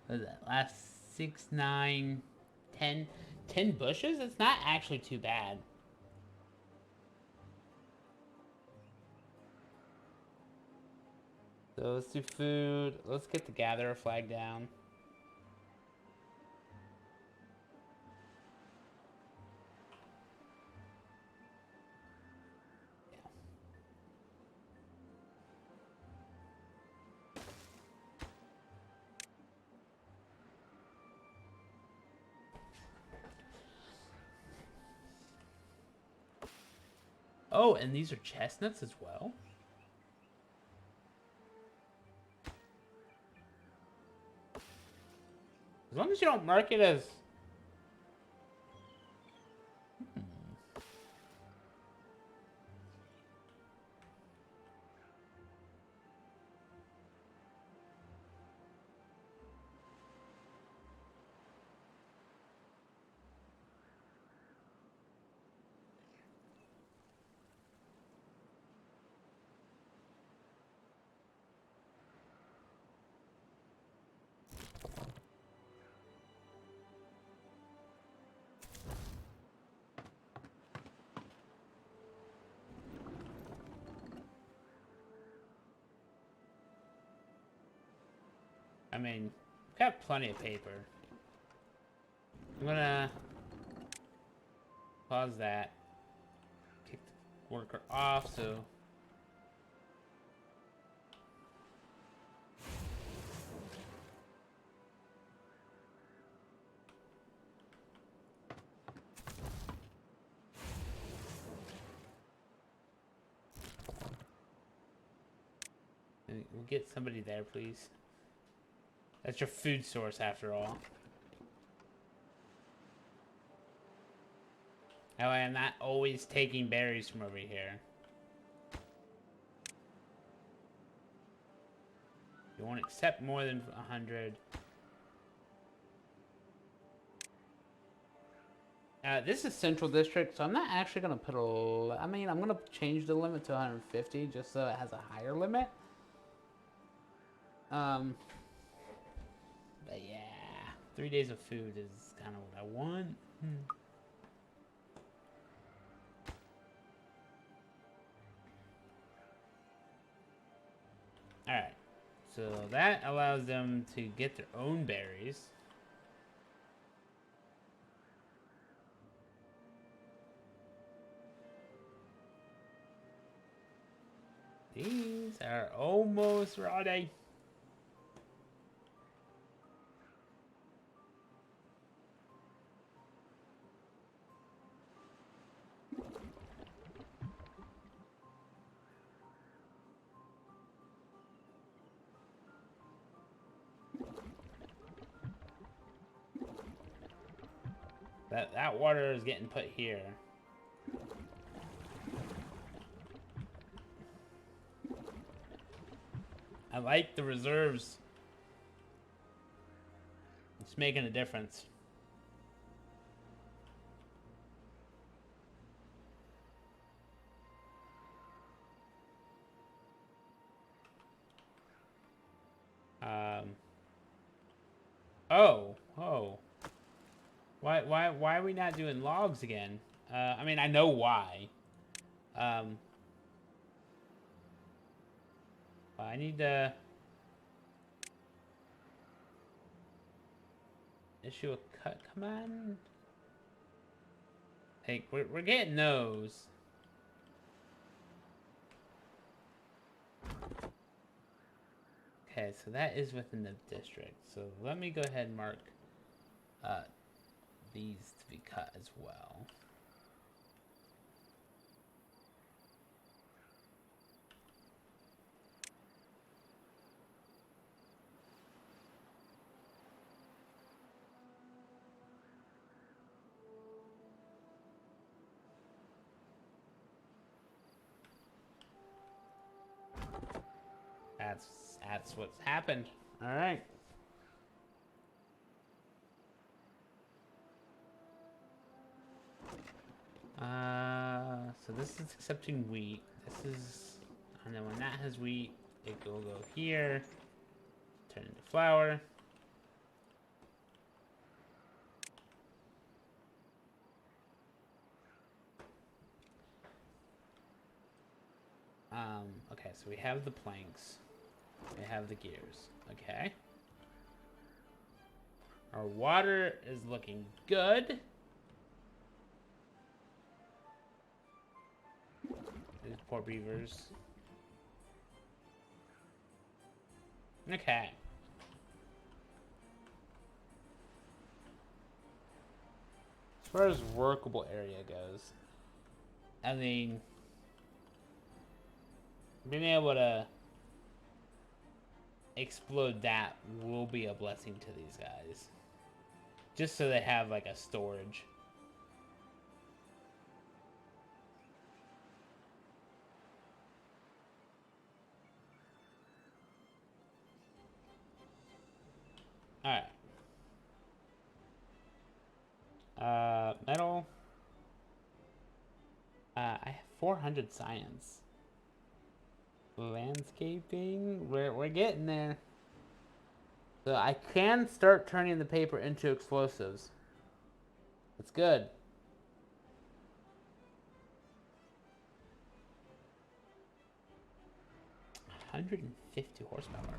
what is that? Last 6, 9, 10, 10 bushes, it's not actually too bad. So let's do food. Let's get the gatherer flag down. Oh, and these are chestnuts as well? As long as you don't mark it as... I mean, we've got plenty of paper. I'm gonna pause that. Kick the worker off, so... We'll get somebody there, please. That's your food source, after all. Oh, I'm not always taking berries from over here. You won't accept more than 100. This is Central District, so I'm not actually going to put a... I mean, I'm going to change the limit to 150 just so it has a higher limit. But yeah, 3 days of food is kind of what I want. Alright, so that allows them to get their own berries. These are almost ready. That water is getting put here. I like the reserves. It's making a difference. Oh. Why are we not doing logs again? I mean, I know why. I need to issue a cut command. Hey, we're getting those. Okay, so that is within the district. So let me go ahead and mark these to be cut as well. That's what's happened. All right. So this is accepting wheat. This is, and then when that has wheat, it will go here, turn into flour. Okay, so we have the planks. We have the gears. Okay. Our water is looking good. These poor beavers. Okay. As far as workable area goes, I mean, being able to explode that will be a blessing to these guys. Just so they have like a storage. Alright. Metal. I have 400 science. Landscaping. We're getting there. So I can start turning the paper into explosives. That's good. $150 horsepower.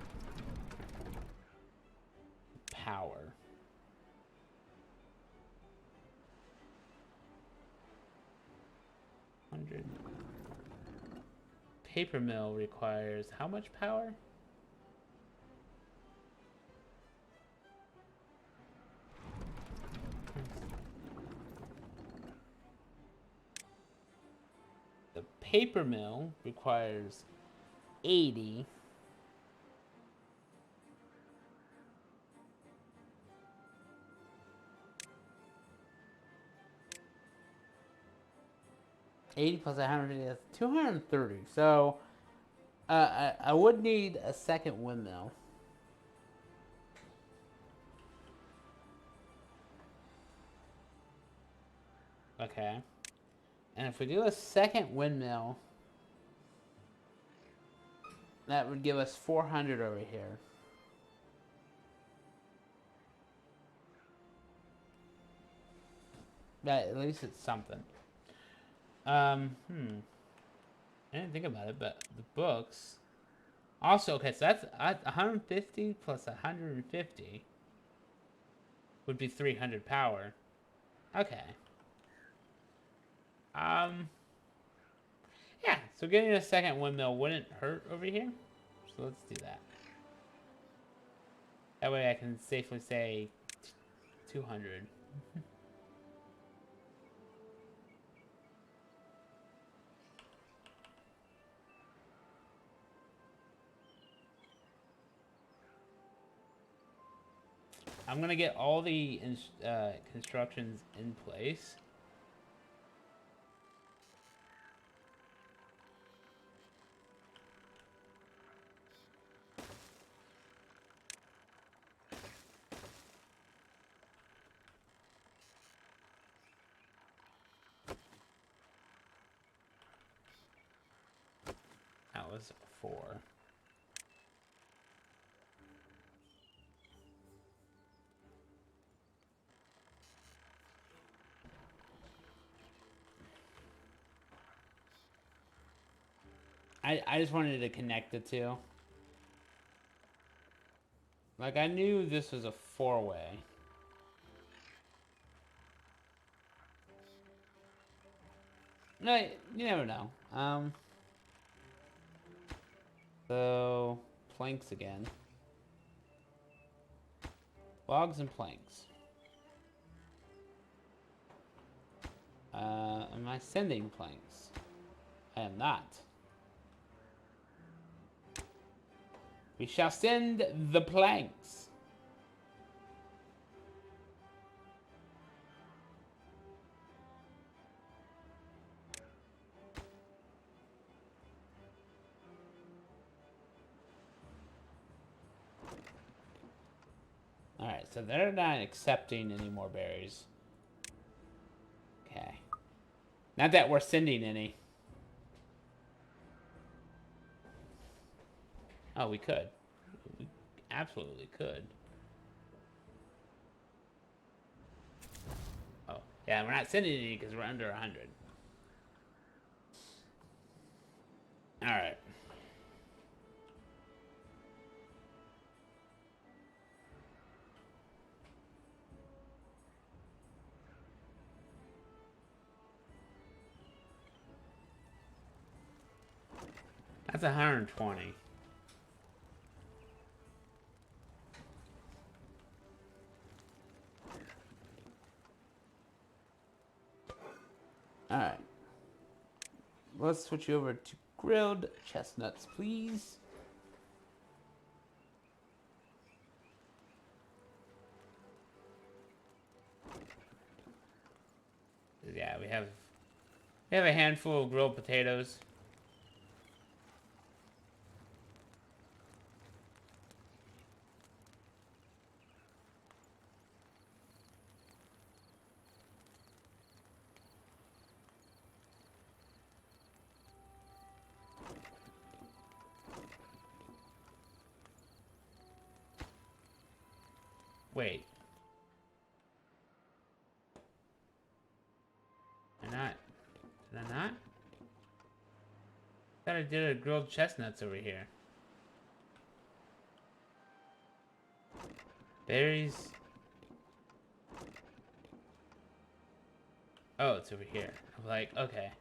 Power. 100. Paper mill requires how much power? The paper mill requires 80. $80 plus 100 is 230. So I would need a second windmill. Okay. And if we do a second windmill, that would give us 400 over here. That, at least it's something. I didn't think about it, but the books. Also, okay, so that's 150 plus 150 would be 300 power. Okay. Yeah, so getting a second windmill wouldn't hurt over here. So let's do that. That way I can safely say 200. I'm going to get all the constructions in place. That was 4. I just wanted to connect the two. Like, I knew this was a 4-way. No, you never know. So, planks again. Logs and planks. Am I sending planks? I am not. We shall send the planks. so they're not accepting any more berries. Okay. Not that we're sending any. Oh, we could. We absolutely could. Oh, yeah, we're not sending any because we're under 100. Alright. That's 120. Alright. Let's switch you over to grilled chestnuts, please. Yeah, we have a handful of grilled potatoes. Wait. Did I not? I thought I did a grilled chestnuts over here. Berries. Oh, it's over here. I'm like, okay.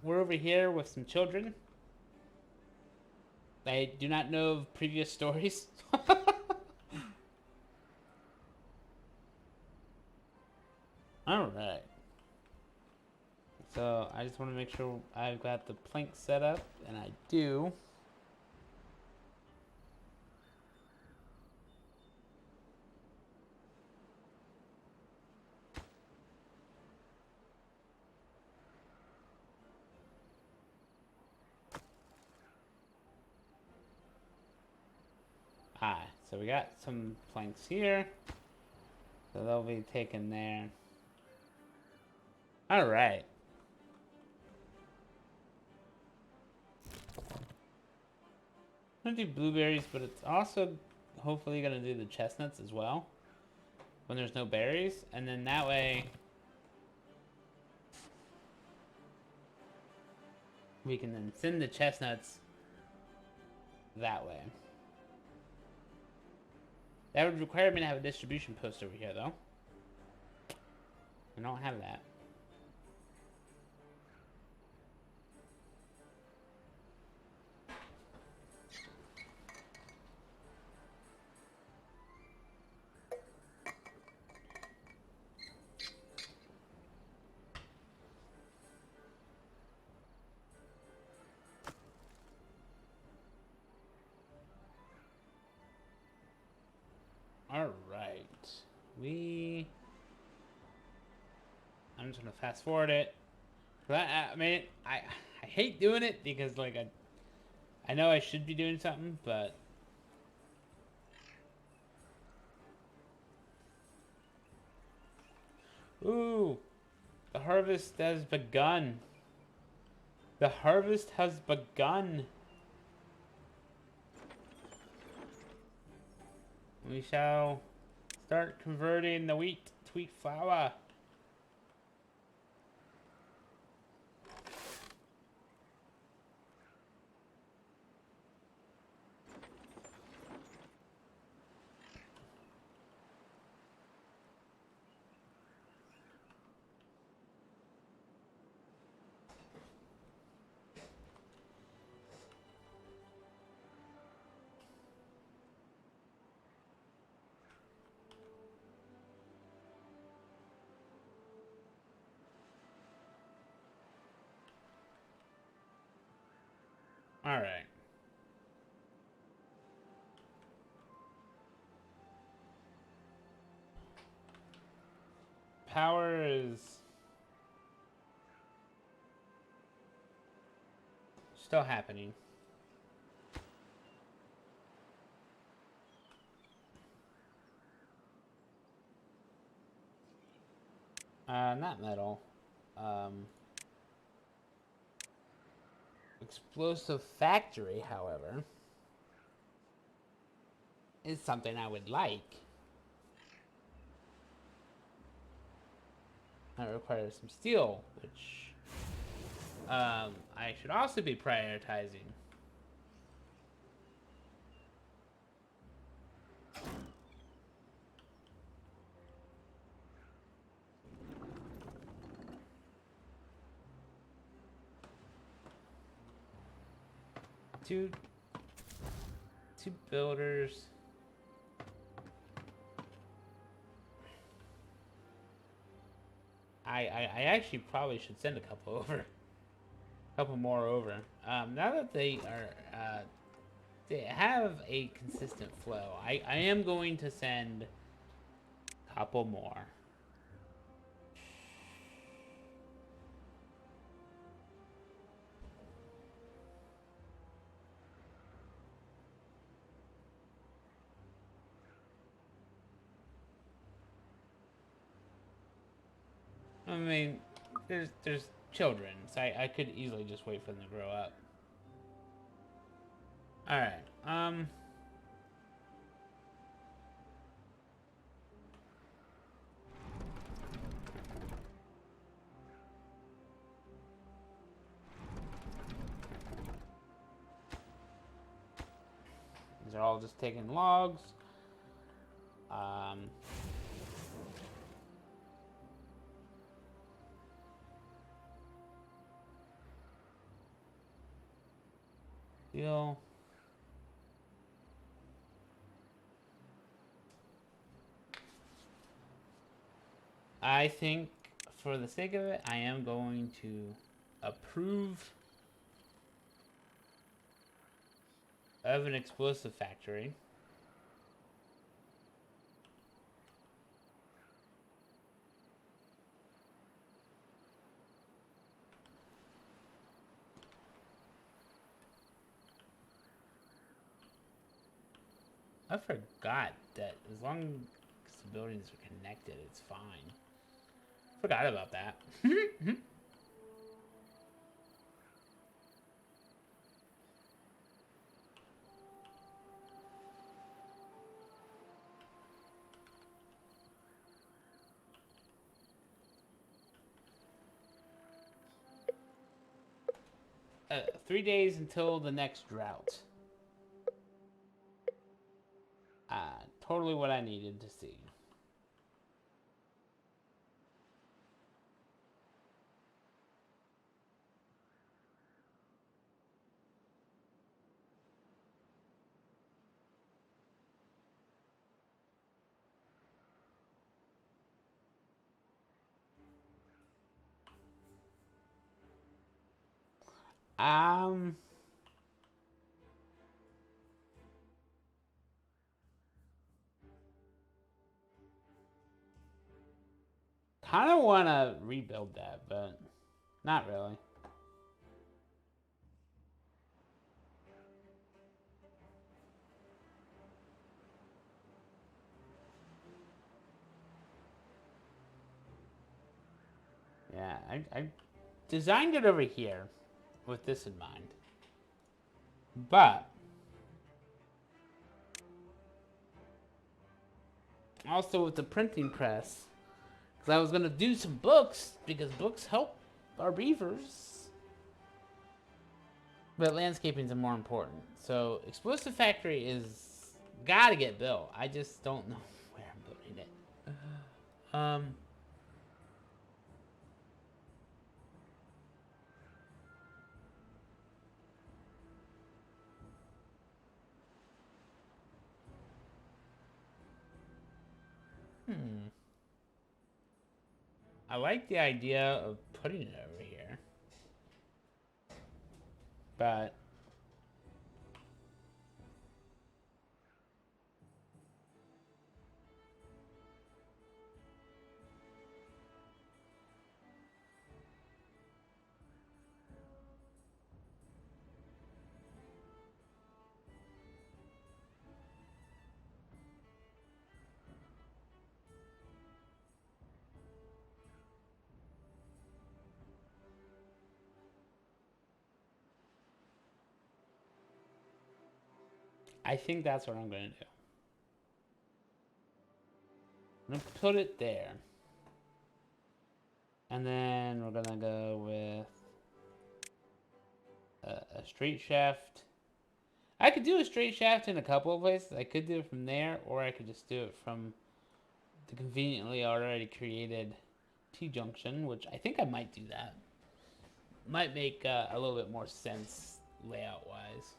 We're over here with some children. They do not know of previous stories. Alright. So, I just want to make sure I've got the plank set up, and I do. So we got some planks here. So they'll be taken there. Alright. I'm gonna do blueberries, but it's also hopefully gonna do the chestnuts as well. When there's no berries. And then that way we can then send the chestnuts that way. That would require me to have a distribution post over here, though. I don't have that. Alright. I'm just gonna fast forward it. I mean, I hate doing it because, like, I know I should be doing something, but... Ooh! The harvest has begun. The harvest has begun. We shall start converting the wheat to wheat flour. Alright. Power is still happening. Not metal. Explosive factory, however, is something I would like. That requires some steel, which I should also be prioritizing. Two builders. I actually probably should send a couple over. A couple more over. Now that they are, they have a consistent flow, I am going to send a couple more. I mean, there's children, so I could easily just wait for them to grow up. All right. These are all just taking logs. Steel. I think, for the sake of it, I am going to approve of an explosive factory. I forgot that as long as the buildings are connected, it's fine. Forgot about that. 3 days until the next drought. Totally what I needed to see. Kind of want to rebuild that, but not really. Yeah, I designed it over here with this in mind. But also with the printing press, because I was going to do some books, because books help our beavers. But landscaping is more important. So explosive factory is gotta get built. I just don't know where I'm putting it. I like the idea of putting it over here. But I think that's what I'm going to do. I'm going to put it there. And then we're going to go with a straight shaft. I could do a straight shaft in a couple of places. I could do it from there, or I could just do it from the conveniently already created T-junction, which I think I might do that. Might make a little bit more sense layout-wise.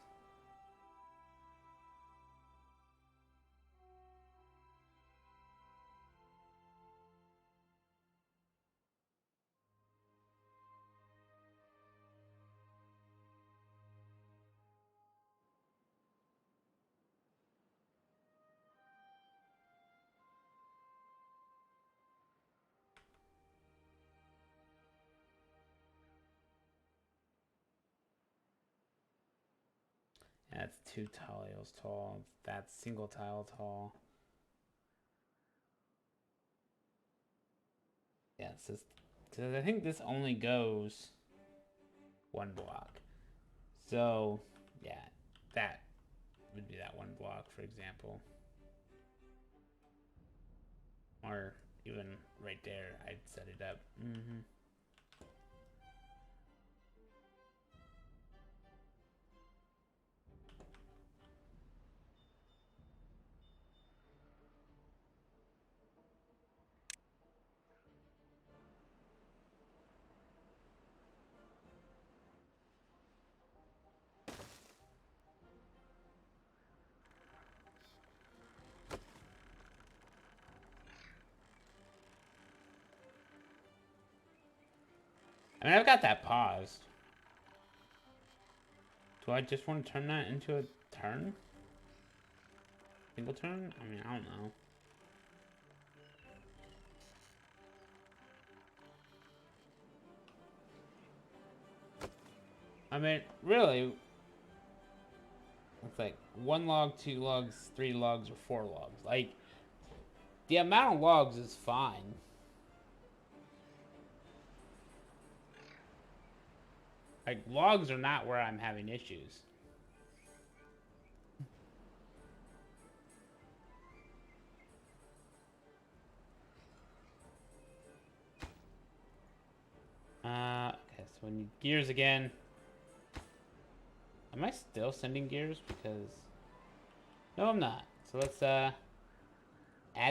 That's 2 tiles tall. That's single tile tall. Yeah, because I think this only goes 1 block. So, yeah, that would be that 1 block, for example. Or even right there, I'd set it up. I mean, I've got that paused. Do I just want to turn that into a turn? Single turn? I mean, I don't know. I mean, really, it's like 1 log, 2 logs, 3 logs, or 4 logs. Like, the amount of logs is fine. Like, logs are not where I'm having issues. Okay, so we need gears again. Am I still sending gears? Because... No, I'm not. So let's, add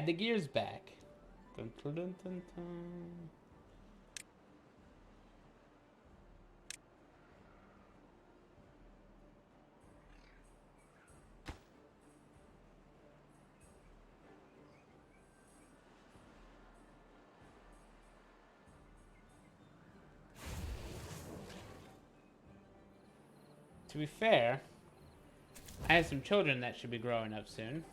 the gears back. Dun, dun, dun, dun, dun. To be fair, I have some children that should be growing up soon.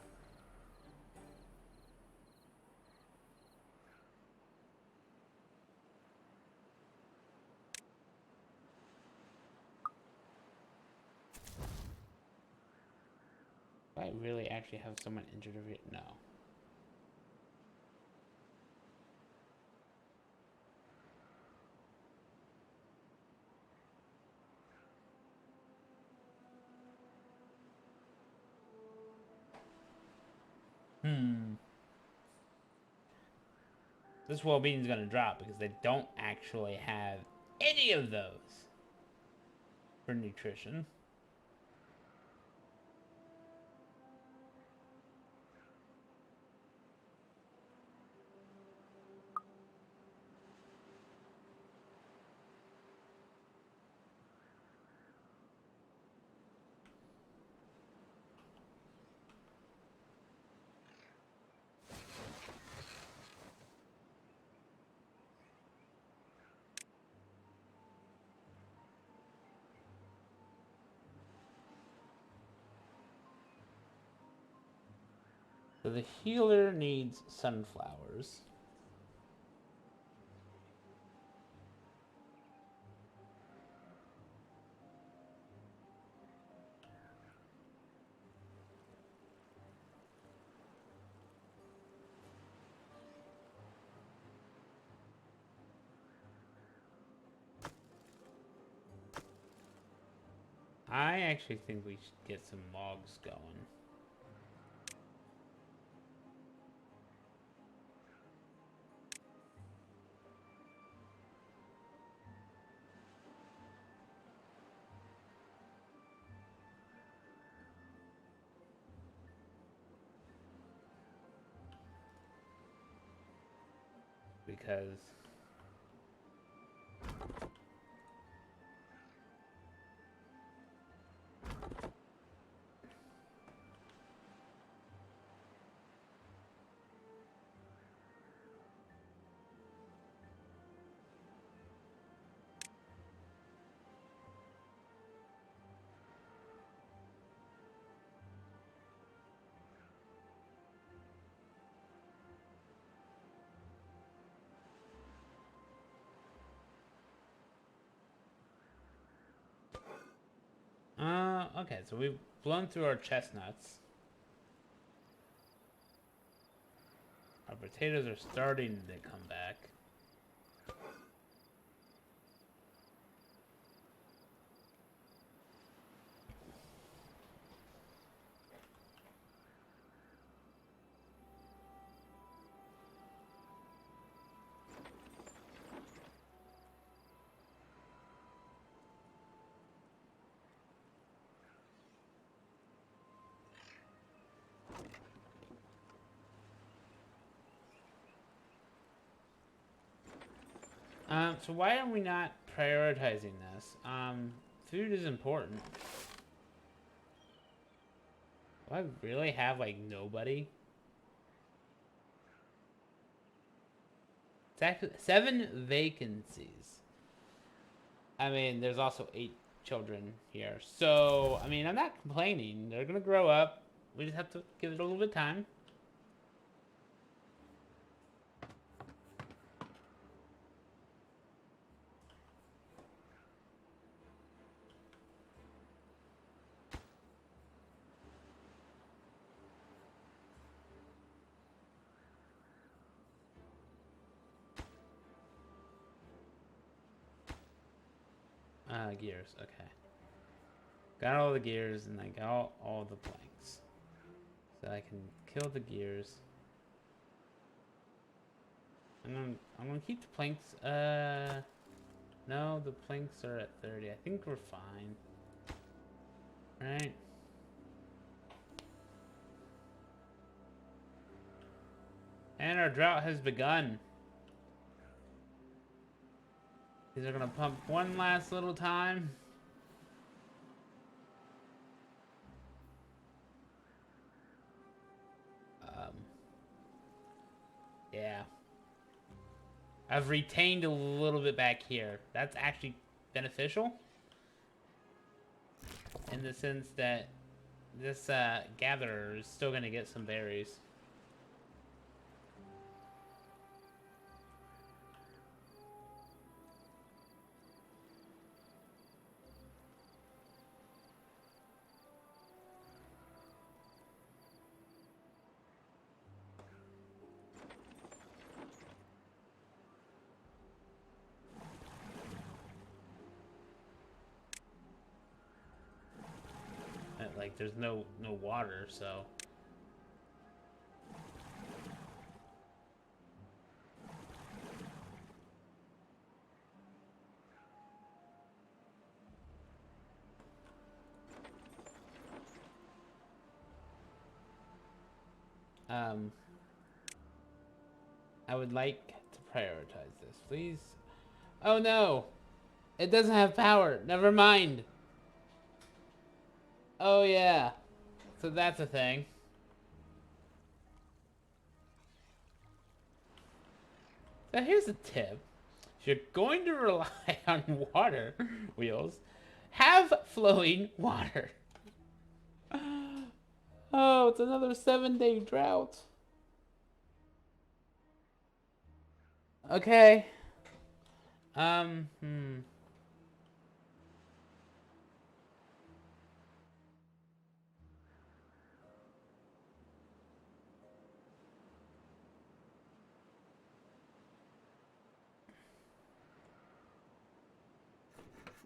Do I really actually have someone injured over here? No. This well-being is going to drop because they don't actually have any of those for nutrition. So the healer needs sunflowers. I actually think we should get some logs going. because okay, so we've blown through our chestnuts. Our potatoes are starting to come back. So why are we not prioritizing this? Food is important. Do I really have, like, nobody? It's actually 7 vacancies. I mean, there's also 8 children here. So, I mean, I'm not complaining. They're gonna grow up. We just have to give it a little bit of time. Gears, okay. Got all the gears, and I got all the planks. So I can kill the gears. I'm gonna keep the planks. No, the planks are at 30. I think we're fine. Right? And our drought has begun. These are gonna pump one last little time. Yeah. I've retained a little bit back here. That's actually beneficial. In the sense that this gatherer is still gonna get some berries. Like, there's no water, so I would like to prioritize this, please. Oh no, it doesn't have power. Never mind. Oh yeah, so that's a thing. Now here's a tip. If you're going to rely on water wheels, have flowing water. Oh, it's another 7-day drought. Okay. Hmm.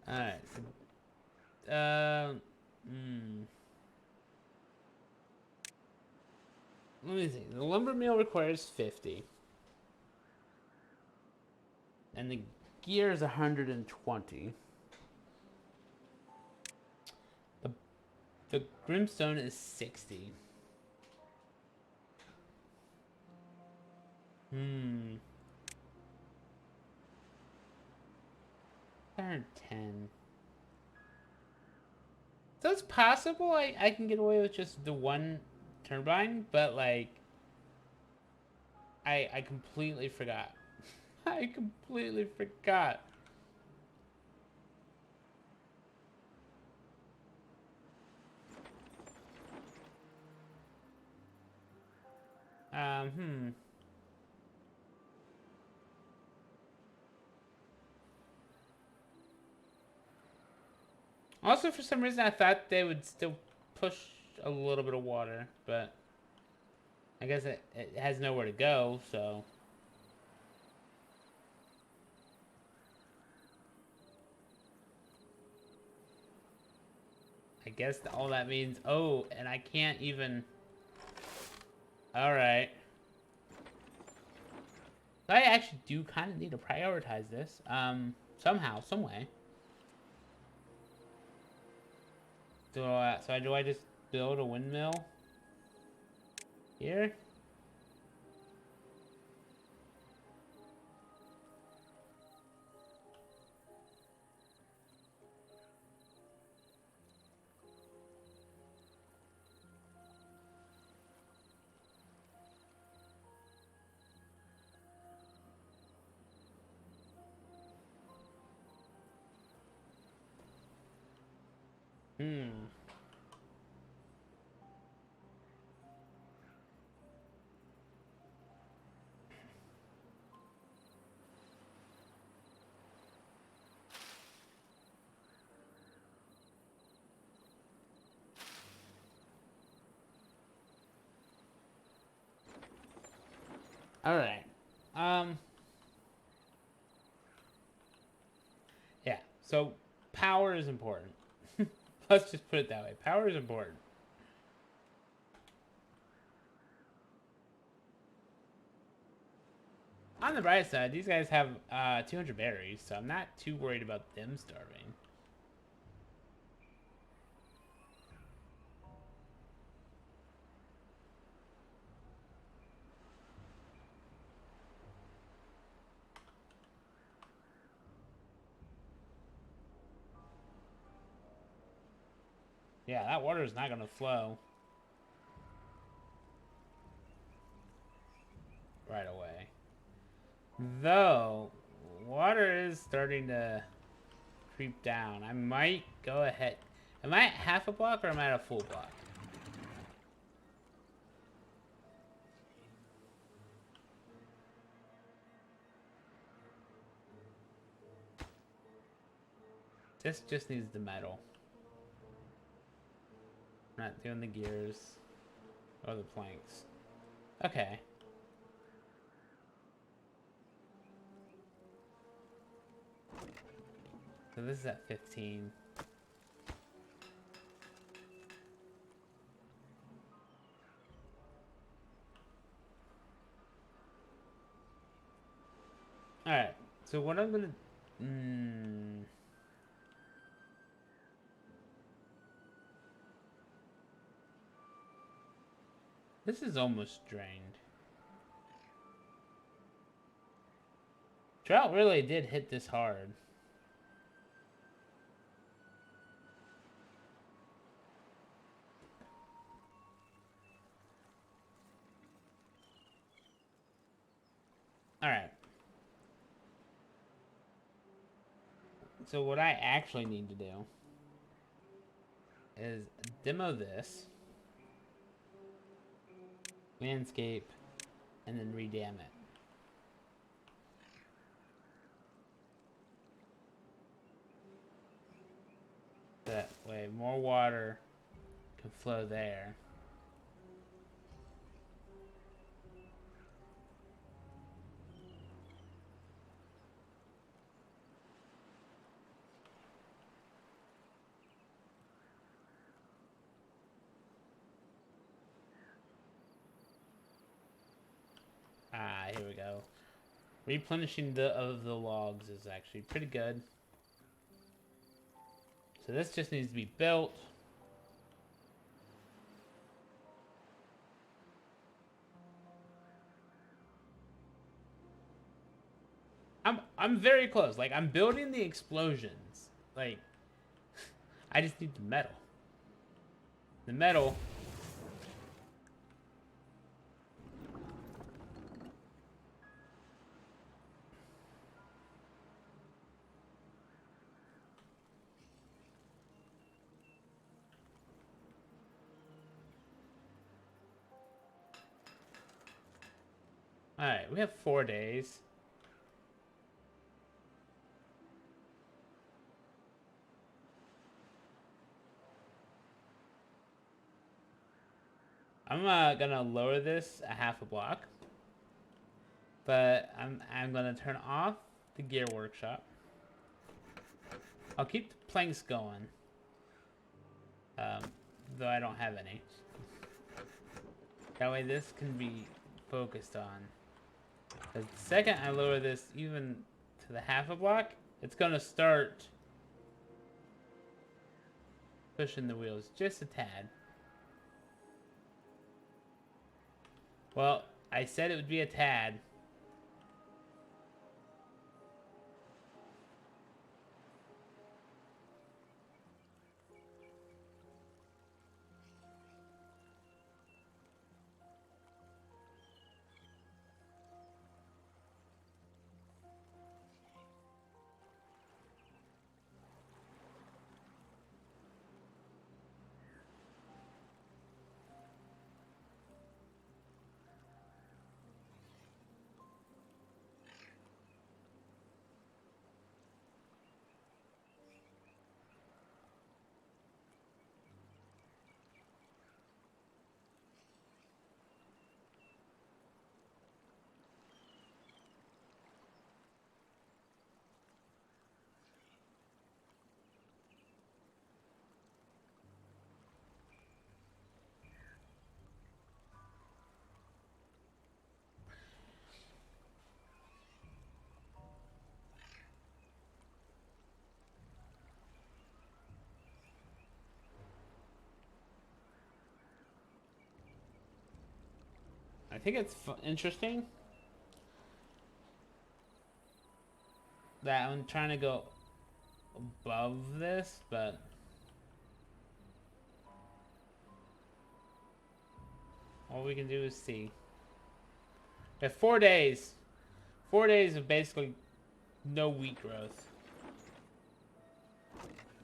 Alright, so, let me see. The lumber mill requires 50. And the gear is 120. The brimstone is 60. 110. So it's possible I can get away with just the one turbine, but like I completely forgot. I completely forgot. Hmm. Also, for some reason, I thought they would still push a little bit of water, but I guess it has nowhere to go, so. I guess all that means. Oh, and I can't even. Alright. I actually do kind of need to prioritize this. Somehow, some way. Do I just build a windmill here? Hmm. Alright. Um. Yeah. So, power is important. Let's just put it that way. Power is important. On the bright side, these guys have 200 berries, so I'm not too worried about them starving. Yeah, that water is not going to flow right away. Though, water is starting to creep down. I might go ahead. Am I at half a block or am I at a full block? This just needs the metal. I'm not doing the gears or the planks. Okay. So this is at 15. Alright. So what I'm gonna... This is almost drained. Drought really did hit this hard. Alright. So what I actually need to do is demo this, landscape, and then redam it. That way more water can flow there. Ah, here we go. Replenishing the logs is actually pretty good. So this just needs to be built. I'm very close. Like I'm building the explosions. Like I just need the metal. The metal. All right, we have 4 days. I'm gonna lower this a half a block, but I'm gonna turn off the gear workshop. I'll keep the planks going, um, though I don't have any. That way this can be focused on. The second I lower this even to the half a block, it's gonna start pushing the wheels just a tad. Well, I said it would be a tad. I think it's interesting that I'm trying to go above this, but all we can do is see. We have 4 days. 4 days of basically no wheat growth.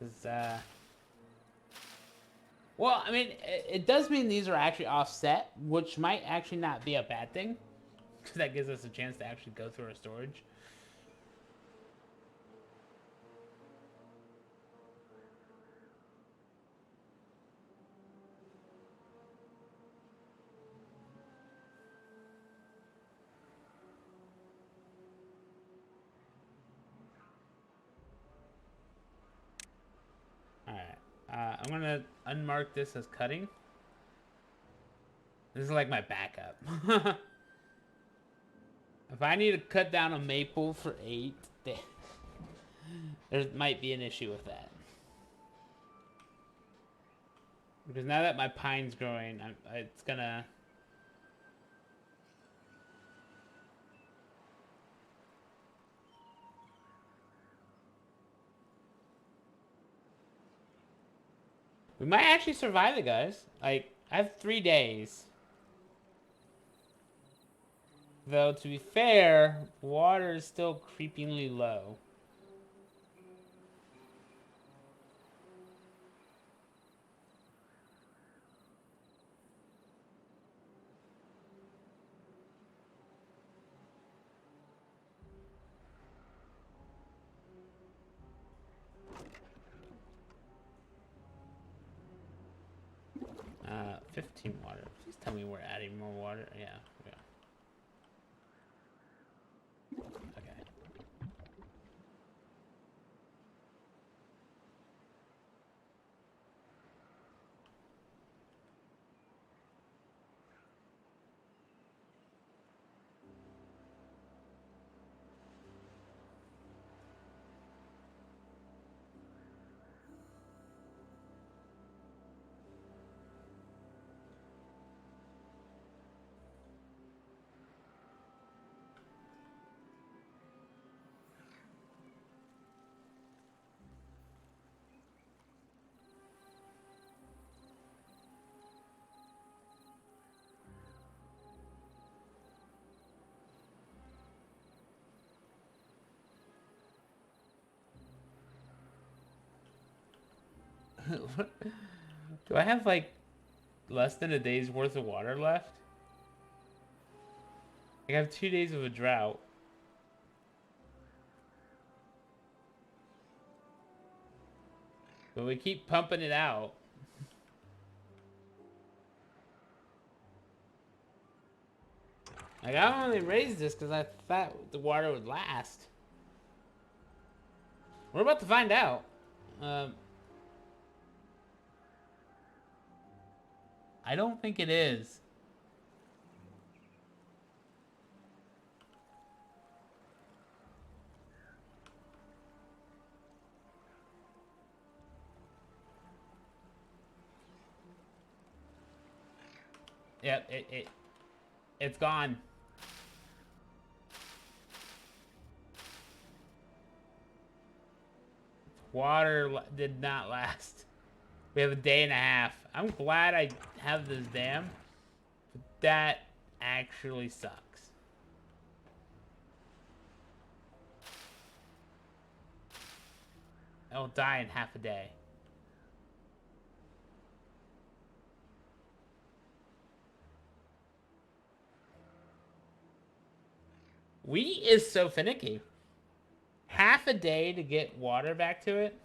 'Cause, well, I mean, it does mean these are actually offset, which might actually not be a bad thing. Because that gives us a chance to actually go through our storage. Alright. I'm going to unmark this as cutting. This is like my backup. If I need to cut down a maple for 8, there might be an issue with that. Because now that my pine's growing, it's gonna... We might actually survive it, guys. Like, I have 3 days. Though, to be fair, water is still creepingly low. Uh, 15 water. Please tell me we're adding more water. Yeah, we are. Okay. Do I have like less than a day's worth of water left? I have 2 days of a drought. But we keep pumping it out. Like, I only raised this because I thought the water would last. We're about to find out. I don't think it is. Yep, it's gone. Water did not last. We have a day and a half. I'm glad I have this dam, but that actually sucks. I'll die in half a day. Wheat is so finicky. Half a day to get water back to it.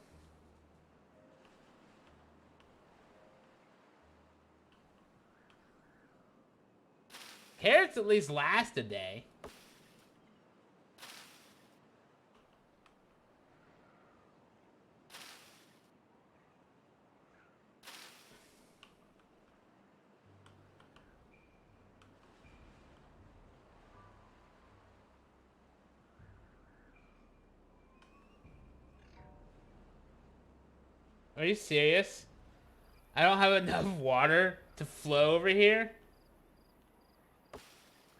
Carrots at least last a day. Are you serious? I don't have enough water to flow over here?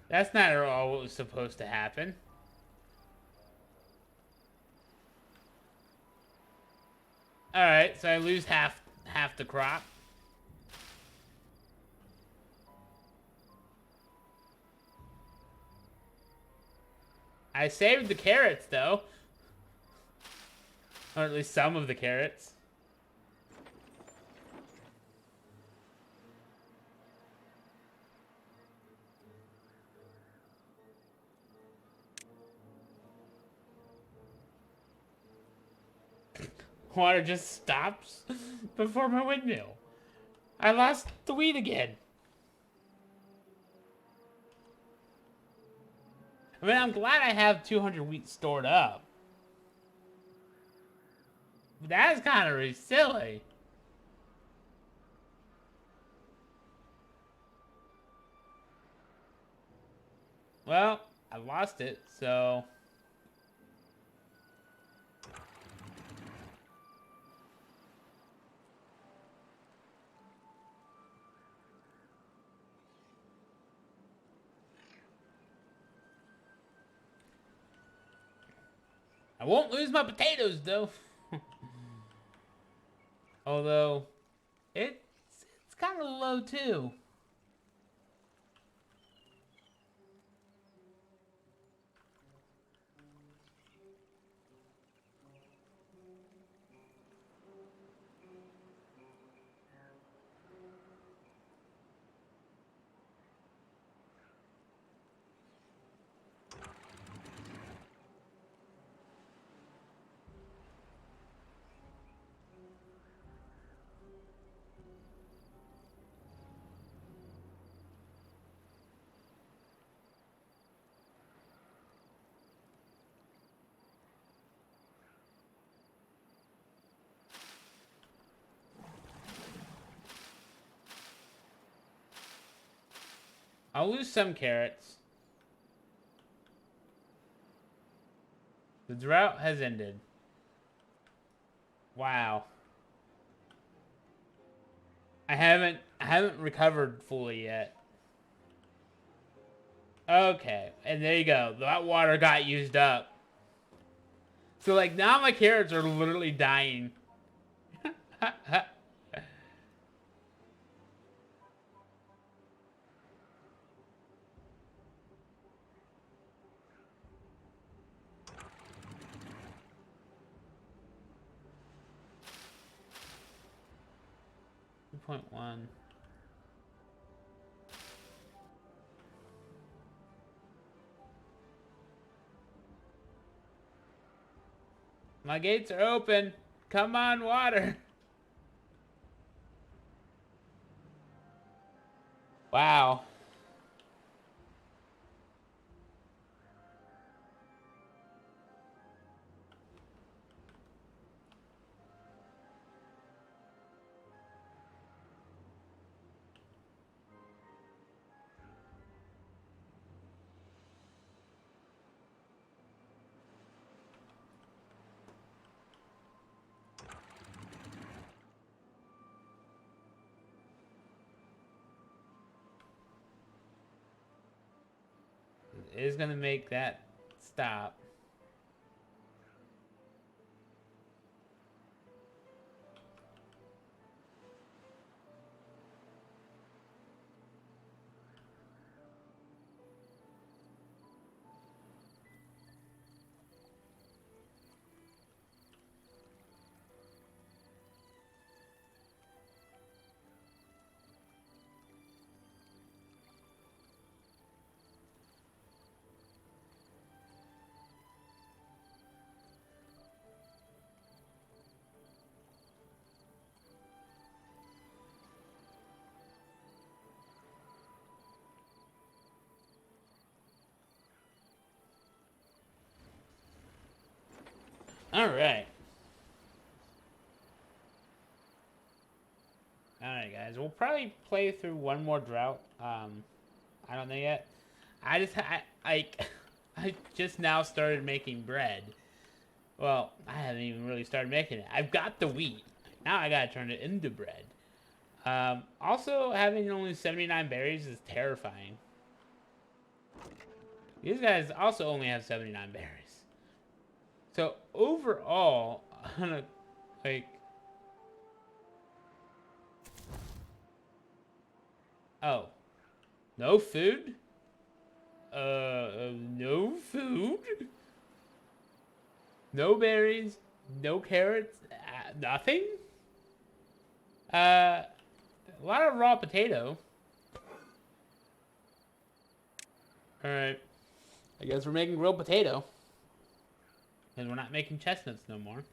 That's not at all what was supposed to happen. Alright, so I lose half the crop. I saved the carrots, though. Or at least some of the carrots. Water just stops before my windmill. I lost the wheat again. I mean, I'm glad I have 200 wheat stored up. But that's kind of silly. Well, I lost it, so... I won't lose my potatoes, though. Although, it's kind of low, too. I'll lose some carrots. The drought has ended. Wow. I haven't recovered fully yet. Okay, and there you go. That water got used up. So like now my carrots are literally dying. 2.1. My gates are open. Come on, water. Wow. It is gonna make that stop. All right. All right, guys. We'll probably play through one more drought. I don't know yet. I I just now started making bread. Well, I haven't even really started making it. I've got the wheat. Now I gotta turn it into bread. Also, having only 79 berries is terrifying. These guys also only have 79 berries. So overall, on a like, oh, no food. No food. No berries. No carrots. Nothing. A lot of raw potato. All right. I guess we're making grilled potato. And we're not making chestnuts no more.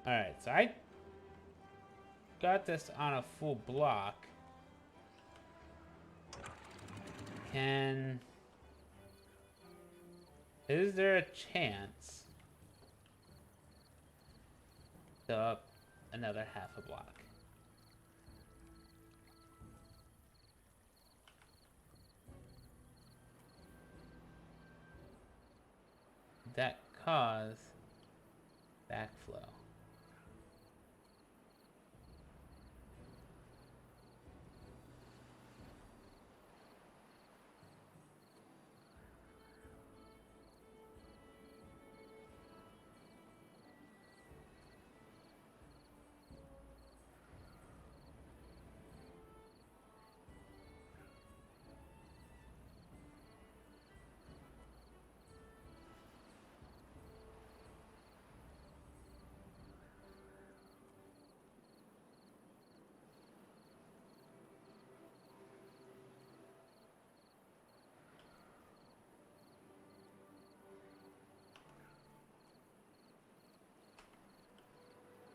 Alright, so I got this on a full block. Can... Is there a chance to up another half a block? That cause backflow.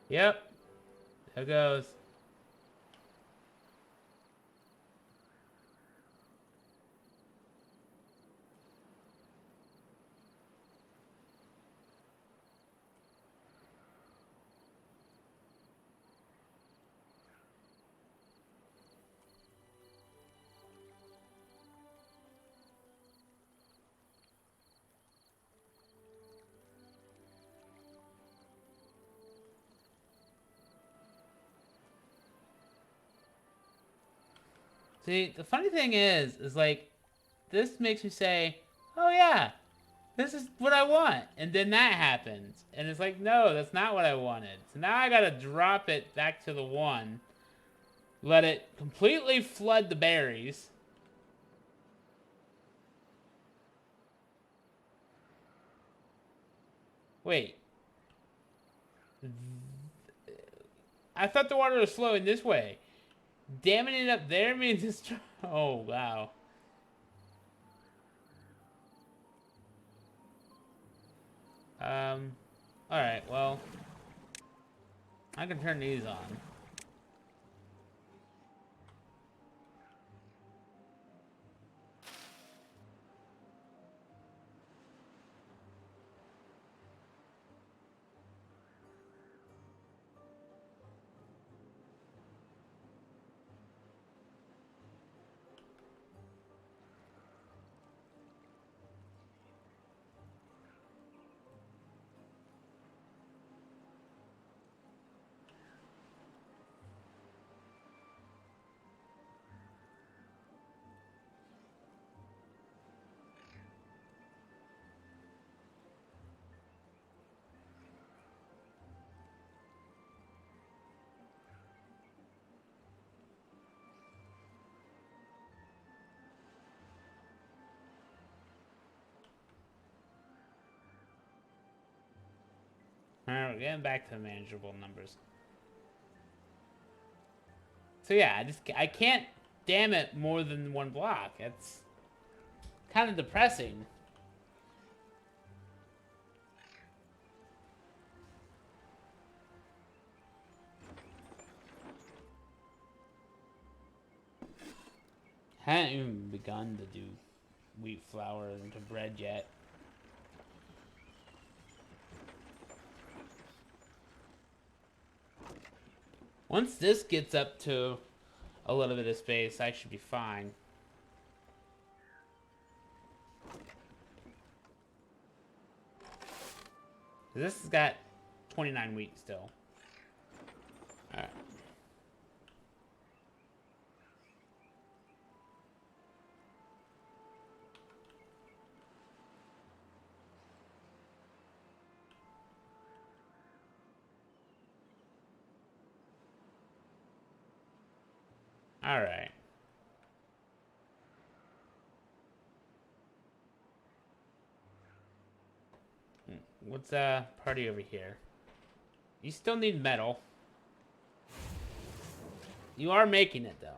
Yep. There goes. See, the funny thing is like, this makes me say, oh yeah, this is what I want. And then that happens. And it's like, no, that's not what I wanted. So now I gotta drop it back to the 1. Let it completely flood the berries. Wait. I thought the water was flowing this way. Damming it up there means it's... Oh, wow. Alright, well... I can turn these on. Alright, we're getting back to manageable numbers. So yeah, I can't dam it more than 1 block. It's kind of depressing. Haven't even begun to do wheat flour into bread yet. Once this gets up to a little bit of space, I should be fine. This has got 29 wheat still. Alright. Alright. What's party over here? You still need metal. You are making it though.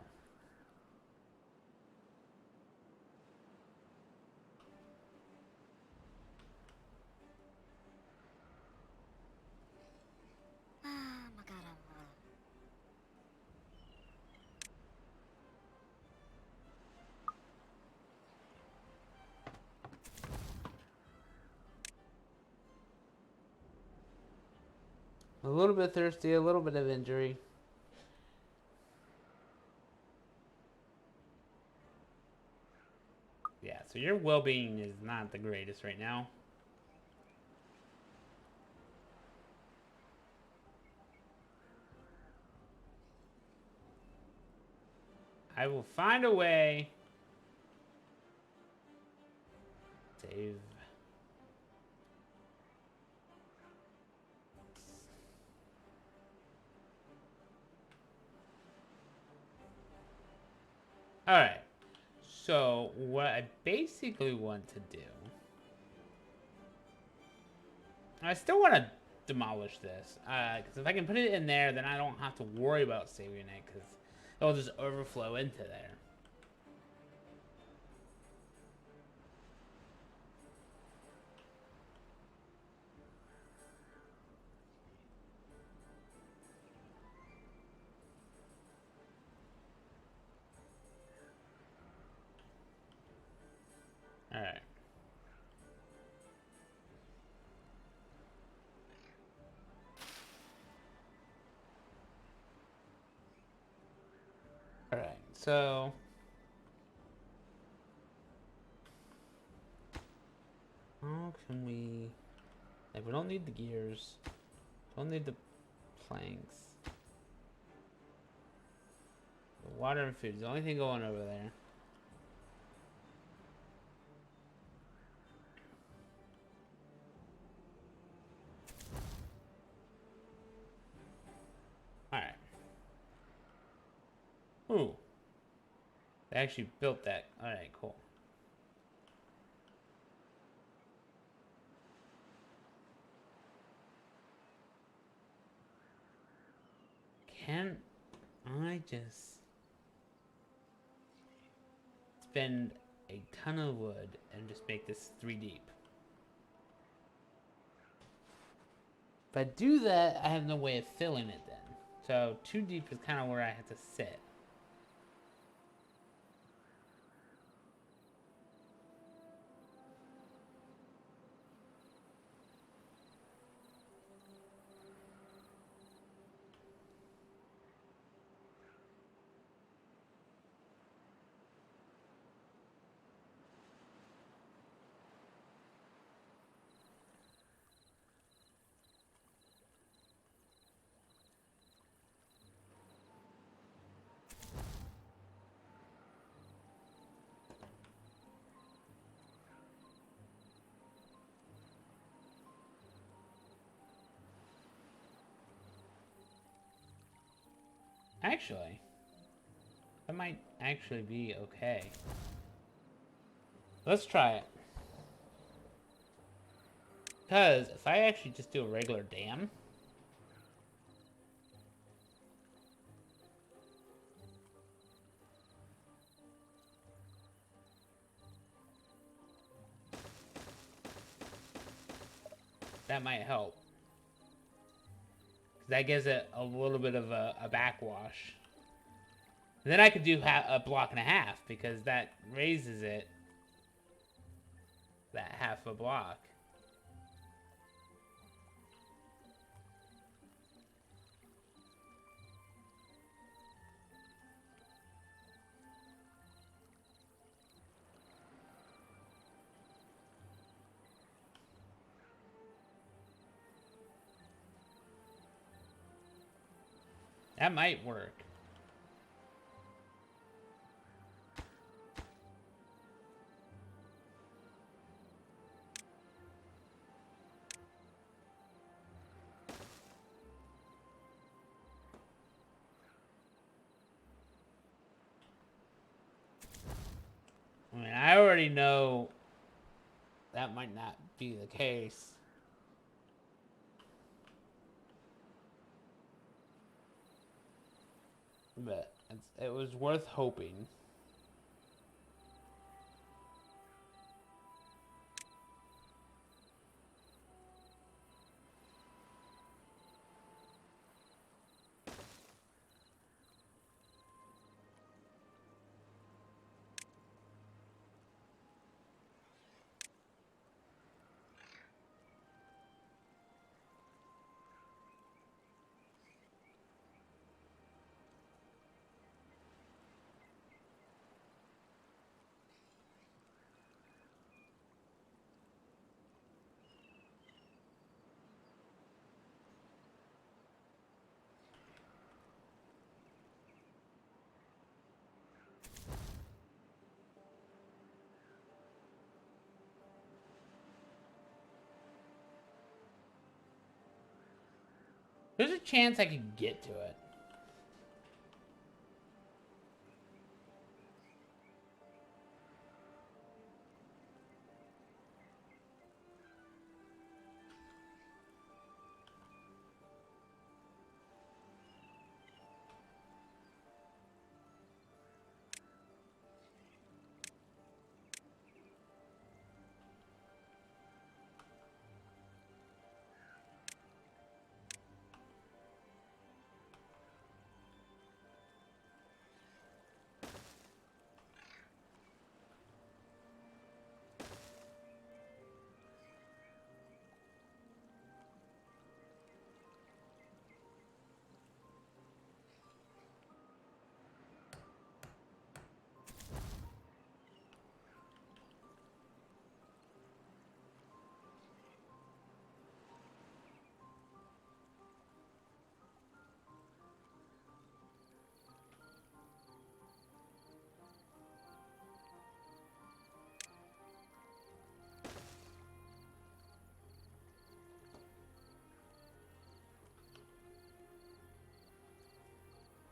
A little bit thirsty, a little bit of injury. Yeah, so your well-being is not the greatest right now. I will find a way. Save. Alright. So, what I basically want to do... I still want to demolish this. Because if I can put it in there, then I don't have to worry about saving it. Because it'll just overflow into there. Alright. Alright, so... how can we... like, we don't need the gears. Don't need the planks. Water and food is the only thing going over there. Alright. Ooh. They actually built that. Alright, cool. Can I just spend a ton of wood and just make this 3 deep? If I do that, I have no way of filling it then. So 2 deep is kind of where I have to sit. Actually, that might actually be okay. Let's try it. Because if I actually just do a regular dam, that might help. That gives it a little bit of a backwash. And then I could do a block and a half because that raises it that half a block. That might work. I mean, I already know that might not be the case. But it was worth hoping. There's a chance I could get to it.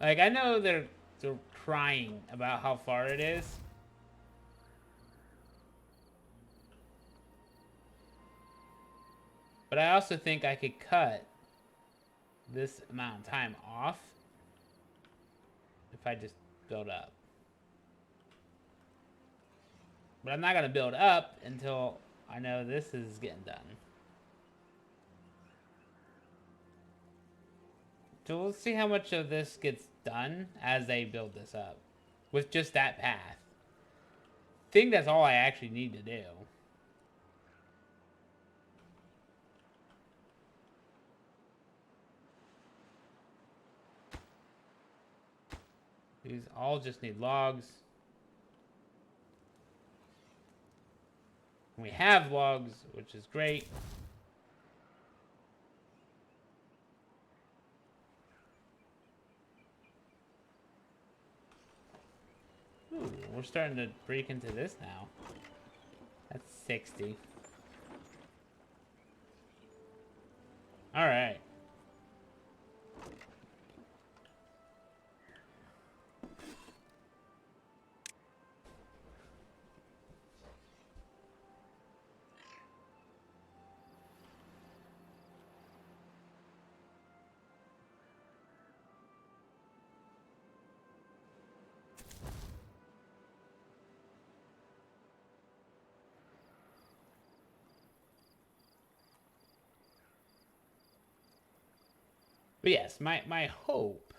Like, I know they're crying about how far it is. But I also think I could cut this amount of time off if I just build up. But I'm not going to build up until I know this is getting done. So let's see how much of this gets done as they build this up. With just that path. I think that's all I actually need to do. These all just need logs. We have logs, which is great. Ooh, we're starting to break into this now. That's 60. Alright. But yes, my hope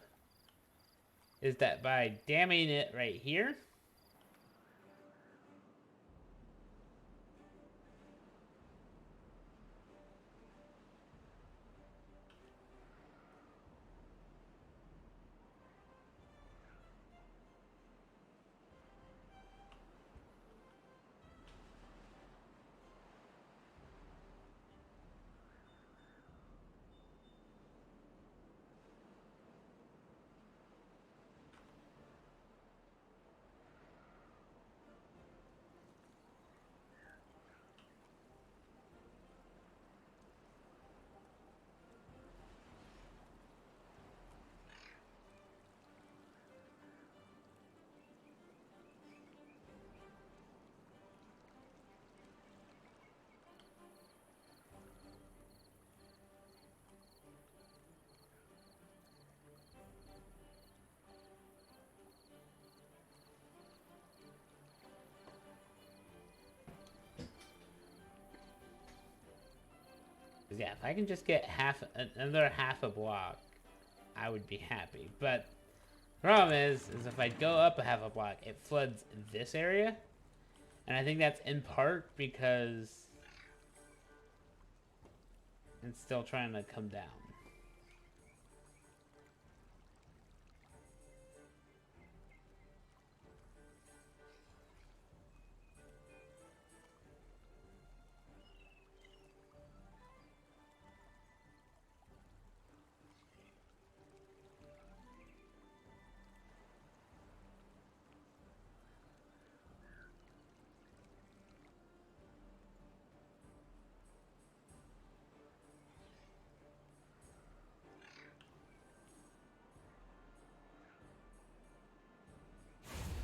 is that by damming it right here, yeah, if I can just get another half a block, I would be happy. But the problem is if I go up a half a block, it floods this area. And I think that's in part because it's still trying to come down.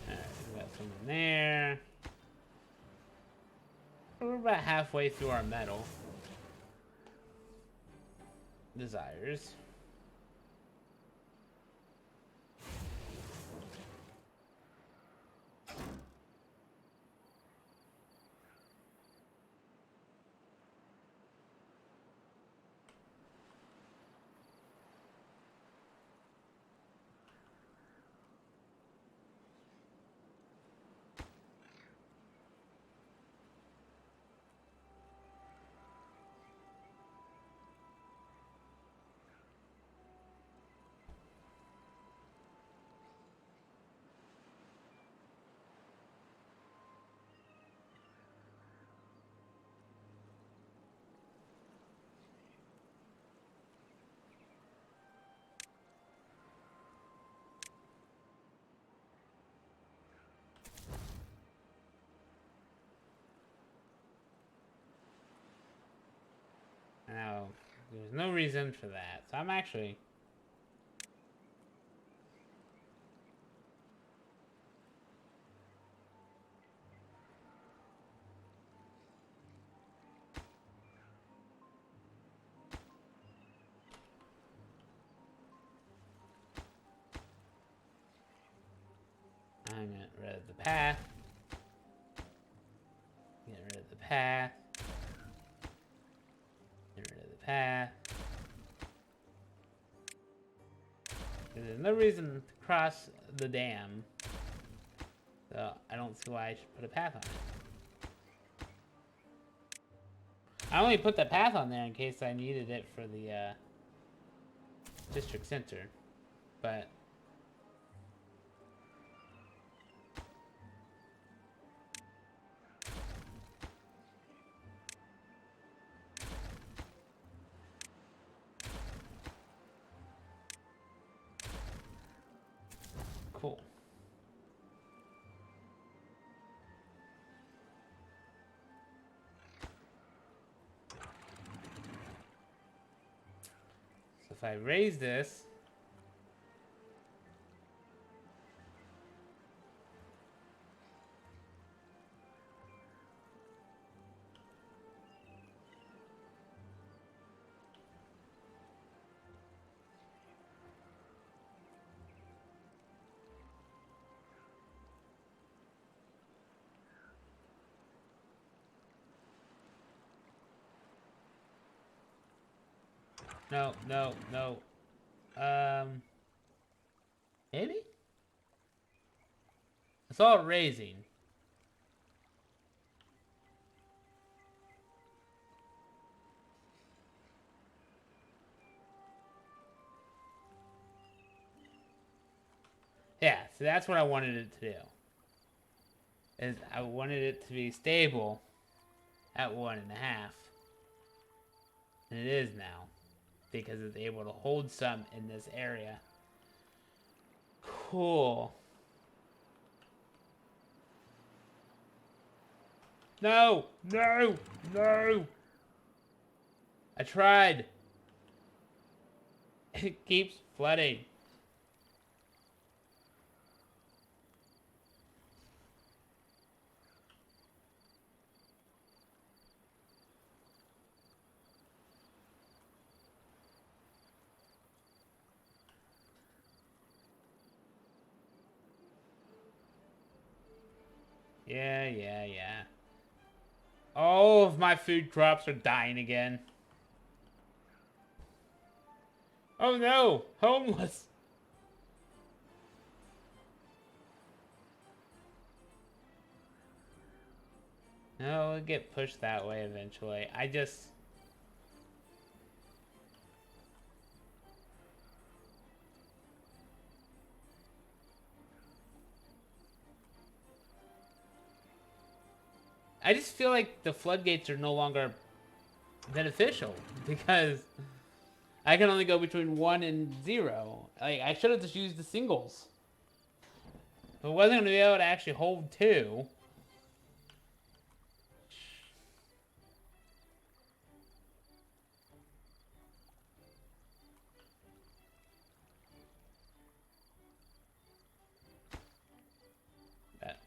Alright, we got some in there. We're about halfway through our metal desires. Now, there's no reason for that. So I'm actually path. Get rid of the path. Get rid of the path. There's no reason to cross the dam. So I don't see why I should put a path on it. I only put the path on there in case I needed it for the district center. But cool. So if I raise this, no, no, no. Maybe? It's all raising. Yeah, so that's what I wanted it to do. Is I wanted it to be stable at 1.5. And it is now. Because it's able to hold some in this area. Cool. No! No! No! I tried. It keeps flooding. Yeah. All of my food crops are dying again. Oh no! Homeless! No, we'll get pushed that way eventually. I just feel like the floodgates are no longer beneficial because I can only go between 1 and 0. Like, I should have just used the singles. If I wasn't going to be able to actually hold 2. That.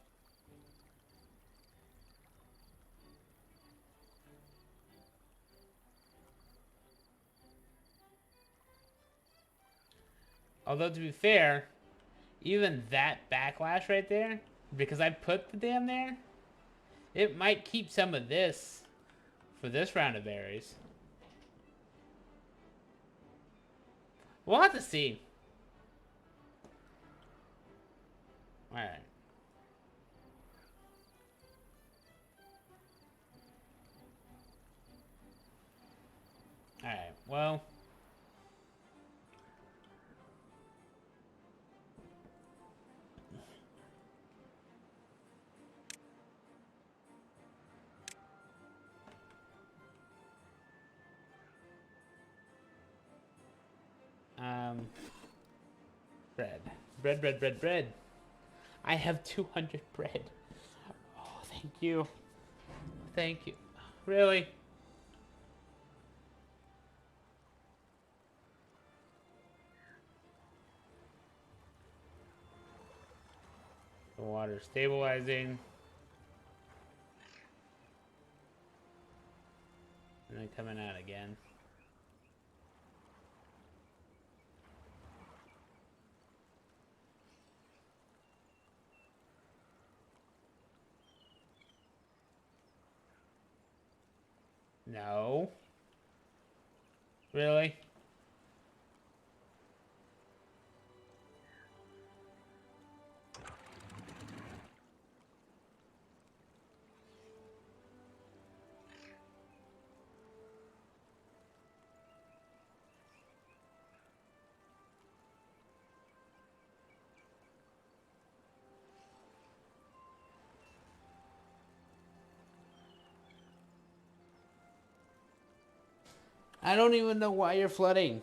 Although, to be fair, even that backlash right there, because I put the dam there, it might keep some of this for this round of berries. We'll have to see. Alright. Alright, well. Bread. Bread. I have 200 bread. Oh, thank you. Thank you. Really? The water stabilizing. And then coming out again. No. Really? I don't even know why you're flooding.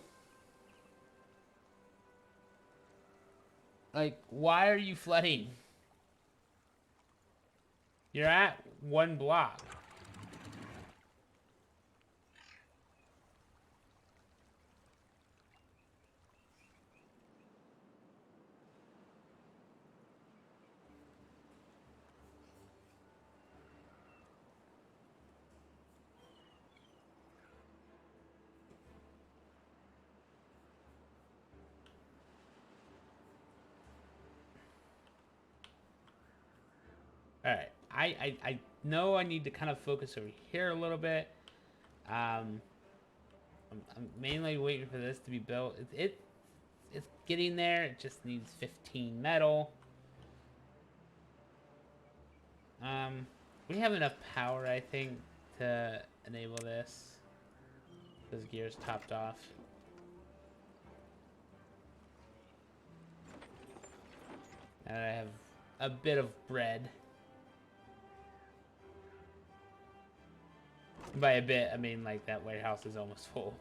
Like, why are you flooding? You're at one block. All right. I know I need to kind of focus over here a little bit. I'm mainly waiting for this to be built. It's getting there. It just needs 15 metal. We have enough power, I think, to enable this. Those gears topped off. And I have a bit of bread. By a bit, I mean like that warehouse is almost full.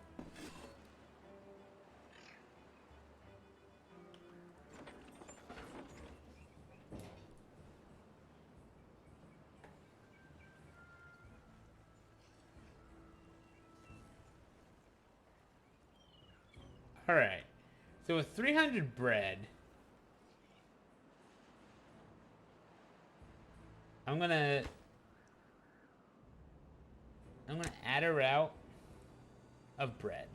Alright. So with 300 bread, I'm gonna add a route of bread.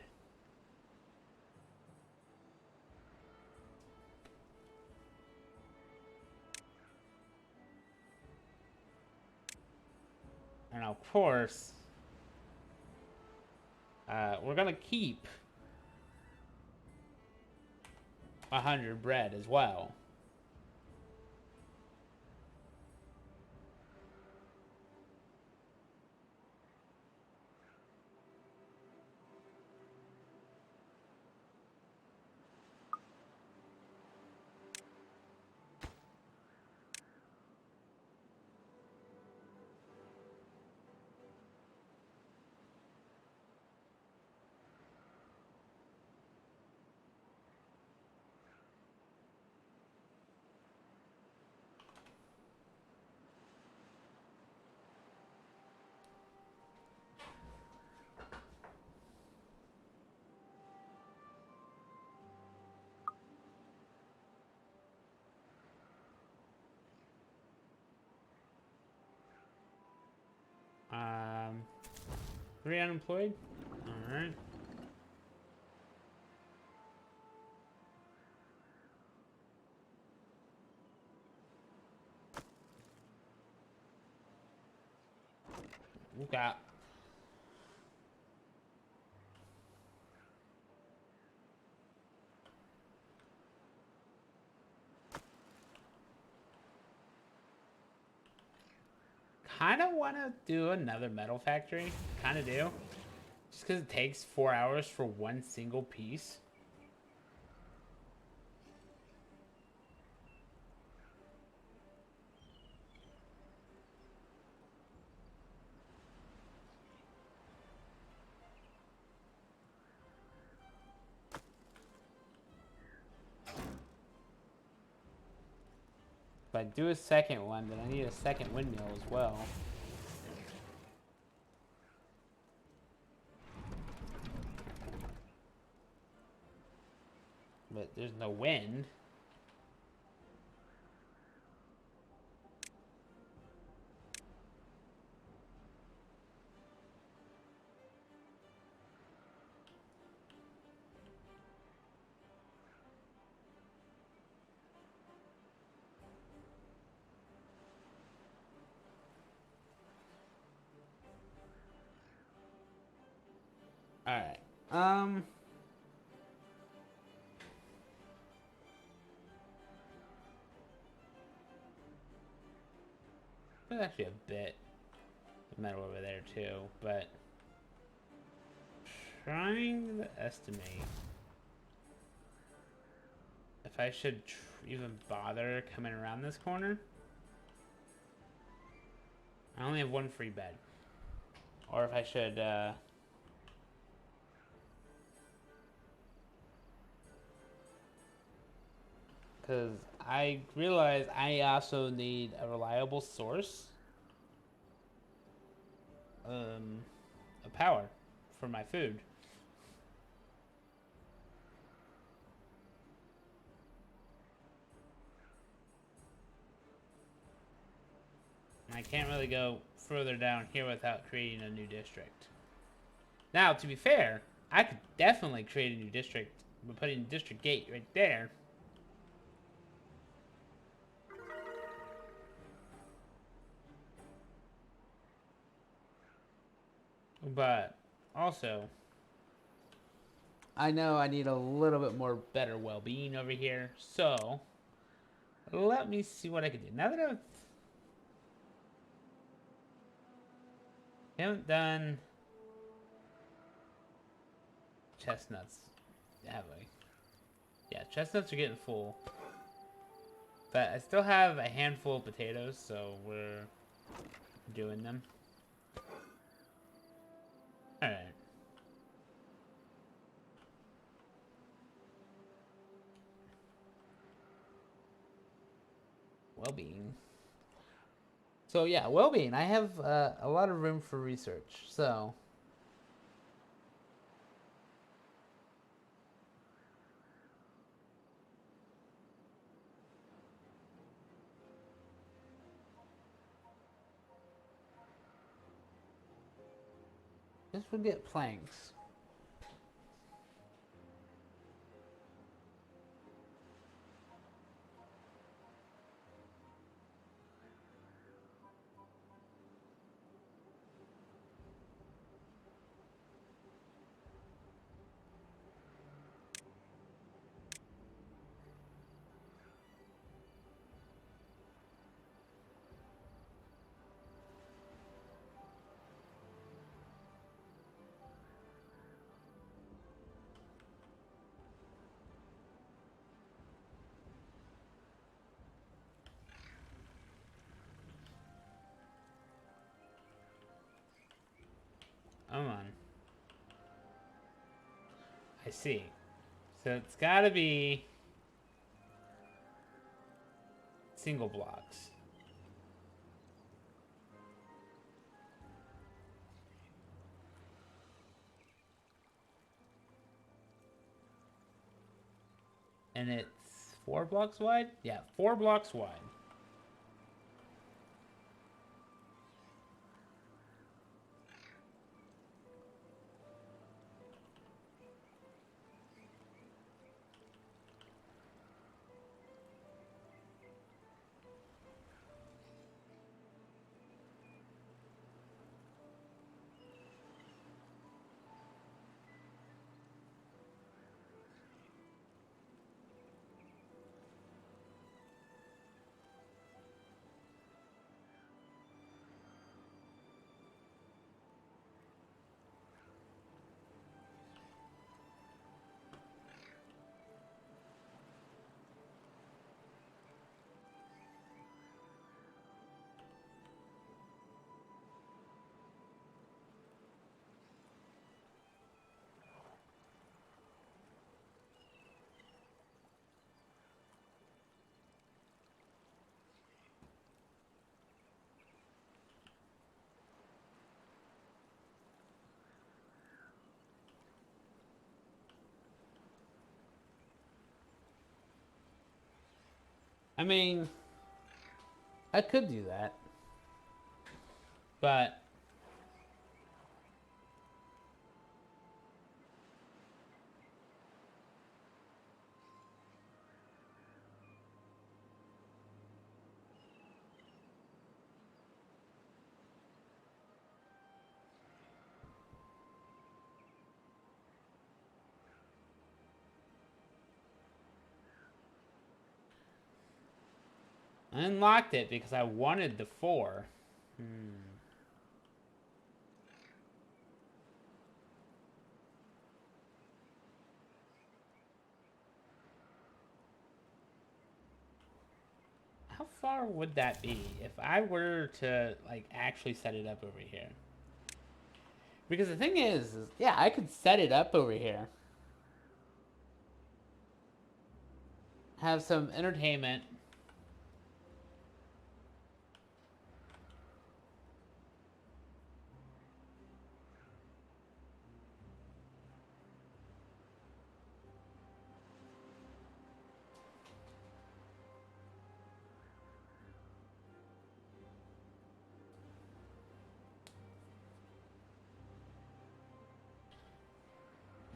And of course, we're gonna keep 100 bread as well. Um, 3 unemployed? Alright. We got kind of want to do another metal factory. Kind of do. Just because it takes 4 hours for one single piece. If I do a second one, then I need a second windmill as well. But there's no wind. Alright. There's actually a bit of metal over there too, but trying to estimate if I should even bother coming around this corner. I only have one free bed. Or if I should, because I realize I also need a reliable source of power for my food. I can't really go further down here without creating a new district. Now, to be fair, I could definitely create a new district by putting district gate right there. But also, I know I need a little bit more better well-being over here. So, let me see what I can do. Now that I haven't done chestnuts, have I? Yeah, chestnuts are getting full. But I still have a handful of potatoes, so we're doing them. Alright. Well-being. So yeah, well-being. I have a lot of room for research. So this would get planks. Come on. I see. So it's gotta be single blocks. And it's 4 blocks wide? Yeah, 4 blocks wide. I mean, I could do that. But I unlocked it because I wanted the 4. How far would that be if I were to like actually set it up over here? Because the thing is yeah, I could set it up over here. Have some entertainment.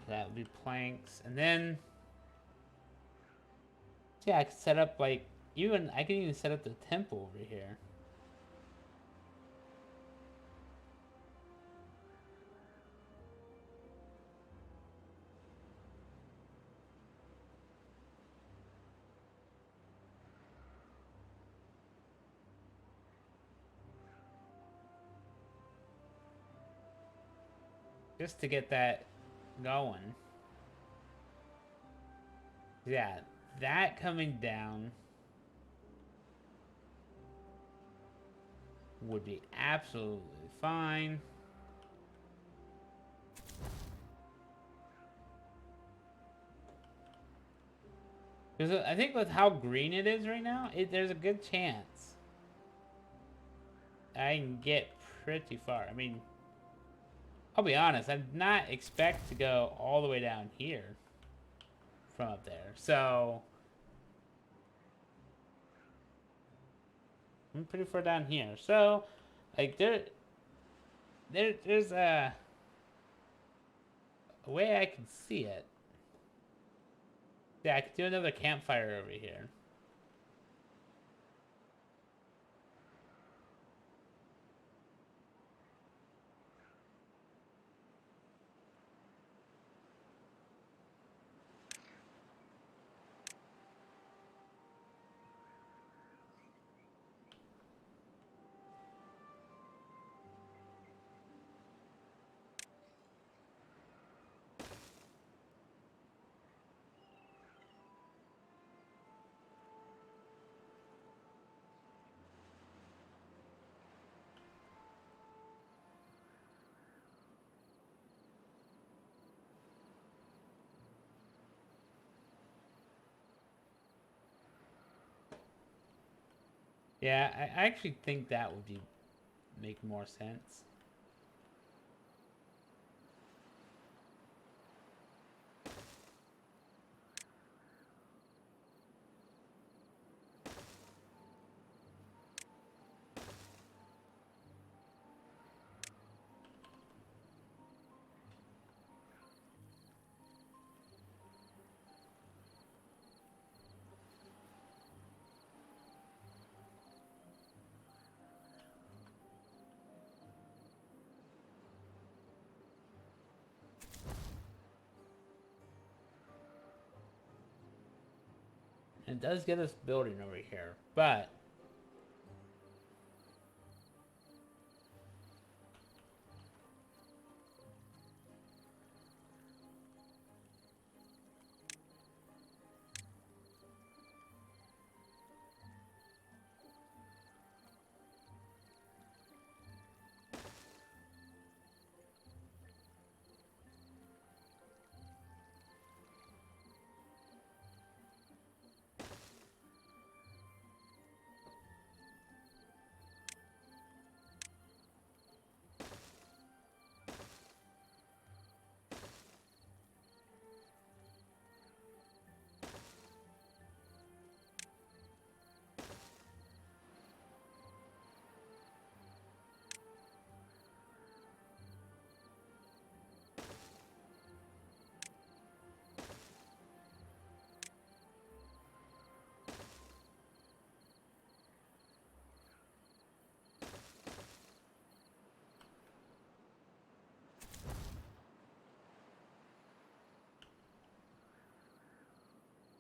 That would be planks. And then yeah, I could set up like even I can even set up the temple over here. Just to get that going. Yeah, that coming down would be absolutely fine. Because I think with how green it is right now, there's a good chance I can get pretty far. I mean, I'll be honest, I did not expect to go all the way down here from up there. So, I'm pretty far down here. So, like, there's a way I can see it. Yeah, I could do another campfire over here. Yeah, I actually think that would make more sense. It does get us building over here, but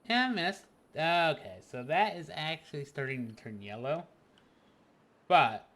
yeah, I missed. Okay, so that is actually starting to turn yellow. But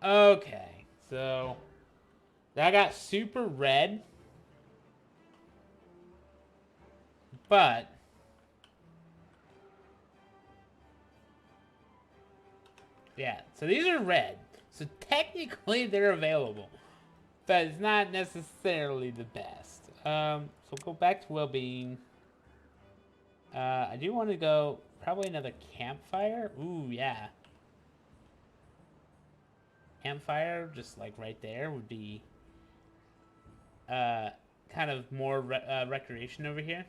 okay, so that got super red, but yeah, so these are red. So technically they're available, but it's not necessarily the best. So go back to well-being. I do want to go probably another campfire. Ooh, yeah. Campfire, just like right there, would be uh, kind of more recreation over here.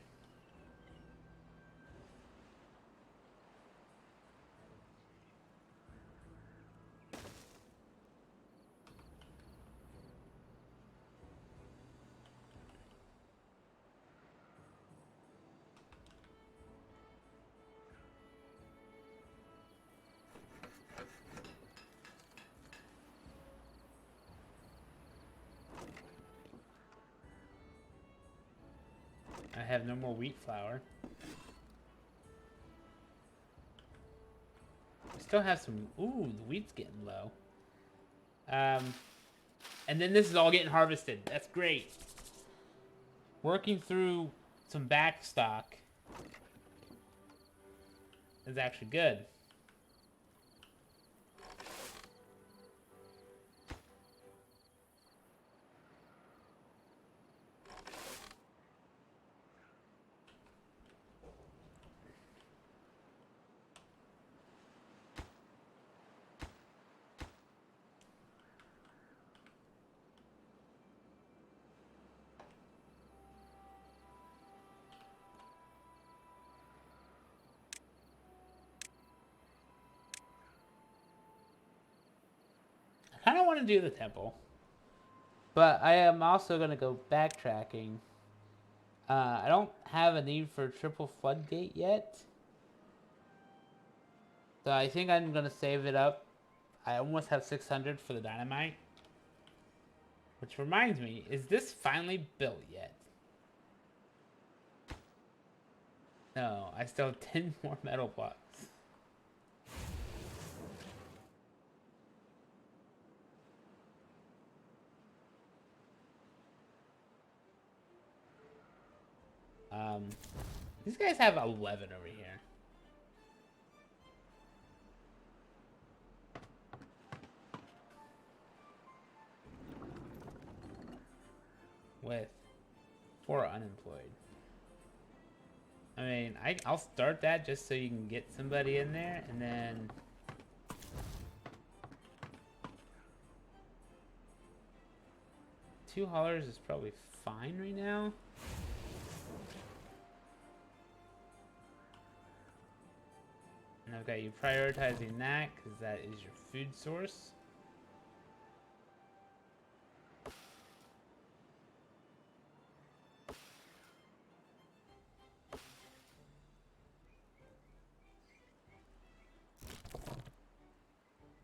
I have no more wheat flour. I still have some. Ooh, the wheat's getting low. Um, and then this is all getting harvested. That's great. Working through some back stock is actually good. I kind of want to do the temple, but I am also going to go backtracking. I don't have a need for triple floodgate yet, so I think I'm going to save it up. I almost have 600 for the dynamite. Which reminds me, is this finally built yet? No, I still have 10 more metal blocks. Um, these guys have 11 over here. With 4 unemployed. I mean, I'll start that just so you can get somebody in there, and then... $2 is probably fine right now. And I've got you prioritizing that, because that is your food source.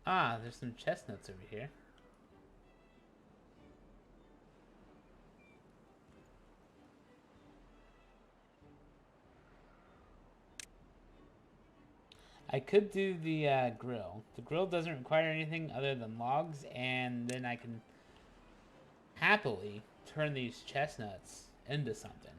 Ah, there's some chestnuts over here. I could do the grill. The grill doesn't require anything other than logs, and then I can happily turn these chestnuts into something.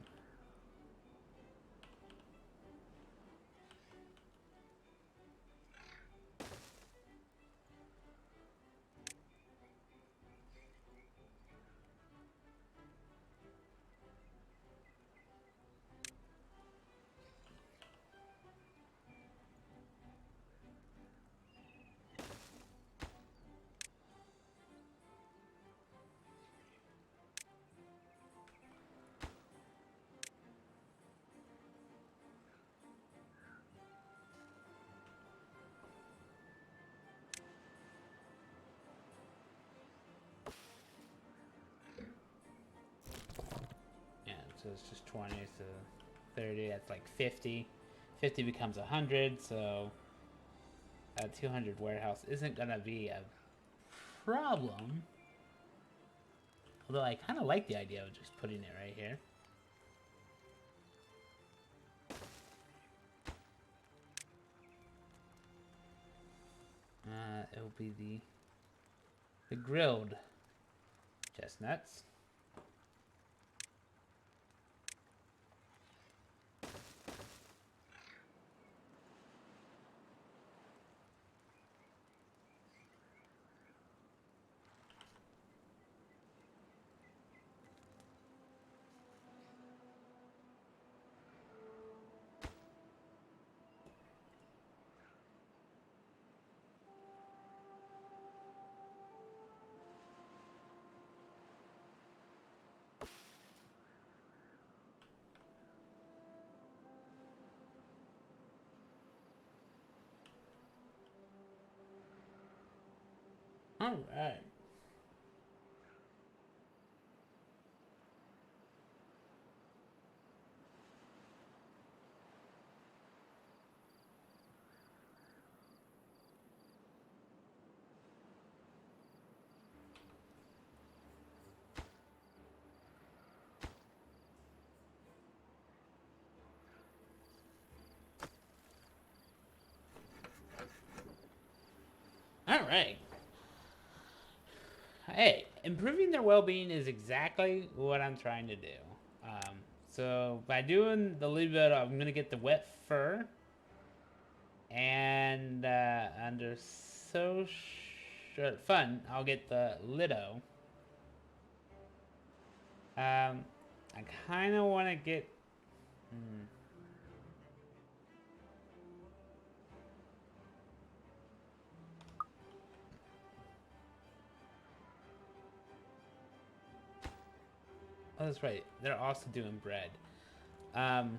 Yeah, so it's just 20, so 30, that's like 50. 50 becomes 100, so a 200 warehouse isn't gonna be a problem. Although I kind of like the idea of just putting it right here. It'll be the grilled chestnuts. All right. All right. Hey, improving their well-being is exactly what I'm trying to do. So by doing the little bit, I'm gonna get the wet fur, and under social fun, I'll get the lido. I kind of want to get. Hmm. Oh, that's right. They're also doing bread. Um,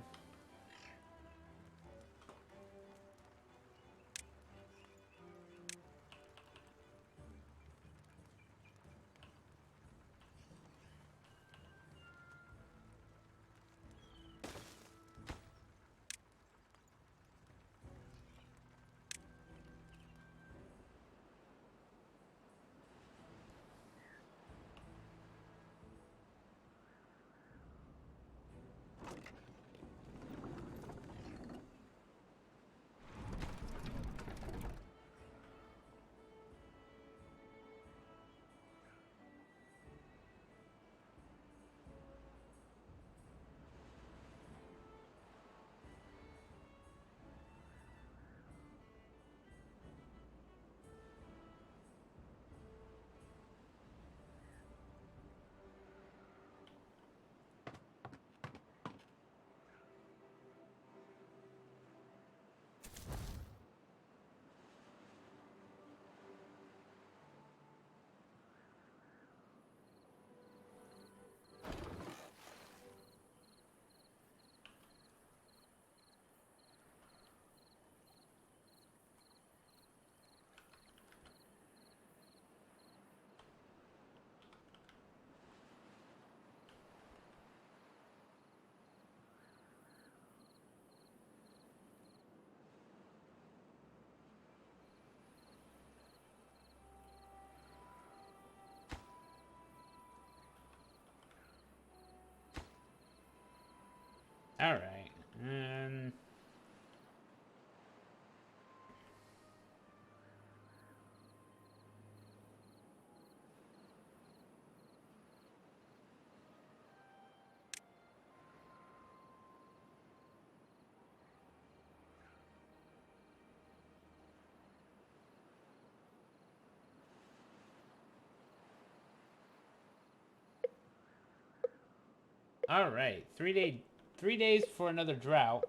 all right. All right, 3 days for another drought.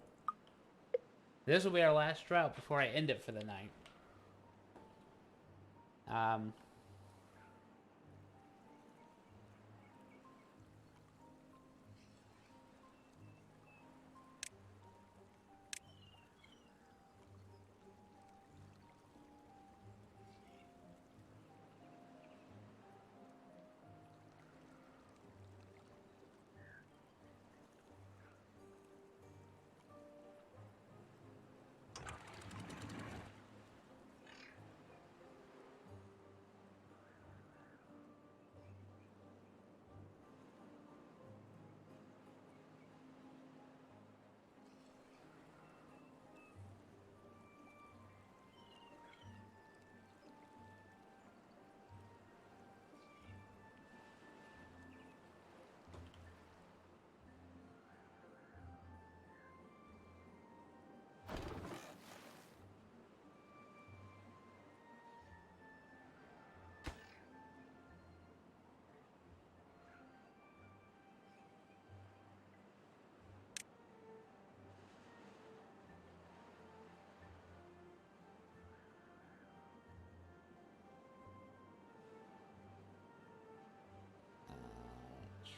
This will be our last drought before I end it for the night. Um,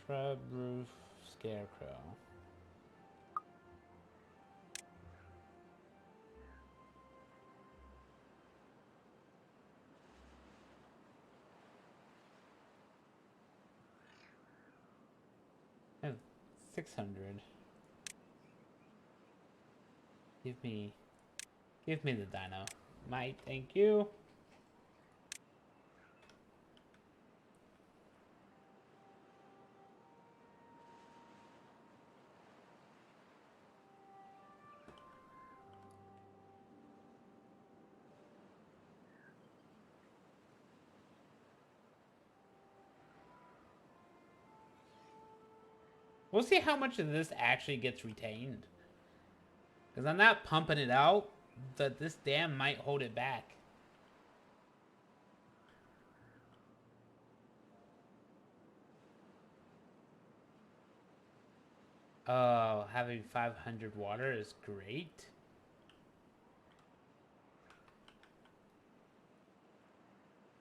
Shrub roof scarecrow. I have 600. Give me the dino. Might, thank you. We'll see how much of this actually gets retained. Because I'm not pumping it out, but this dam might hold it back. Oh, having 500 water is great.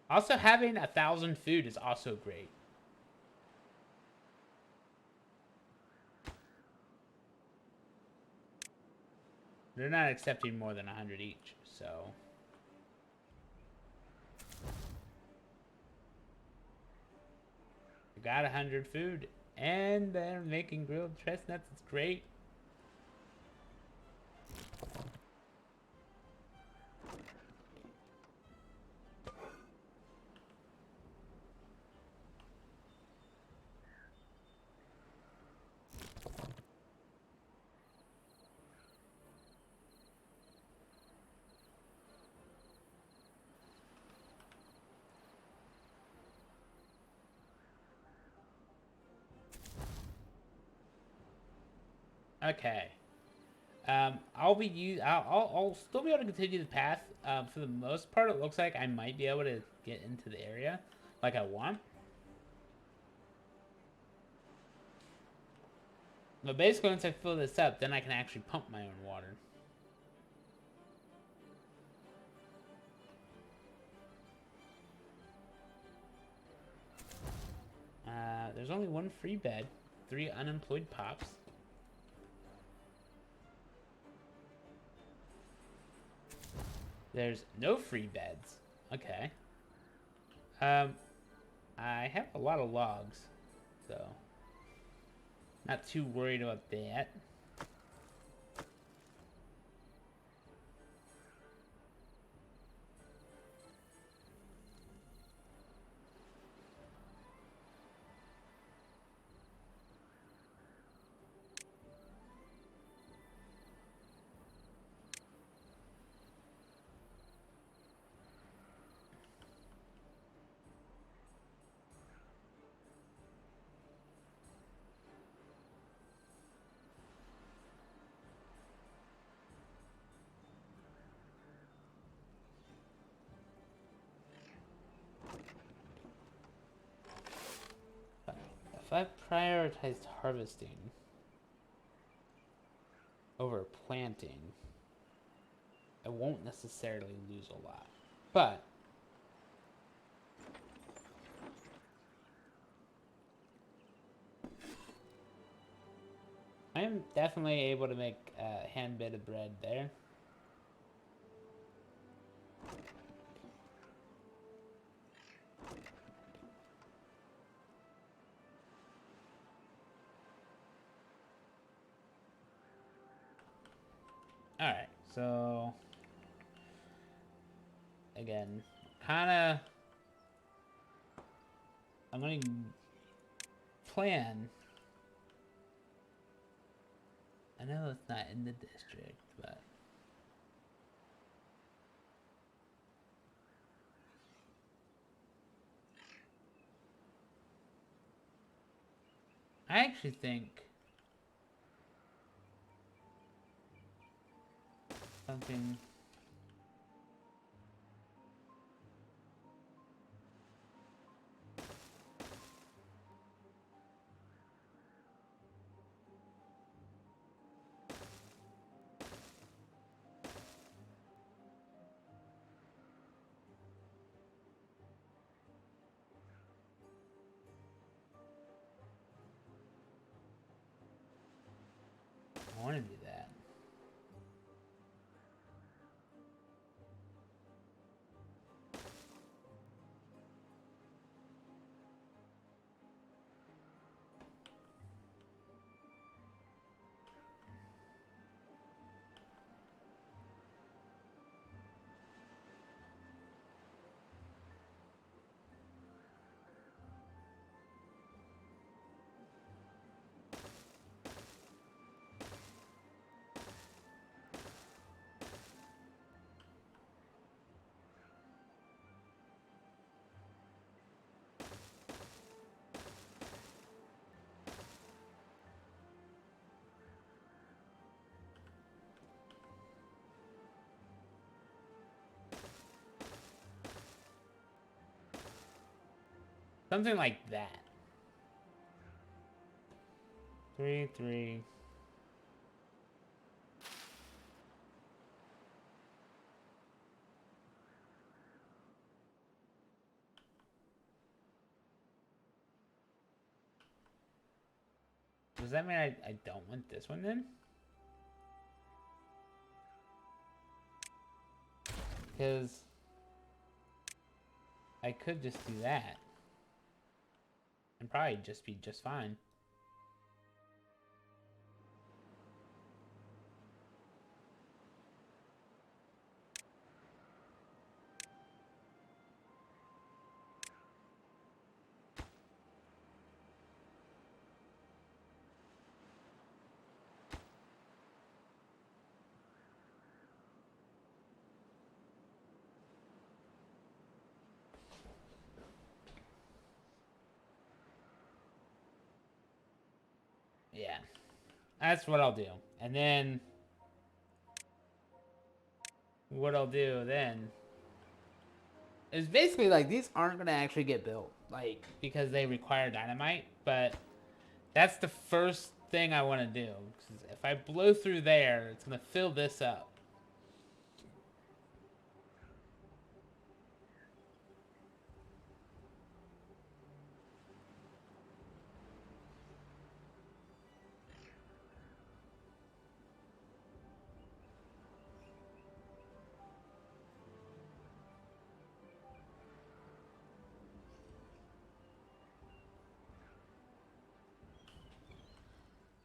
Also, having 1,000 food is also great. They're not accepting more than 100 each, so... We got 100 food, and they're making grilled chestnuts. It's great. Okay. I'll still be able to continue the path. For the most part, it looks like I might be able to get into the area like I want. But basically, once I fill this up, then I can actually pump my own water. There's only one free bed, 3 unemployed pops. There's no free beds. Okay. I have a lot of logs, so not too worried about that. if I prioritized harvesting over planting, I won't necessarily lose a lot. But I am definitely able to make a hand bit of bread there. Alright, so again, kinda I'm gonna plan. I know it's not in the district, but I actually think something. I want to do that. Something like that. 3, 3. Does that mean I don't want this one then? Because I could just do that. And probably just be just fine. Yeah. That's what I'll do. And then what I'll do then is basically like these aren't going to actually get built, like, because they require dynamite, but that's the first thing I want to do. 'Cause if I blow through there, it's going to fill this up.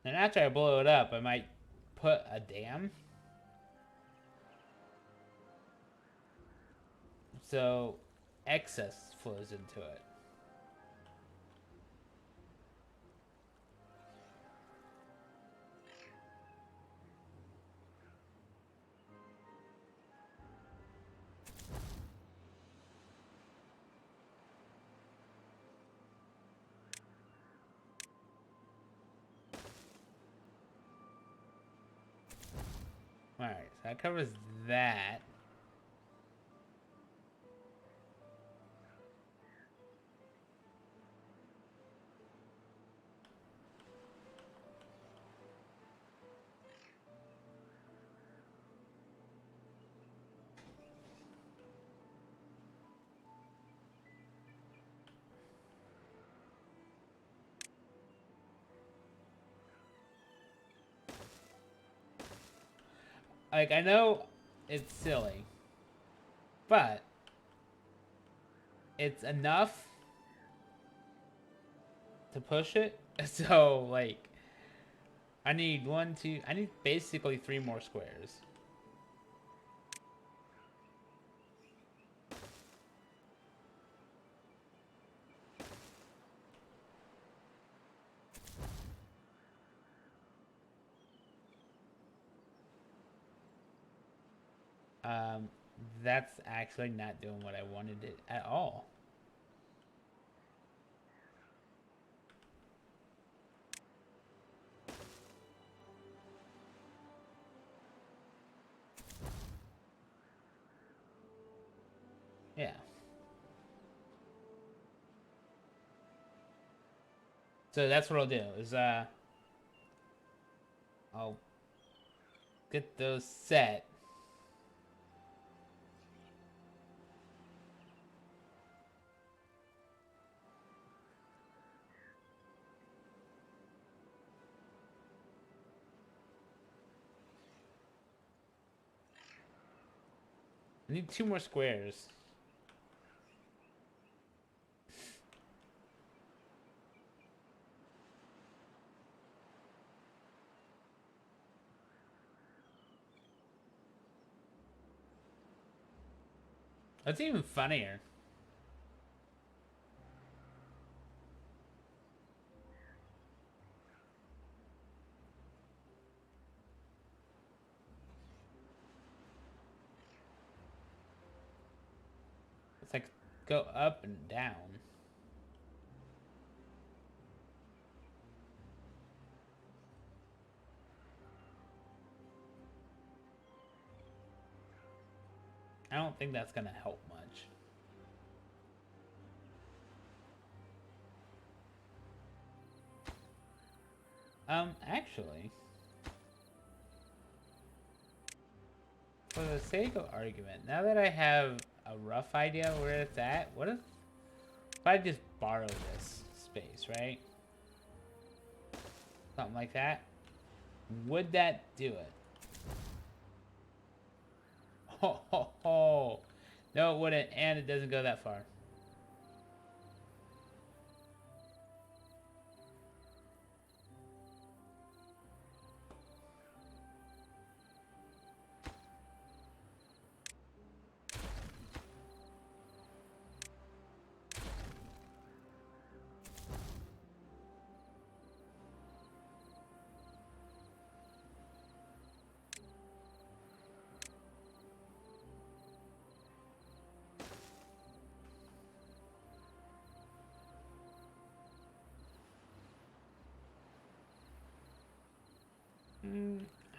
And after I blow it up, I might put a dam. So excess flows into it. Alright, so that covers that. Like, I know it's silly, but it's enough to push it. So, like, I need one, two, I need basically 3 more squares. Um, that's actually not doing what I wanted it at all. Yeah. So that's what I'll do is I'll get those set. I need 2 more squares. That's even funnier. It's like go up and down. I don't think that's gonna help much. Actually, for the sake of argument, now that I have a rough idea where it's at, what if I just borrow this space, right? Something like that. Would that do it? Ho ho ho! No, it wouldn't, and it doesn't go that far.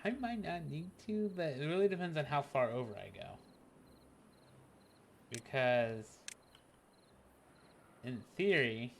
I might not need to, but it really depends on how far over I go. Because, in theory,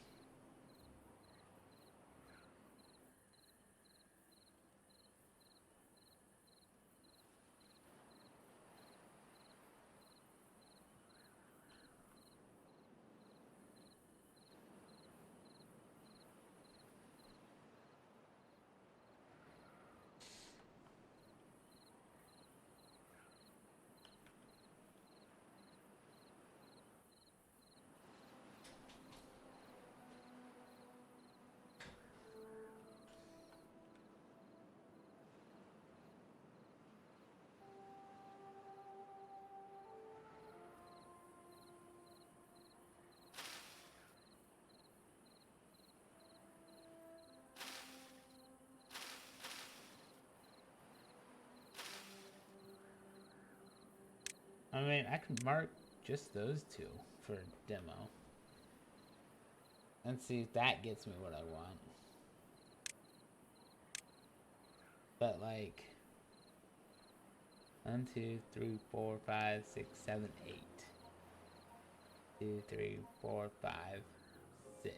I mean, I could mark just those 2 for demo. And see if that gets me what I want. But like 1, 2, 3, 4, 5, 6, 7, 8. 2, 3, 4, 5, 6.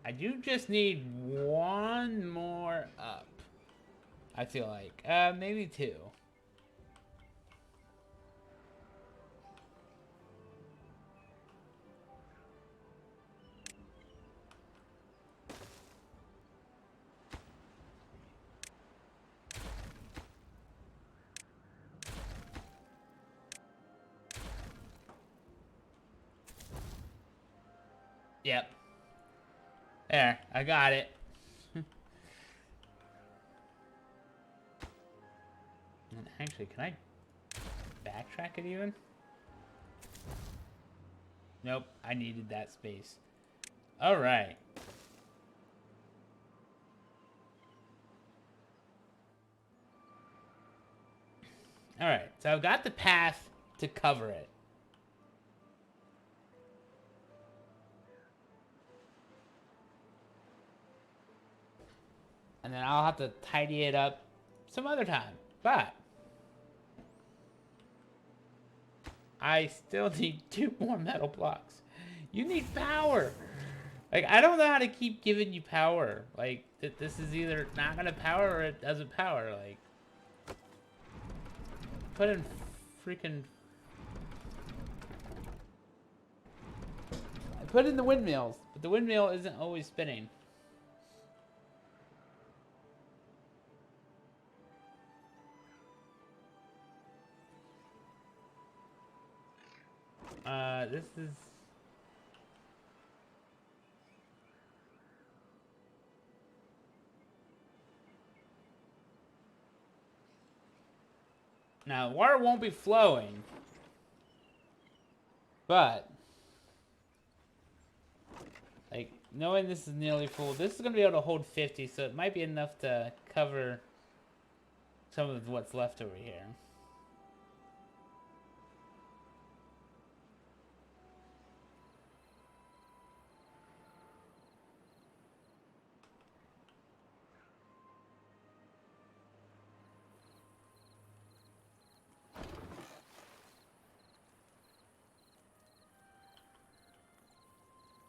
I do just need 1 more up. I feel like. Maybe 2. Yep. There, I got it. And actually, can I backtrack it even? Nope, I needed that space. Alright. Alright, so I've got the path to cover it. And then I'll have to tidy it up some other time. But I still need 2 more metal blocks. You need power. Like, I don't know how to keep giving you power. Like, this is either not gonna power or it doesn't power. Like, put in freaking... I put in the windmills, but the windmill isn't always spinning. This is... Now, water won't be flowing. But... like, knowing this is nearly full, this is going to be able to hold 50, so it might be enough to cover some of what's left over here.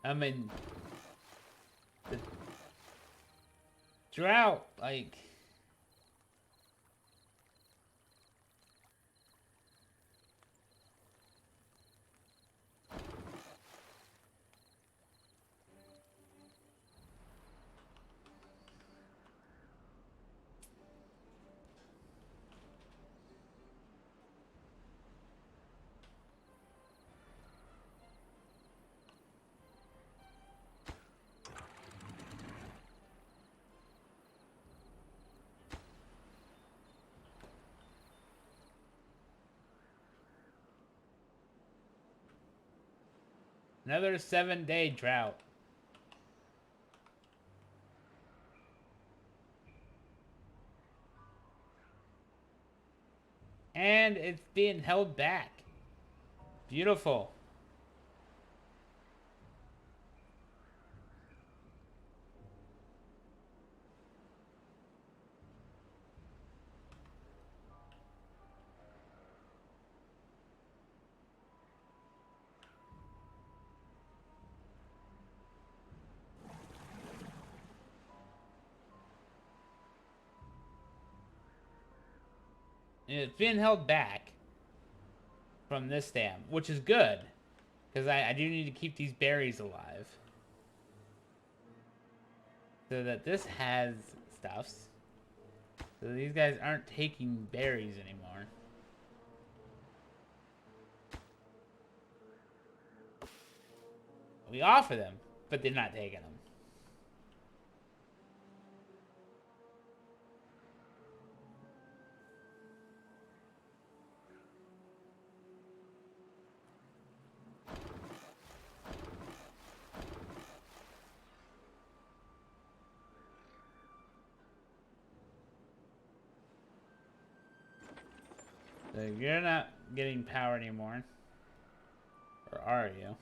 I mean, the drought, like... Another 7-day drought. And it's being held back. Beautiful. It's being held back from this dam, which is good. Because I do need to keep these berries alive. So that this has stuffs. So these guys aren't taking berries anymore. We offer them, but they're not taking them. So you're not getting power anymore. Or are you?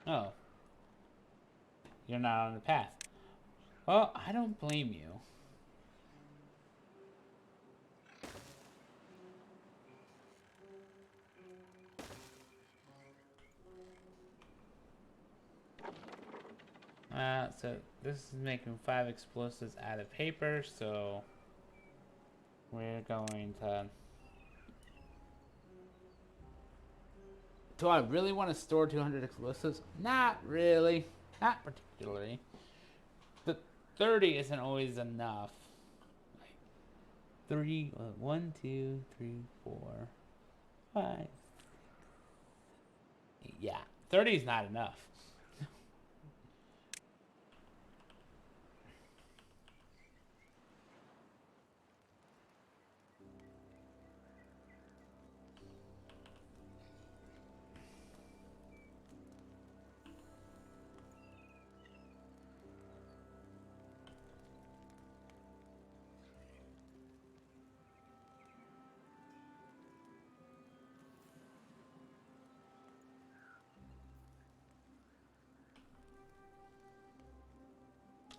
Oh. You're not on the path. Well, I don't blame you. So this is making 5 explosives out of paper, so we're going to... Do I really want to store 200 explosives? Not really. Not particularly. The 30 isn't always enough. Like 3, 1, 2, 3, 4, 5. Yeah, 30 is not enough.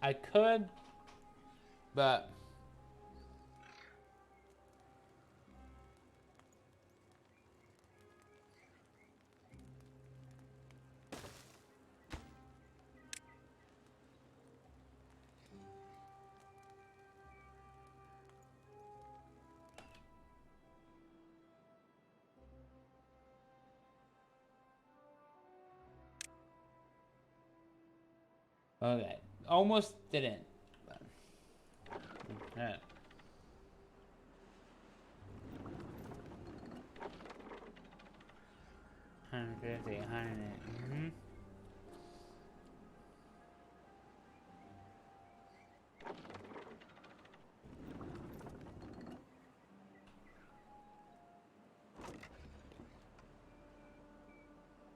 I could, but okay, almost didn't. Alright. 150, 100.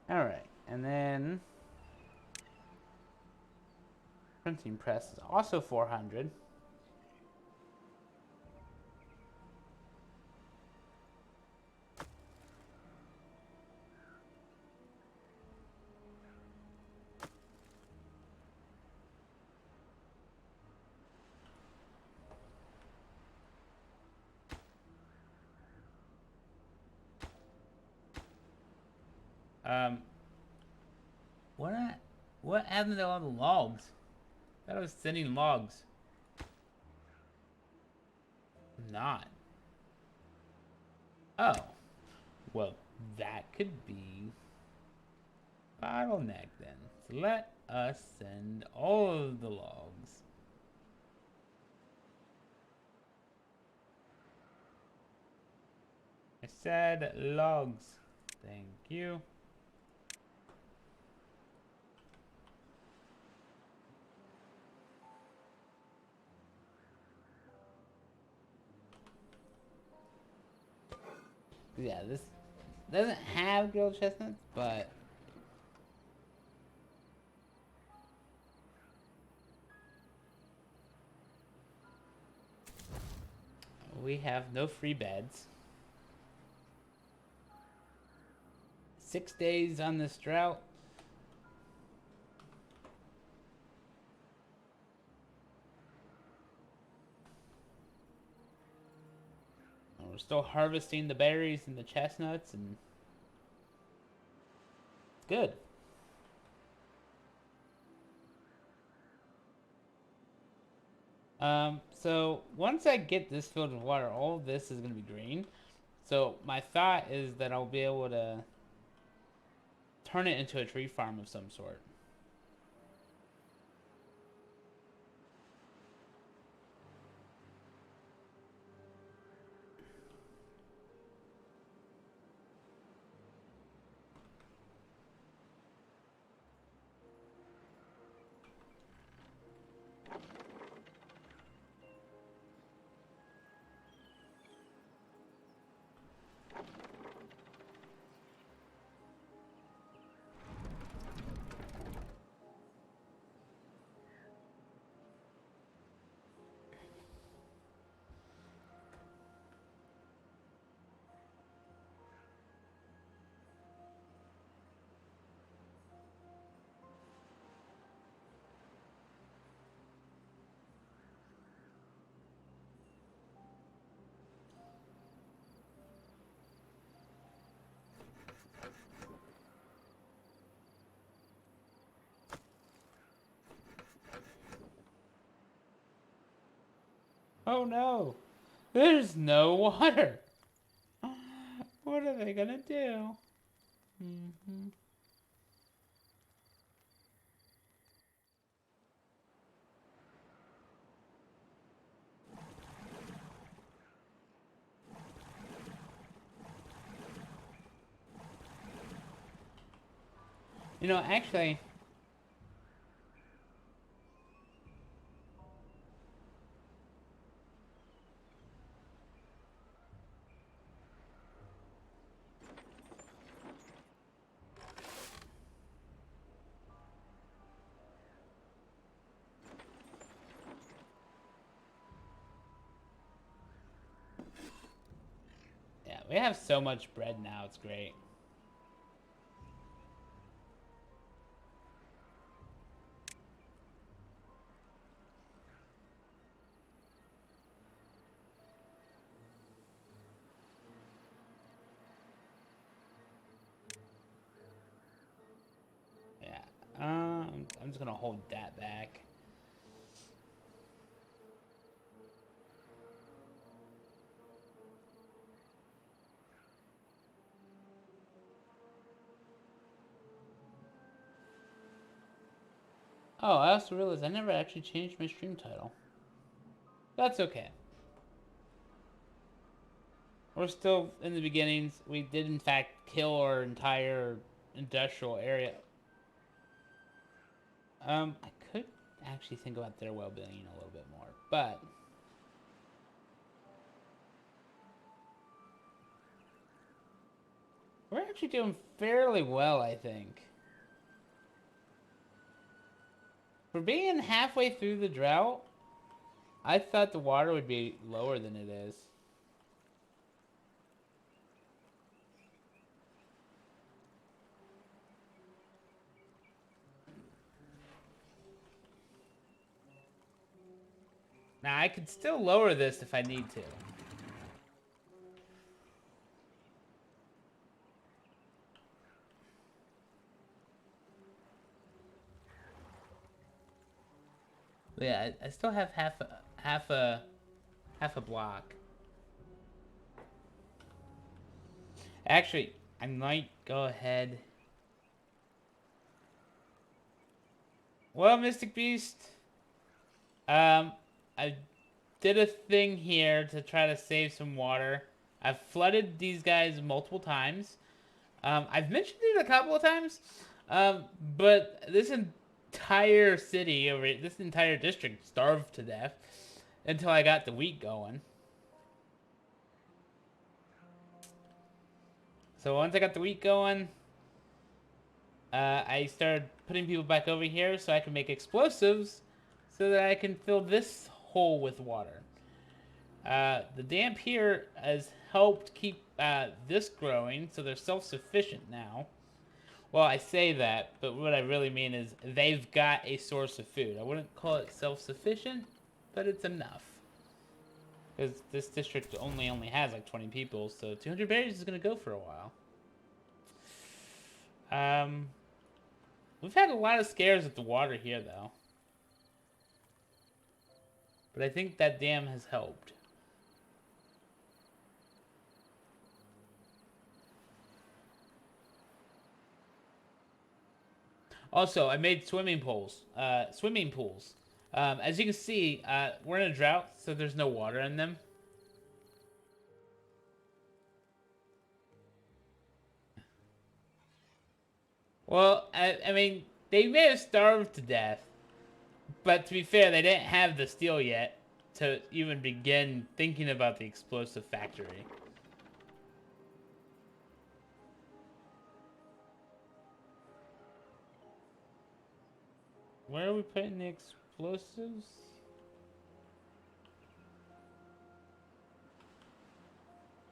Alright, and then printing press is also 400. Um, what I, what happened to all the logs? I thought I was sending logs. I'm not. Oh, well, that could be bottleneck then. So let us send all of the logs. I said logs. Thank you. Yeah, this doesn't have grilled chestnuts, but we have no free beds. 6 days on this drought. We're still harvesting the berries and the chestnuts, and it's good. So once I get this filled with water, all of this is going to be green. So my thought is that I'll be able to turn it into a tree farm of some sort. Oh no. There's no water. What are they gonna do? Hmm. You know, actually, yeah, we have so much bread now. It's great. Yeah. I'm just gonna hold that back. Oh, I also realized I never actually changed my stream title. That's okay. We're still in the beginnings. We did, in fact, kill our entire industrial area. I could actually think about their well-being a little bit more, but we're actually doing fairly well, I think. For being halfway through the drought, I thought the water would be lower than it is. Now, I could still lower this if I need to. But yeah, I still have half a block. Actually, I might go ahead. Well, Mystic Beast, um, I did a thing here to try to save some water. I've flooded these guys multiple times. I've mentioned it a couple of times, but this entire city over this entire district starved to death until I got the wheat going. So once I got the wheat going, I started putting people back over here so I can make explosives so that I can fill this hole with water. The damp here has helped keep this growing, so they're self-sufficient now. Well, I say that, but what I really mean is they've got a source of food. I wouldn't call it self-sufficient, but it's enough. Because this district only has like 20 people, so 200 berries is going to go for a while. Um, we've had a lot of scares with the water here, though. But I think that dam has helped. Also, I made swimming pools. As you can see, we're in a drought, so there's no water in them. Well, I mean, they may have starved to death, but to be fair, they didn't have the steel yet to even begin thinking about the explosive factory. Where are we putting the explosives?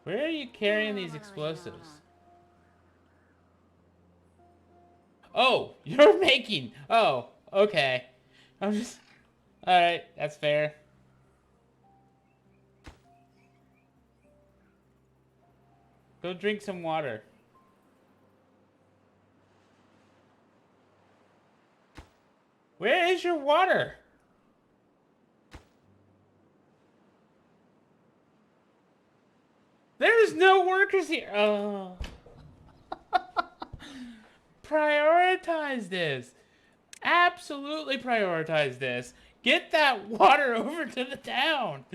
Where are you carrying these explosives? Oh, you're making. Oh, okay. I'm just. Alright, that's fair. Go drink some water. Where is your water? There's no workers here. Oh. Prioritize this. Absolutely prioritize this. Get that water over to the town.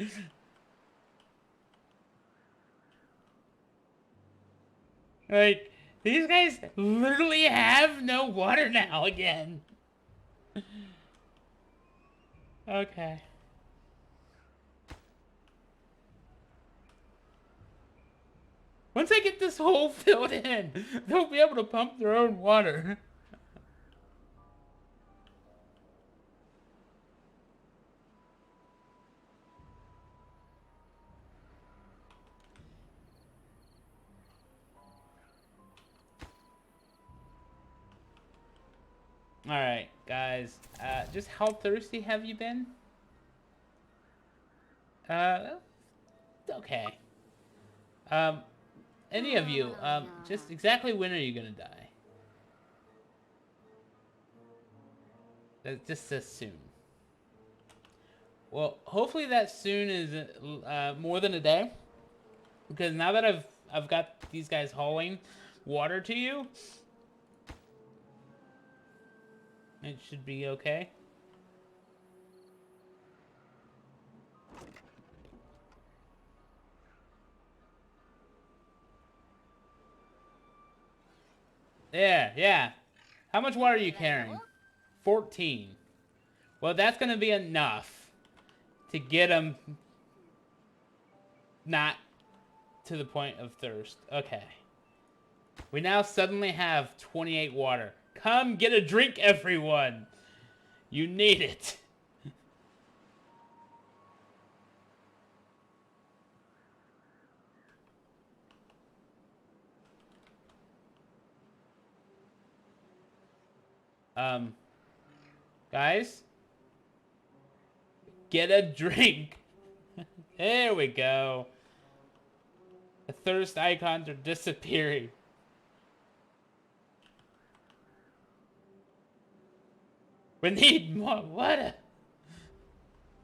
Like, these guys literally have no water now again. Okay. Once I get this hole filled in, they'll be able to pump their own water. Alright, guys. Just how thirsty have you been? Okay. Um, any of you, just exactly when are you gonna die? That just says soon. Well, hopefully that soon is more than a day, because now that I've got these guys hauling water to you, it should be okay. Yeah. How much water are you carrying? 14. Well, that's gonna be enough to get them not to the point of thirst. Okay. We now suddenly have 28 water. Come get a drink, everyone. You need it. Guys, get a drink. There we go. The thirst icons are disappearing. We need more water.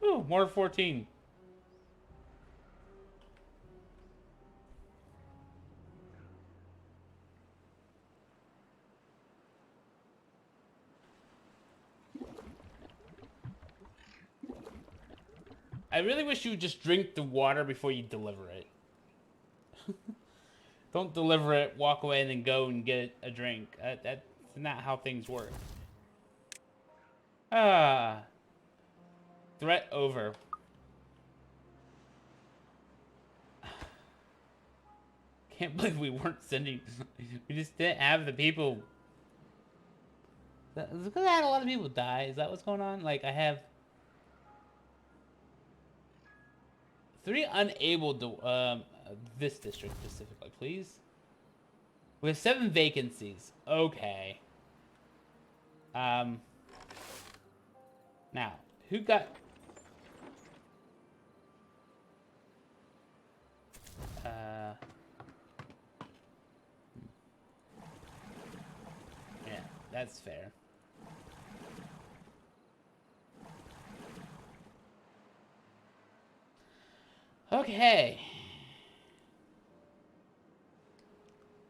Ooh, more 14. I really wish you would just drink the water before you deliver it. Don't deliver it, walk away, and then go and get a drink. That's not how things work. Ah. Threat over. Can't believe we weren't sending... We just didn't have the people... Is it because I had a lot of people die? Is that what's going on? Like, I have... 3 unable to... this district specifically, please. We have 7 vacancies. Okay. Now, who got... Yeah, that's fair. Okay.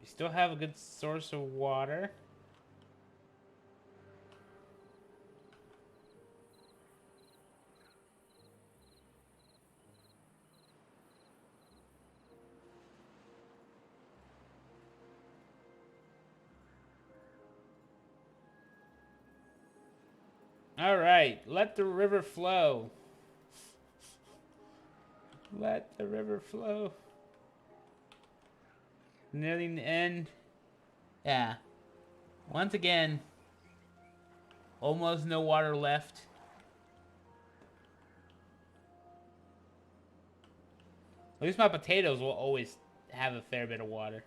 We still have a good source of water. All right, let the river flow. Let the river flow. Nearing the end. Yeah. Once again, almost no water left. At least my potatoes will always have a fair bit of water.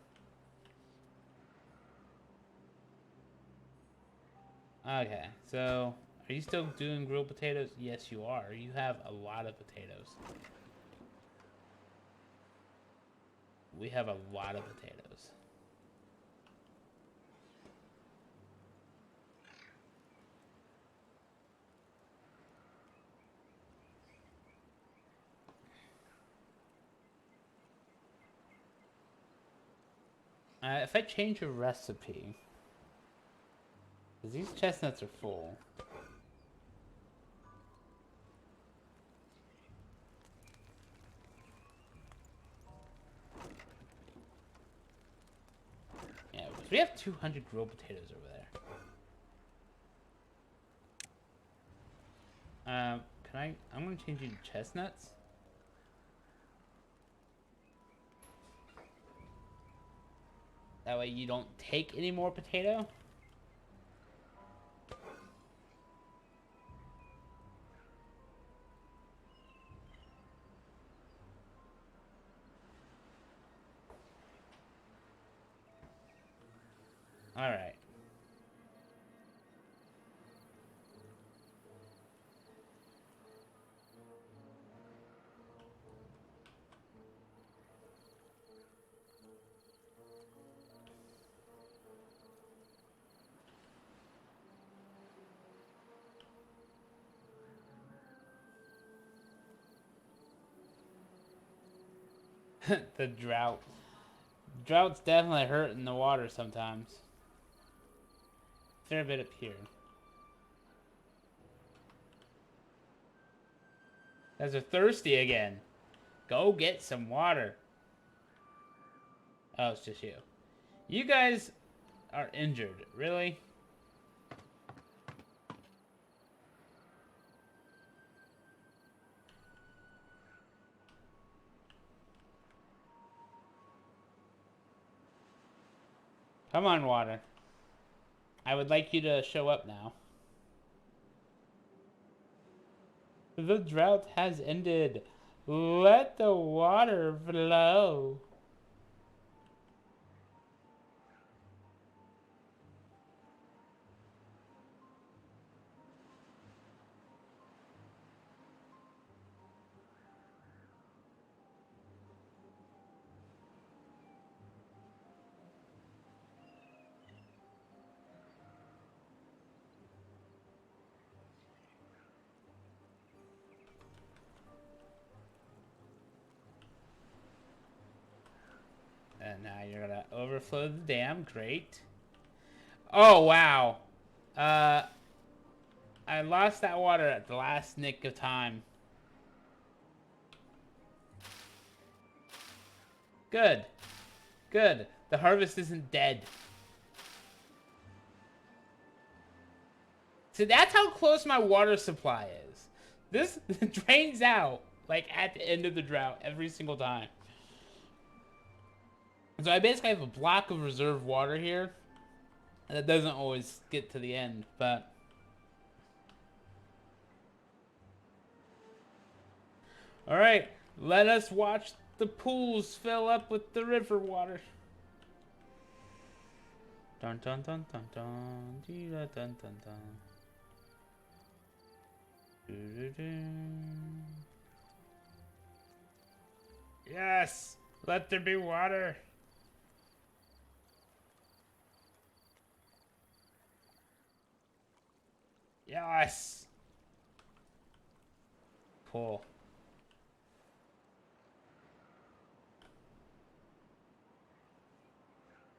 Okay, so are you still doing grilled potatoes? Yes, you are. You have a lot of potatoes. We have a lot of potatoes. If I change a recipe, because these chestnuts are full. Yeah, because we have 200 grilled potatoes over there. Can I? I'm gonna change you to chestnuts. That way you don't take any more potato. All right. The drought. Drought's definitely hurting the water sometimes. Fair bit up here. Guys are thirsty again. Go get some water. Oh, it's just you. You guys are injured. Really? Come on, water. I would like you to show up now. The drought has ended. Let the water flow. And now you're gonna overflow the dam. Great. Oh, wow. Uh, I lost that water at the last nick of time. Good. Good. The harvest isn't dead. See, that's how close my water supply is. This drains out, like, at the end of the drought every single time. So I basically have a block of reserve water here. And that doesn't always get to the end, but... Alright, let us watch the pools fill up with the river water. Dun dun dun dun dun, dee da dun dun dun. Yes! Let there be water! Yes! Cool.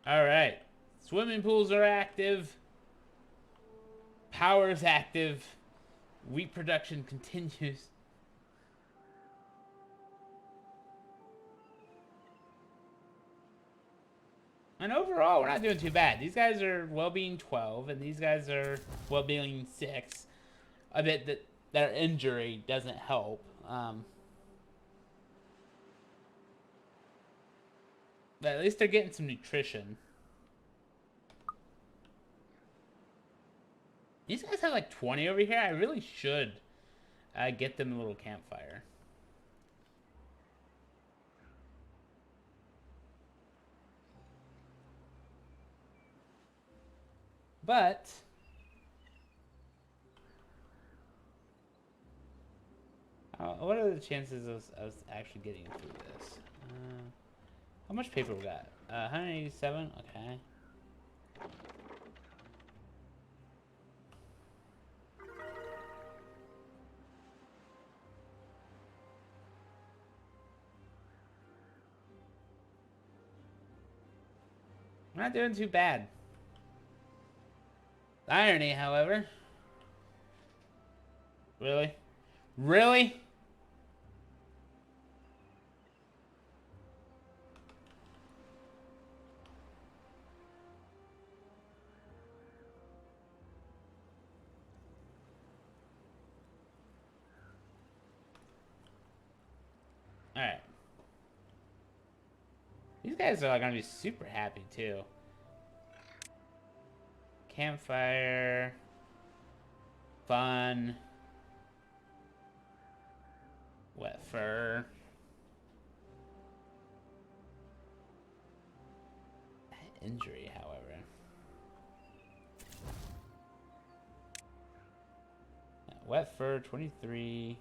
Alright. Swimming pools are active. Power is active. Wheat production continues. And overall, we're not doing too bad. These guys are well-being 12, and these guys are well-being 6. I bet that their injury doesn't help. But at least they're getting some nutrition. These guys have like 20 over here. I really should get them a little campfire. But... what are the chances of us actually getting through this? How much paper we got? 187? Okay. I'm not doing too bad. The irony, however. Really? Really? Alright. These guys are gonna be super happy too. Campfire. Fun. Wet fur. Injury, however. Wet fur, 23.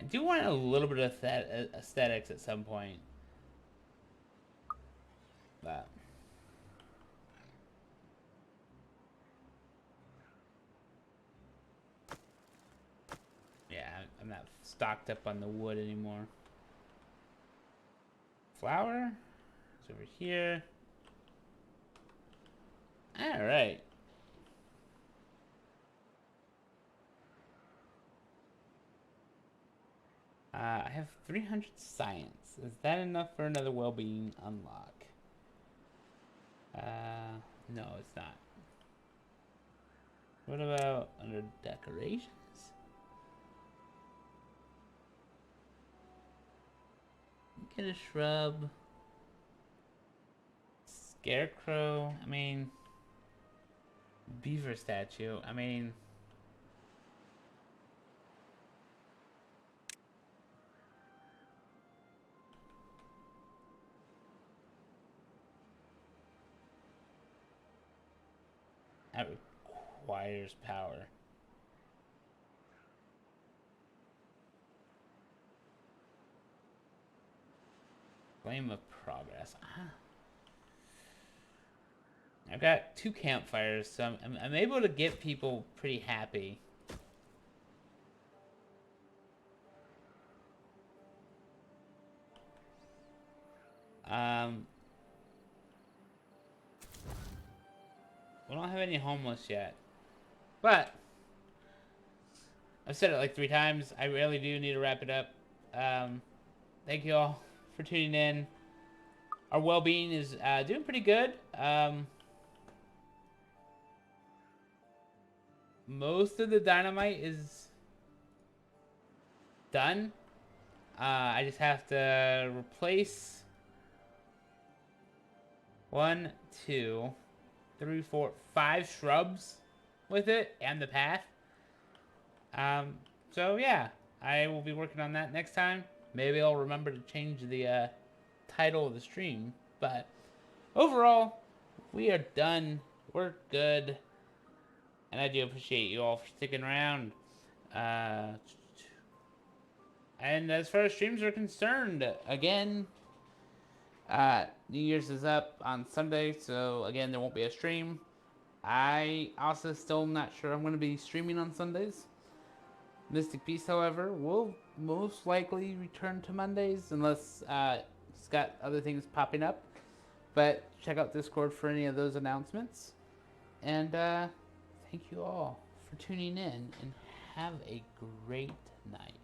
I do want a little bit of aesthetics at some point. But yeah, I'm not stocked up on the wood anymore. Flour is over here. All right. I have 300 science. Is that enough for another well-being unlock? No, it's not. What about under decorations? Get a shrub. Scarecrow. I mean, beaver statue. I mean, that requires power. Flame of progress. I've got 2 campfires, so I'm able to get people pretty happy. We don't have any homeless yet, but I've said it like 3 times. I really do need to wrap it up. Thank you all for tuning in. Our well-being is doing pretty good. Most of the dynamite is done. I just have to replace 1, 2, 3, 4, 5 shrubs with it and the path. So yeah, I will be working on that next time. Maybe I'll remember to change the title of the stream. But overall, we are done. We're good. And I do appreciate you all for sticking around. And as far as streams are concerned, again, New Year's is up on Sunday, so again, there won't be a stream. I also still not sure I'm going to be streaming on Sundays. Mystic Beast, however, will most likely return to Mondays unless it's got other things popping up. But check out Discord for any of those announcements. And thank you all for tuning in, and have a great night.